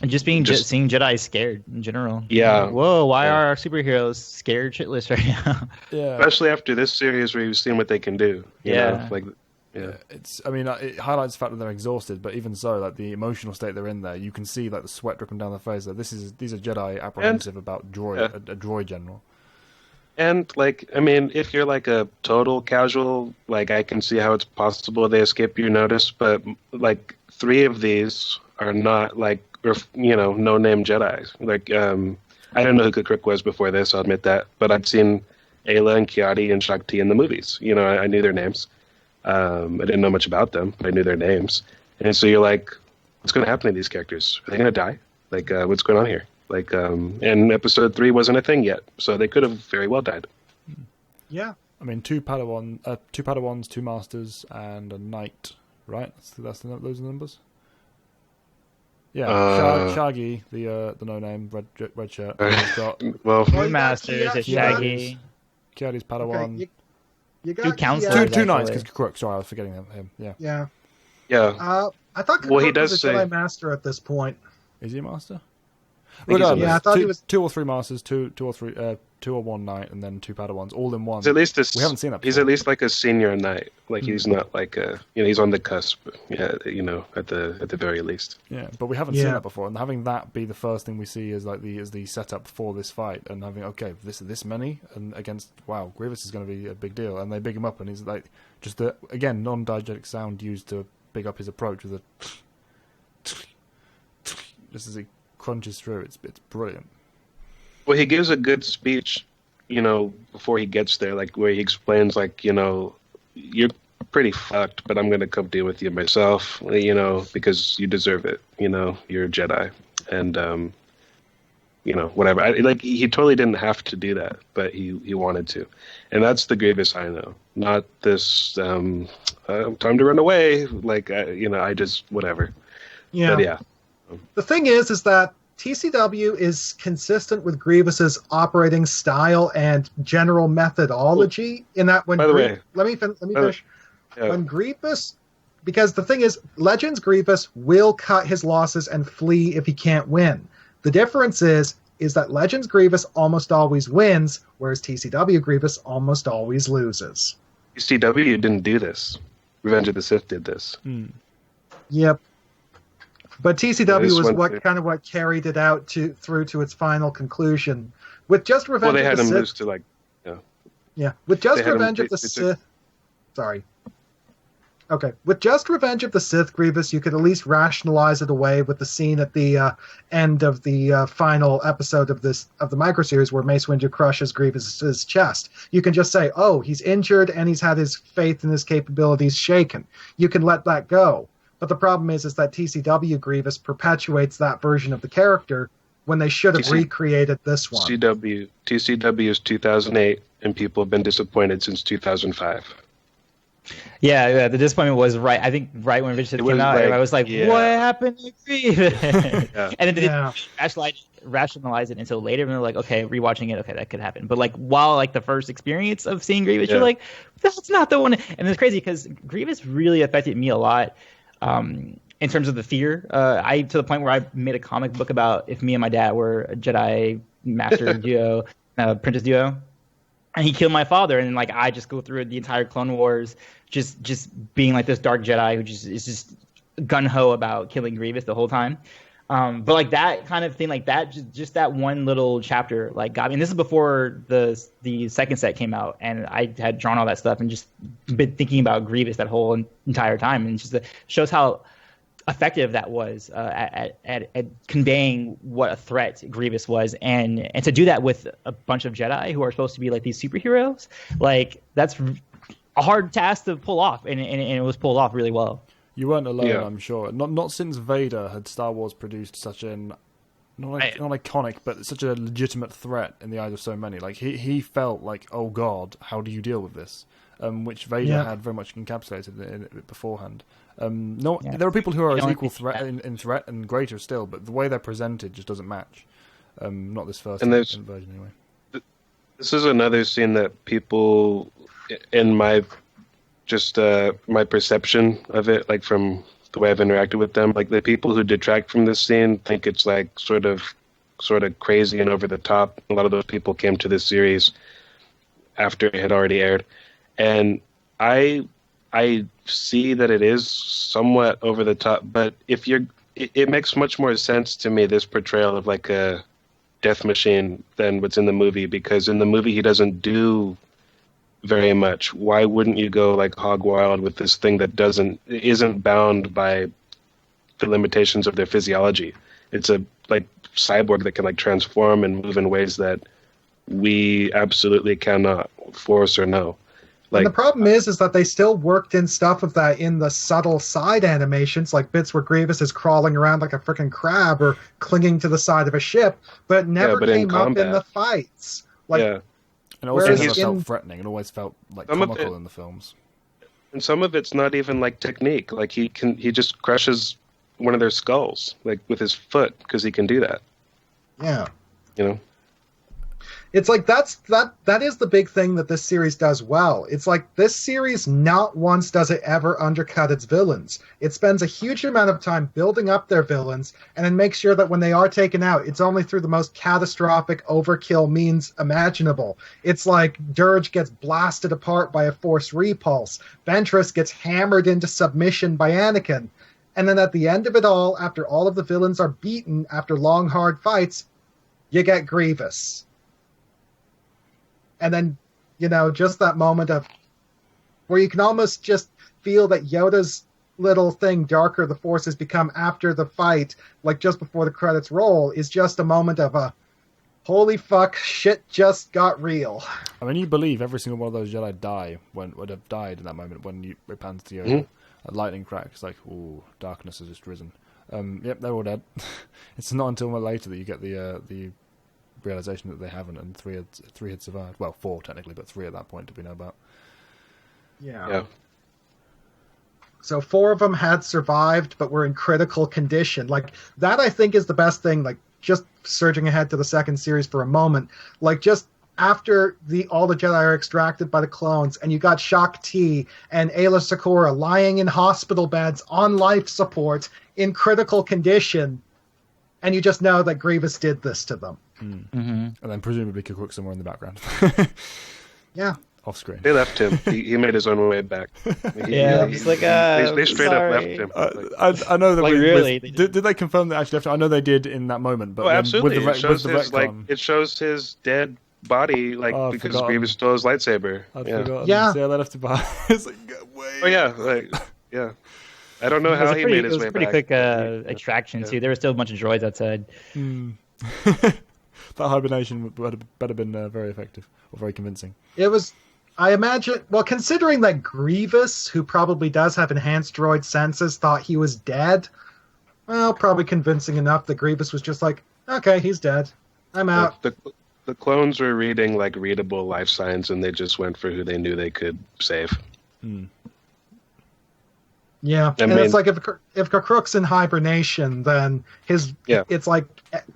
just seeing Jedi scared in general. Yeah. Whoa! Why are our superheroes scared shitless right now? Yeah. Especially after this series where you've seen what they can do. You know? It highlights the fact that they're exhausted, but even so, the emotional state they're in there, you can see the sweat dripping down their face. These are Jedi apprehensive about droid, a droid general. And if you're a total casual, I can see how it's possible they escape your notice, but 3 of these are not no-name Jedi. I don't know who Crick was before this, I'll admit that, but I'd seen Ayla and Kiadi and Shakti in the movies. I knew their names. I didn't know much about them, but I knew their names. And so you're what's going to happen to these characters? Are they going to die? What's going on here? And episode 3 wasn't a thing yet, so they could have very well died. Yeah. I mean, two Padawans, 2 Masters, and a Knight, right? Those are the numbers? Yeah, Shaggy, the no-name red shirt. He's got Masters, Shaggy. Kiadi's Padawan. Okay, you got Two counselors. Two knights, because Crook. Sorry, I was forgetting him. Yeah. Yeah. I thought Well, he Kirk does was a say- Jedi Master at this point. Is he a master? think he's a Regardless, Yeah, I thought he was. 2 or 3 masters, two or 1 knight, and then 2 Padawans, all in one. He's at least We haven't seen that He's before. at least like a senior knight. Like he's not like a, he's on the cusp. Yeah, at the very least. Yeah, but we haven't seen Yeah. that before, and having that be the first thing we see is like the setup for this fight, and having this many, and against Grievous is going to be a big deal, and they big him up, and he's like just the again non-diegetic sound used to big up his approach with a just as he crunches through. It's brilliant. Well, he gives a good speech, before he gets there, like where he explains, like, you're pretty fucked, but I'm gonna come deal with you myself, because you deserve it. You're a Jedi, and whatever. He totally didn't have to do that, but he wanted to, and that's the Grievous I know, not this time to run away. I just whatever. Yeah. But yeah. The thing is that TCW is consistent with Grievous's operating style and general methodology. In that, when By the way, let me finish. Yeah. When Grievous, because the thing is, Legends Grievous will cut his losses and flee if he can't win. The difference is that Legends Grievous almost always wins, whereas TCW Grievous almost always loses. CW didn't do this. Revenge of the Sith did this. Yep. But TCW This was one- what carried it out through to its final conclusion. With just Revenge Well, they of had the him Sith. lose to With just They had him- Revenge of the they took- Sith. Sorry. Okay. With just Revenge of the Sith, Grievous, you could at least rationalize it away with the scene at the end of the final episode of the Microseries where Mace Windu crushes Grievous's chest. You can just say, "Oh, he's injured and he's had his faith in his capabilities shaken." You can let that go. But the problem is that TCW Grievous perpetuates that version of the character when they should have recreated this one. TCW is 2008, and people have been disappointed since 2005. Yeah, the disappointment was right. I think right when Revenge came out, I was like, yeah. "What happened to Grievous?" Yeah. And then they Yeah. didn't rationalize it until later, and they're like, "Okay, rewatching it, okay, that could happen." But while the first experience of seeing Grievous, you're like, "That's not the one." And it's crazy because Grievous really affected me a lot. In terms of the fear, to the point where I made a comic book about if me and my dad were a Jedi Master duo, Apprentice duo, and he killed my father, and then I just go through the entire Clone Wars, just being this dark Jedi who is just gun ho about killing Grievous the whole time. But that kind of thing, just that one little chapter, got me. And this is before the second set came out, and I had drawn all that stuff and just been thinking about Grievous that whole entire time, and just shows how effective that was at conveying what a threat Grievous was, and to do that with a bunch of Jedi who are supposed to be these superheroes, that's a hard task to pull off, and it was pulled off really well. You weren't alone, Yeah. I'm sure. Not since Vader had Star Wars produced such an not iconic, but such a legitimate threat in the eyes of so many. He felt like, oh God, how do you deal with this? Which Vader had very much encapsulated in it beforehand. There are people who are as equal threat in threat and greater still, but the way they're presented just doesn't match. Not this first version anyway. This is another scene that people, in my my perception of it, from the way I've interacted with them, the people who detract from this scene think it's sort of crazy and over the top. A lot of those people came to this series after it had already aired, and I see that it is somewhat over the top. But it makes much more sense to me, this portrayal of a death machine, than what's in the movie, because in the movie he doesn't do very much. Why wouldn't you go hog wild with this thing that isn't bound by the limitations of their physiology? It's a cyborg that can transform and move in ways that we absolutely cannot force or know. And the problem is that they still worked in stuff of that in the subtle side animations, bits where Grievous is crawling around like a freaking crab or clinging to the side of a ship, but it never came up in the fights. And it also Whereas never felt threatening. It always felt comical in the films. And some of it's not even technique. He just crushes one of their skulls, like with his foot, because he can do that. Yeah. You know. It's like that is the big thing that this series does well. It's like this series not once does it ever undercut its villains. It spends a huge amount of time building up their villains and then makes sure that when they are taken out, it's only through the most catastrophic overkill means imaginable. It's like Dirge gets blasted apart by a Force repulse. Ventress gets hammered into submission by Anakin. And then at the end of it all, after all of the villains are beaten after long, hard fights, you get Grievous. And then, just that moment of where you can almost just feel that Yoda's little thing, darker the Force has become after the fight, like just before the credits roll, is just a moment of a holy fuck, shit just got real. I mean, you believe every single one of those Jedi would have died in that moment when it pans to Yoda. A lightning crack. It's like, ooh, darkness has just risen. Yep, they're all dead. It's not until later that you get the realization that they haven't, and three had survived. Well, 4 technically, but 3 at that point, did we know about? Yeah. So 4 of them had survived, but were in critical condition. Like, that I think is the best thing, like, just surging ahead to the second series for a moment. Like, just after all the Jedi are extracted by the clones, and you got Shak-Ti and Ayla Secura lying in hospital beds on life support in critical condition, and you just know that Grievous did this to them. And then presumably Cook somewhere in the background. Yeah. Off screen. They left him. He made his own way back. He's like, they straight sorry. up left him. I know that. Like, really? Did they confirm that actually left him? I know they did in that moment. But Absolutely. With It shows his dead body, because Grievous stole his lightsaber. I'd forgotten. Yeah. See how they left it behind. It's like, wait. Oh yeah, I don't know how he made his way back. It was a pretty quick extraction too. There were still a bunch of droids outside. That hibernation would have better been very effective or very convincing. It was, I imagine, well, considering that Grievous, who probably does have enhanced droid senses, thought he was dead, well, probably convincing enough that Grievous was just like, okay, he's dead. I'm out. The clones were reading readable life signs, and they just went for who they knew they could save. Yeah, it's like if Kruk's in hibernation, then it's like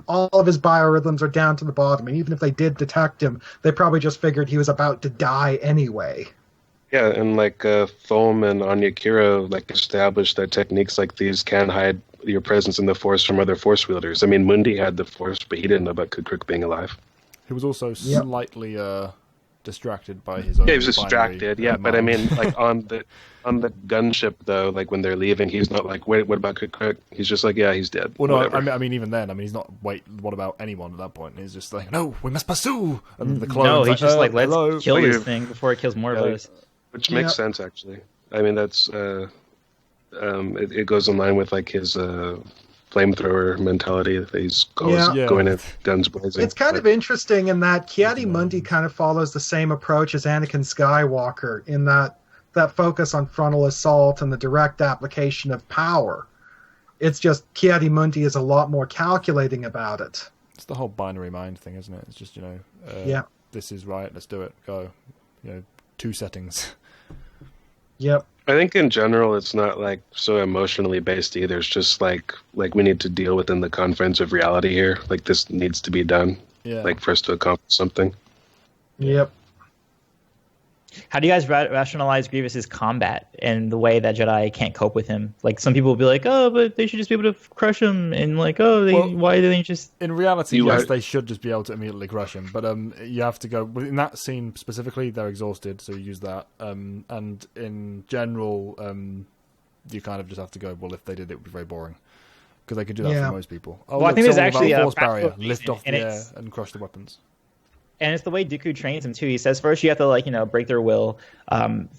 all of his biorhythms are down to the bottom, and even if they did detect him, they probably just figured he was about to die anyway. Yeah, and Thom and Anya Kiro established that techniques like these can hide your presence in the Force from other Force wielders. I mean, Mundi had the Force, but he didn't know about Kruk being alive. He was also slightly distracted by his own. Yeah, he was distracted. Yeah, but I mean, on the gunship though, when they're leaving, he's not like, wait, what about Kruk? He's just like, yeah, he's dead. Well, no, I mean, even then, he's not. Wait, what about anyone at that point? He's just like, no, we must pursue. And the clones. No, he's just let's hello. kill this thing before it kills more of us. Which makes sense, actually. I mean, that's it goes in line with his flamethrower mentality that he's always going at guns blazing. It's kind of interesting in that Ki-Adi-Mundi kind of follows the same approach as Anakin Skywalker in that focus on frontal assault and the direct application of power. It's just Ki-Adi-Mundi is a lot more calculating about it. It's the whole binary mind thing, isn't it? It's just, this is right, let's do it, go. 2 settings. Yep. I think in general it's not so emotionally based either. It's just like we need to deal within the confines of reality here. This needs to be done. Yeah. For us to accomplish something. Yep. How do you guys rationalize Grievous's combat and the way that Jedi can't cope with him? Some people will be like, oh, but they should just be able to crush him, and why do they just... In reality, yes, they should just be able to immediately crush him, but you have to go... In that scene specifically, they're exhausted, so you use that. And in general, you kind of just have to go, well, if they did, it would be very boring. Because they could do that for most people. Oh, I think there's actually a force barrier. Lift off the air and crush the weapons. And it's the way Dooku trains him, too. He says first you have to, break their will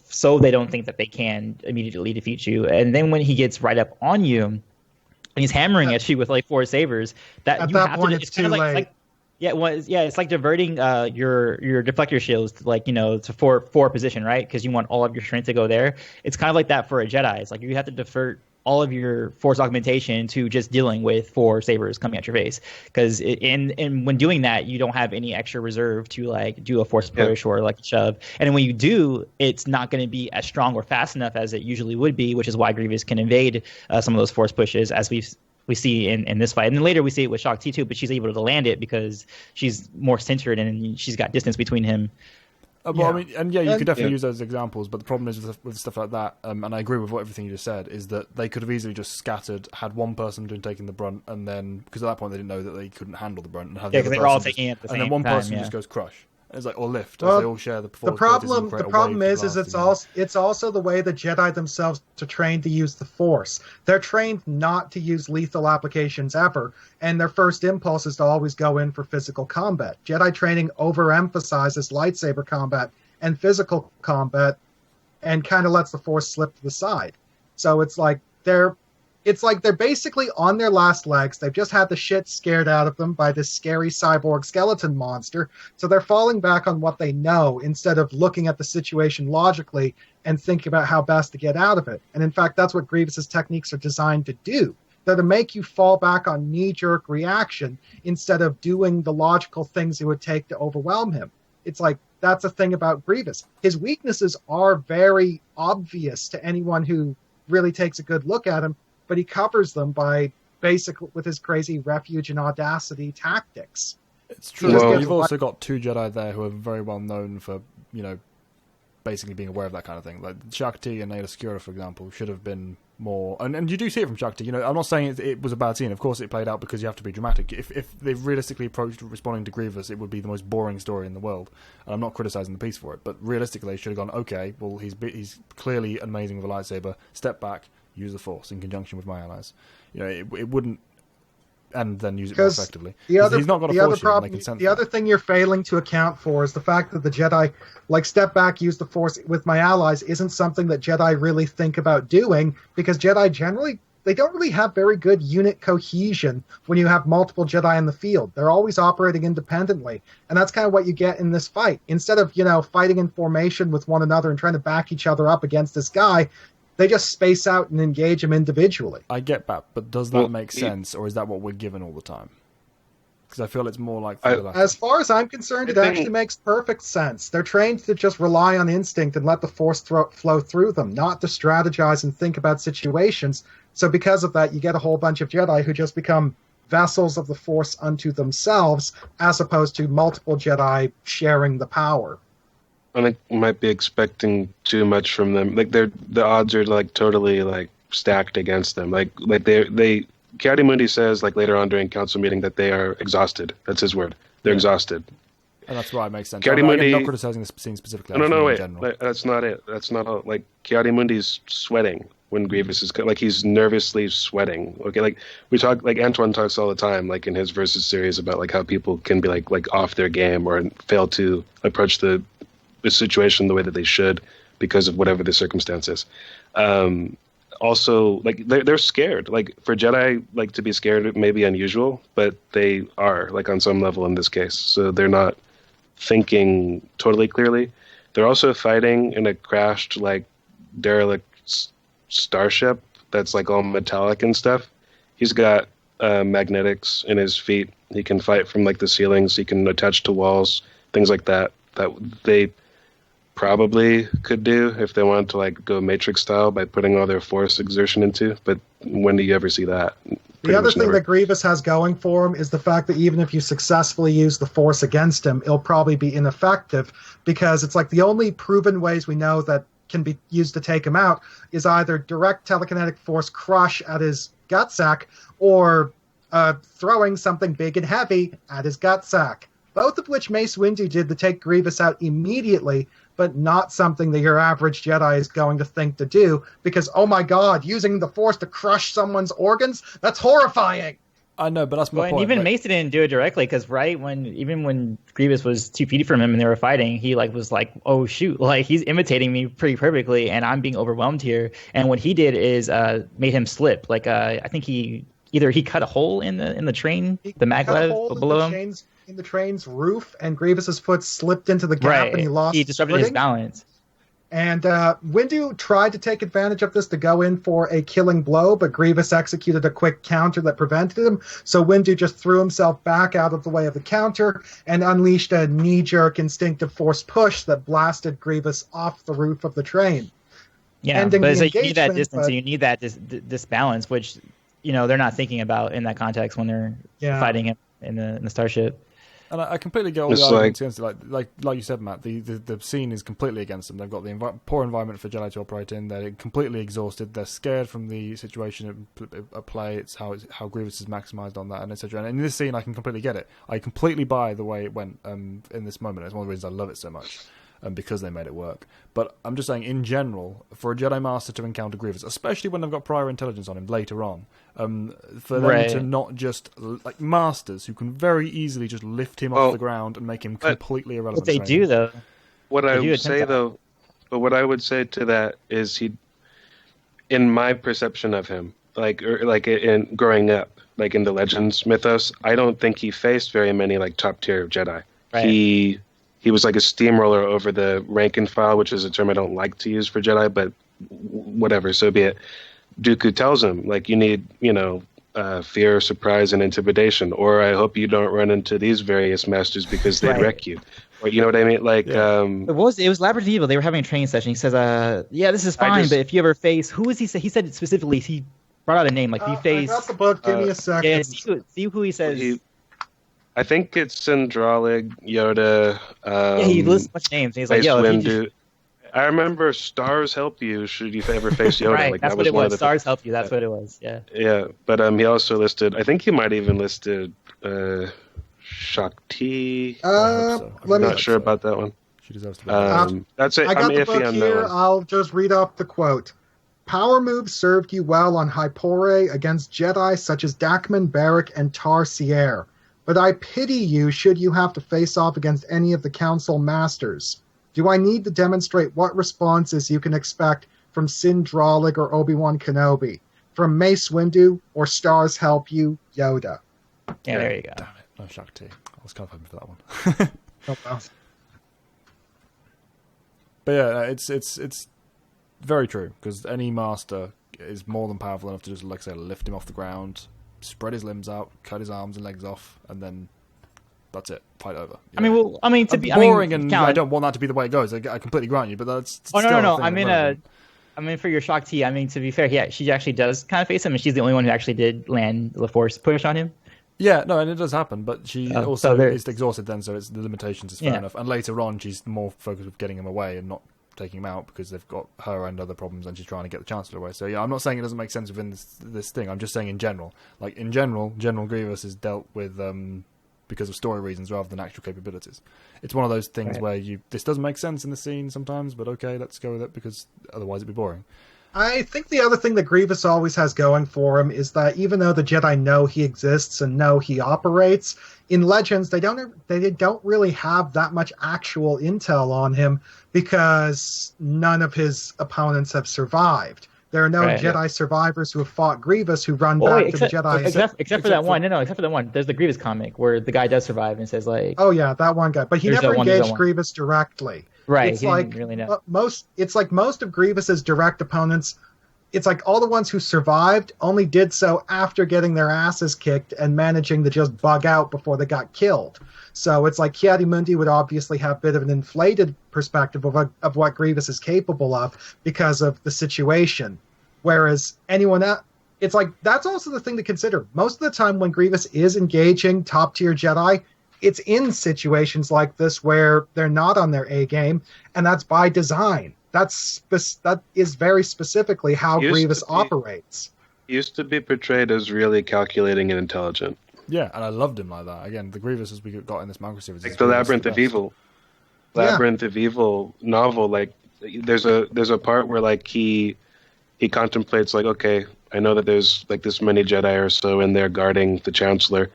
so they don't think that they can immediately defeat you. And then when he gets right up on you and he's hammering at you with, 4 sabers, at that point it's too late. It's like diverting your deflector shields to, to forward position, right? Because you want all of your strength to go there. It's kind of like that for a Jedi. It's like you have to divert all of your force augmentation to just dealing with 4 sabers coming at your face. Because and when doing that, you don't have any extra reserve to like do a force push or like a shove. And when you do, it's not going to be as strong or fast enough as it usually would be, which is why Grievous can evade some of those force pushes, as we see in this fight. And then later we see it with Shaak T too, but she's able to land it because she's more centered and she's got distance between him. Well, I mean, and you could definitely use those as examples, but the problem is with stuff like that, and I agree with everything you just said, is that they could have easily just scattered, had one person taking the brunt, and then, because at that point they didn't know that they couldn't handle the brunt, and have because they were all taking it at the same time. And then one person just goes crush. It's like, or lift, as they all share the performance. The problem is it's also the way the Jedi themselves are trained to use the Force. They're trained not to use lethal applications ever, and their first impulse is to always go in for physical combat. Jedi training overemphasizes lightsaber combat and physical combat, and kind of lets the Force slip to the side. So it's like they're basically on their last legs. They've just had the shit scared out of them by this scary cyborg skeleton monster. So they're falling back on what they know instead of looking at the situation logically and thinking about how best to get out of it. And in fact, that's what Grievous's techniques are designed to do. They're to make you fall back on knee-jerk reaction instead of doing the logical things it would take to overwhelm him. It's like, that's the thing about Grievous. His weaknesses are very obvious to anyone who really takes a good look at him, but he covers them by basically with his crazy refuge and audacity tactics. It's true. Well, you've also got 2 Jedi there who are very well known for, basically being aware of that kind of thing. Like Shaak T and Aayla Secura, for example, should have been more... And you do see it from Shaak T. I'm not saying it was a bad scene. Of course it played out because you have to be dramatic. If they realistically approached responding to Grievous, it would be the most boring story in the world. And I'm not criticising the piece for it, but realistically they should have gone, okay, well, he's clearly amazing with a lightsaber. Step back, use the Force in conjunction with my allies. It wouldn't, and then use it more effectively. He's not got a Force shield, and they can sense the other thing you're failing to account for is the fact that the Jedi, like, step back, use the Force with my allies, isn't something that Jedi really think about doing, because Jedi generally, they don't really have very good unit cohesion when you have multiple Jedi in the field. They're always operating independently, and that's kind of what you get in this fight. Instead of, fighting in formation with one another and trying to back each other up against this guy, they just space out and engage him individually. I get that, but does that make sense, or is that what we're given all the time? Because I feel it's more like... As far as I'm concerned, it actually makes perfect sense. They're trained to just rely on instinct and let the Force flow through them, not to strategize and think about situations. So because of that, you get a whole bunch of Jedi who just become vessels of the Force unto themselves, as opposed to multiple Jedi sharing the power. I might be expecting too much from them. Like the odds are like totally like stacked against them. Like Ki-Adi-Mundi says like later on during council meeting that they are exhausted. That's his word. They're exhausted. And that's why it makes sense. Ki-Adi-Mundi, I'm not criticizing this scene specifically. No, wait. That's not it. That's not all. Like Ki-Adi-Mundi's sweating when Grievous is like he's nervously sweating. Okay, like we talk, like Antoine talks all the time, like in his Versus series about like how people can be like off their game or fail to approach the situation the way that they should because of whatever the circumstances. Also, like they're scared. Like for Jedi, like to be scared may be unusual, but they are like on some level in this case. So they're not thinking totally clearly. They're also fighting in a crashed like derelict starship that's like all metallic and stuff. He's got magnetics in his feet. He can fight from like the ceilings. He can attach to walls, things like that. That they probably could do if they wanted to like go Matrix style by putting all their Force exertion into. But when do you ever see that? The other thing that Grievous has going for him is the fact that even if you successfully use the Force against him, it'll probably be ineffective, because it's like the only proven ways we know that can be used to take him out is either direct telekinetic force crush at his gut sack or throwing something big and heavy at his gut sack. Both of which Mace Windu did to take Grievous out immediately, but not something that your average Jedi is going to think to do, because, oh my god, using the Force to crush someone's organs? That's horrifying! I know, but that's my point. And even Mace didn't do it directly, because when Grievous was 2 feet from him and they were fighting, he was like, oh shoot, like he's imitating me pretty perfectly, and I'm being overwhelmed here. And what he did is made him slip. I think he cut a hole in the train, the maglev below him. In the train's roof, and Grievous's foot slipped into the gap, and he lost. He disrupted his balance. And Windu tried to take advantage of this to go in for a killing blow, but Grievous executed a quick counter that prevented him. So Windu just threw himself back out of the way of the counter and unleashed a knee-jerk instinctive force push that blasted Grievous off the roof of the train. Yeah, but it's like you need that distance and you need that this balance, which they're not thinking about in that context when they're fighting him in the starship. And I completely get all the arguments against it. Like you said, Matt, the scene is completely against them. They've got the poor environment for Jedi to operate in. They're completely exhausted. They're scared from the situation at play. It's how Grievous is maximised on that, and etc. And in this scene, I can completely get it. I completely buy the way it went in this moment. It's one of the reasons I love it so much. Because they made it work. But I'm just saying, in general, for a Jedi Master to encounter Grievous, especially when they've got prior intelligence on him later on, for them to not just, like Masters, who can very easily just lift him off the ground and make him completely irrelevant. But they do, though. What I would say to that is in my perception of him, like in growing up, like in the Legends mythos, I don't think he faced very many like top tier Jedi. Right. He was like a steamroller over the rank and file, which is a term I don't like to use for Jedi, but whatever, so be it. Dooku tells him, like, you need, fear, surprise, and intimidation, or I hope you don't run into these various masters because they'd wreck you. Or, you know what I mean? Like, it was Labyrinth Evil. They were having a training session. He says, this is fine, but if you ever face, who is he? He said specifically, he brought out a name, like if you face. I got the book. Give me a second. Yeah, see who he says. I think it's Sindralig, Yoda. He lists a bunch of names. He's like, Mace Windu. I remember stars help you should you ever face Yoda. Right, like, that's that what it was. Stars things. Help you. That's what it was. Yeah. Yeah, but he also listed. I think he might even listed Shakti. I'm not sure about that one. She deserves to be. That's it. I got I'm the iffy book on here. that one. I'll just read off the quote. Power moves served you well on Hypore against Jedi such as Dakman, Barrack, and Tar Sierra. But I pity you should you have to face off against any of the Council Masters. Do I need to demonstrate what responses you can expect from Sindralig or Obi-Wan Kenobi? From Mace Windu or Stars Help You, Yoda? Yeah, there you go. Damn it, no Shakti. I was kind of hoping for that one. Oh, well. But yeah, it's very true, because any Master is more than powerful enough to just, like I said, lift him off the ground, spread his limbs out, cut his arms and legs off, and then that's it. Fight over. To be boring, and I don't want that to be the way it goes. I completely grant you, but that's no. I mean, for your Shakti, to be fair, she actually does kind of face him, and she's the only one who actually did land the Force push on him. Yeah, no, and it does happen, but she also is exhausted then, so it's the limitations is fair enough. And later on, she's more focused with getting him away and not taking him out because they've got her and other problems, and she's trying to get the Chancellor away. So yeah, I'm not saying it doesn't make sense within this thing. I'm just saying in general, General Grievous is dealt with because of story reasons rather than actual capabilities. It's one of those things where this doesn't make sense in the scene sometimes, but okay, let's go with it because otherwise it'd be boring. I think the other thing that Grievous always has going for him is that even though the Jedi know he exists and know he operates, in Legends they don't really have that much actual intel on him because none of his opponents have survived. There are no Jedi survivors who have fought Grievous who run back to the Jedi. Except for that one. No, except for that one. There's the Grievous comic where the guy does survive and says like... Oh yeah, that one guy. But he never engaged Grievous directly. Right, it's he didn't really know. Most of Grievous's direct opponents, it's like all the ones who survived only did so after getting their asses kicked and managing to just bug out before they got killed. So it's like Ki-Adi-Mundi would obviously have a bit of an inflated perspective of what Grievous is capable of because of the situation. Whereas anyone else, it's like that's also the thing to consider. Most of the time when Grievous is engaging top-tier Jedi, it's in situations like this where they're not on their A game, and that's by design. That is very specifically how Grievous operates. He used to be portrayed as really calculating and intelligent. Yeah, and I loved him like that. Again, the Grievous as we got in this Microseries. Like the Labyrinth of Evil. Labyrinth of Evil novel, like there's a part where like he contemplates like, okay, I know that there's like this many Jedi or so in there guarding the Chancellor.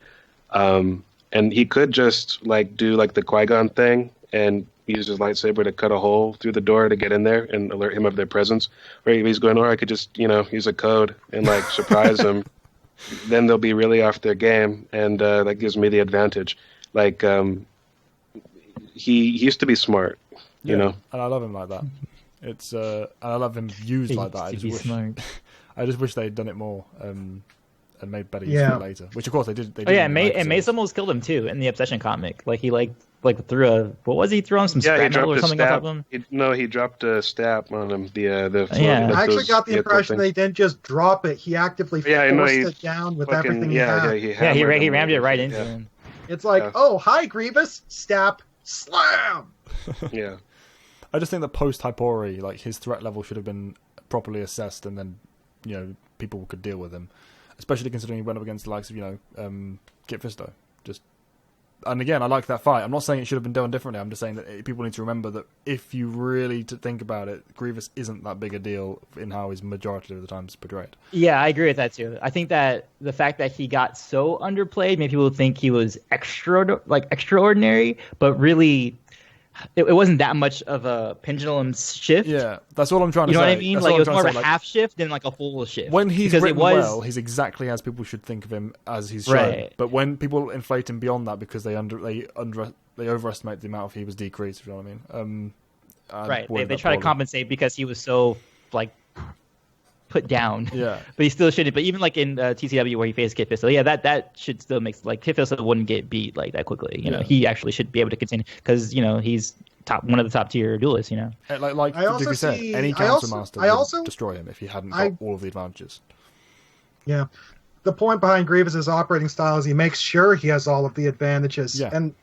And he could just like do like the Qui-Gon thing and use his lightsaber to cut a hole through the door to get in there and alert him of their presence. Or he's going, or I could just, use a code and like surprise them. Then they'll be really off their game, and that gives me the advantage. Like he used to be smart, you know. And I love him like that. It's and I love him used like that. I just wish they'd done it more and made better use of it later. Which of course they did. And Mace almost killed him too in the Obsession comic. Like he threw a what was he throwing some scrapnel or something on top of him? He dropped a stab on him. I actually got the impression they didn't just drop it. He actively forced it down with everything he had. He rammed it right into him. It's like, oh, hi, Grievous, stab, slam. Yeah. I just think that post Hypori, like his threat level should have been properly assessed, and then people could deal with him. Especially considering he went up against the likes of Kit Fisto. And again, I like that fight. I'm not saying it should have been done differently. I'm just saying that people need to remember that if you really think about it, Grievous isn't that big a deal in how he's majority of the time portrayed. Yeah, I agree with that too. I think that the fact that he got so underplayed made people think he was extraordinary, but really it wasn't that much of a pendulum shift. Yeah, that's what I'm trying to say. You know what I mean? Like it was more of a half shift than like a full shift. When he's written well, he's exactly as people should think of him as he's shown. Right. But when people inflate him beyond that because they overestimate the amount of he was decreased, if you know what I mean? Right. They try to compensate because he was so put down. Yeah. But he still shouldn't. But even like in TCW where he faced Kit Fisto, that should still make Kit Fisto wouldn't get beat like that quickly. You know, he actually should be able to continue because he's one of the top tier duelists. Like Dickie said, any Council Master would destroy him if he hadn't got all of the advantages. Yeah. The point behind Grievous's operating style is he makes sure he has all of the advantages. Yeah. And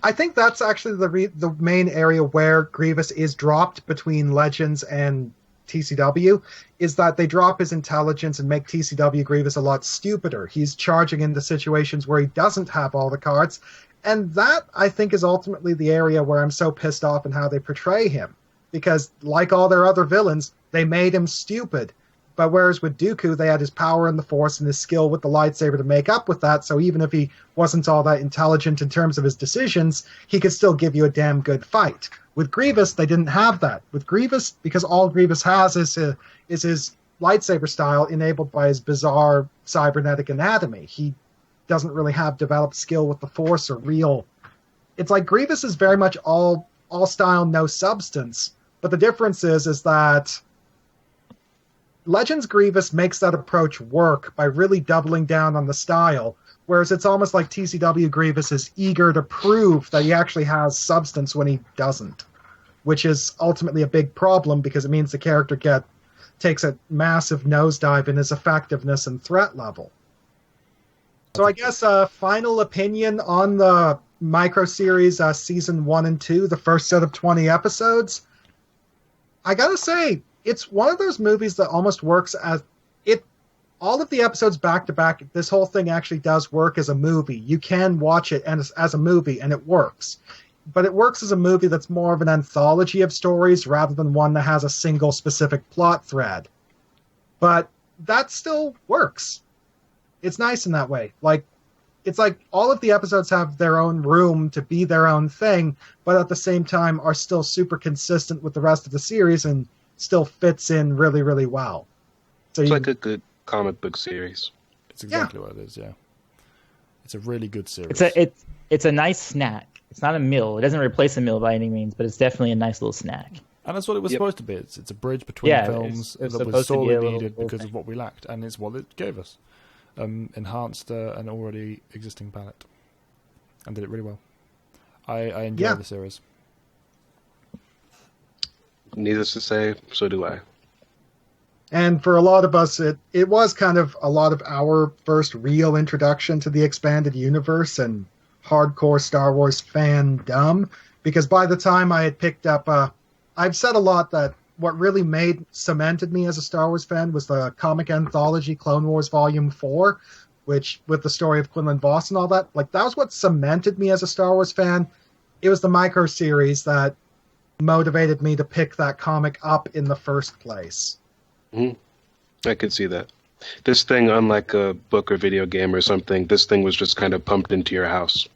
I think that's actually the main area where Grievous is dropped between Legends and TCW, is that they drop his intelligence and make TCW Grievous a lot stupider. He's charging into situations where he doesn't have all the cards, and that, I think, is ultimately the area where I'm so pissed off in how they portray him. Because, like all their other villains, they made him stupid. But whereas with Dooku, they had his power in the Force and his skill with the lightsaber to make up with that, so even if he wasn't all that intelligent in terms of his decisions, he could still give you a damn good fight. With Grievous, they didn't have that. With Grievous, because all Grievous has is his lightsaber style enabled by his bizarre cybernetic anatomy. He doesn't really have developed skill with the Force or real... It's like Grievous is very much all style, no substance, but the difference is that Legends Grievous makes that approach work by really doubling down on the style, whereas it's almost like TCW Grievous is eager to prove that he actually has substance when he doesn't, which is ultimately a big problem because it means the character takes a massive nosedive in his effectiveness and threat level. So I guess final opinion on the Microseries Season 1 and 2, the first set of 20 episodes. I gotta say, it's one of those movies that almost works as all of the episodes back to back. This whole thing actually does work as a movie. You can watch it as a movie and it works. But it works as a movie that's more of an anthology of stories rather than one that has a single specific plot thread. But that still works. It's nice in that way. It's like all of the episodes have their own room to be their own thing, but at the same time are still super consistent with the rest of the series and still fits in really, really well. So it's like a good comic book series. It's exactly what it is, yeah. It's a really good series. It's a nice snack. It's not a meal. It doesn't replace a meal by any means, but it's definitely a nice little snack. And that's what it was supposed to be. It's a bridge between films that was sorely needed because of what we lacked, and it's what it gave us. Enhanced an already existing palette. And did it really well. I enjoy the series. Needless to say, so do I. And for a lot of us, it was kind of a lot of our first real introduction to the expanded universe and hardcore Star Wars fandom. Because by the time I had picked up, I've said a lot that what really cemented me as a Star Wars fan was the comic anthology Clone Wars Volume 4, which, with the story of Quinlan Vos and all that, that was what cemented me as a Star Wars fan. It was the Microseries that motivated me to pick that comic up in the first place. I could see that. This thing, unlike a book or video game or something, this thing was just kind of pumped into your house.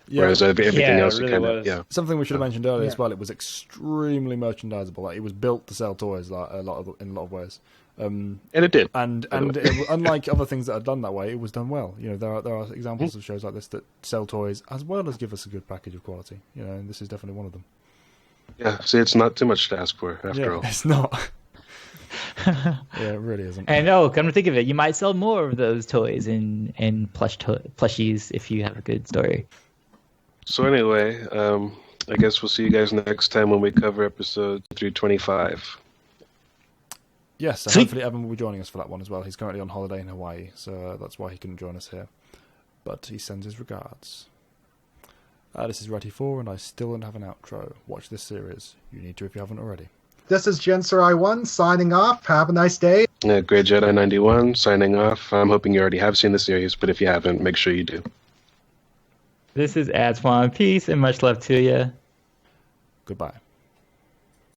Yeah. Whereas everything else, really kind of, Something we should have mentioned earlier as well. It was extremely merchandisable. It was built to sell toys in a lot of ways. And it did. And unlike other things that are done that way, it was done well. There are examples of shows like this that sell toys as well as give us a good package of quality. And this is definitely one of them. Yeah, see, it's not too much to ask for after all. It's not. Yeah, it really isn't. And come to think of it, you might sell more of those toys and plushies if you have a good story. So anyway, I guess we'll see you guys next time when we cover episode 325. Yes, and hopefully Evan will be joining us for that one as well. He's currently on holiday in Hawaii, so that's why he couldn't join us here. But he sends his regards. This is Ratty4, and I still don't have an outro. Watch this series. You need to if you haven't already. This is Jinsarai1 signing off. Have a nice day. Great Jedi 91 signing off. I'm hoping you already have seen the series, but if you haven't, make sure you do. This is Adswan. Peace and much love to you. Goodbye.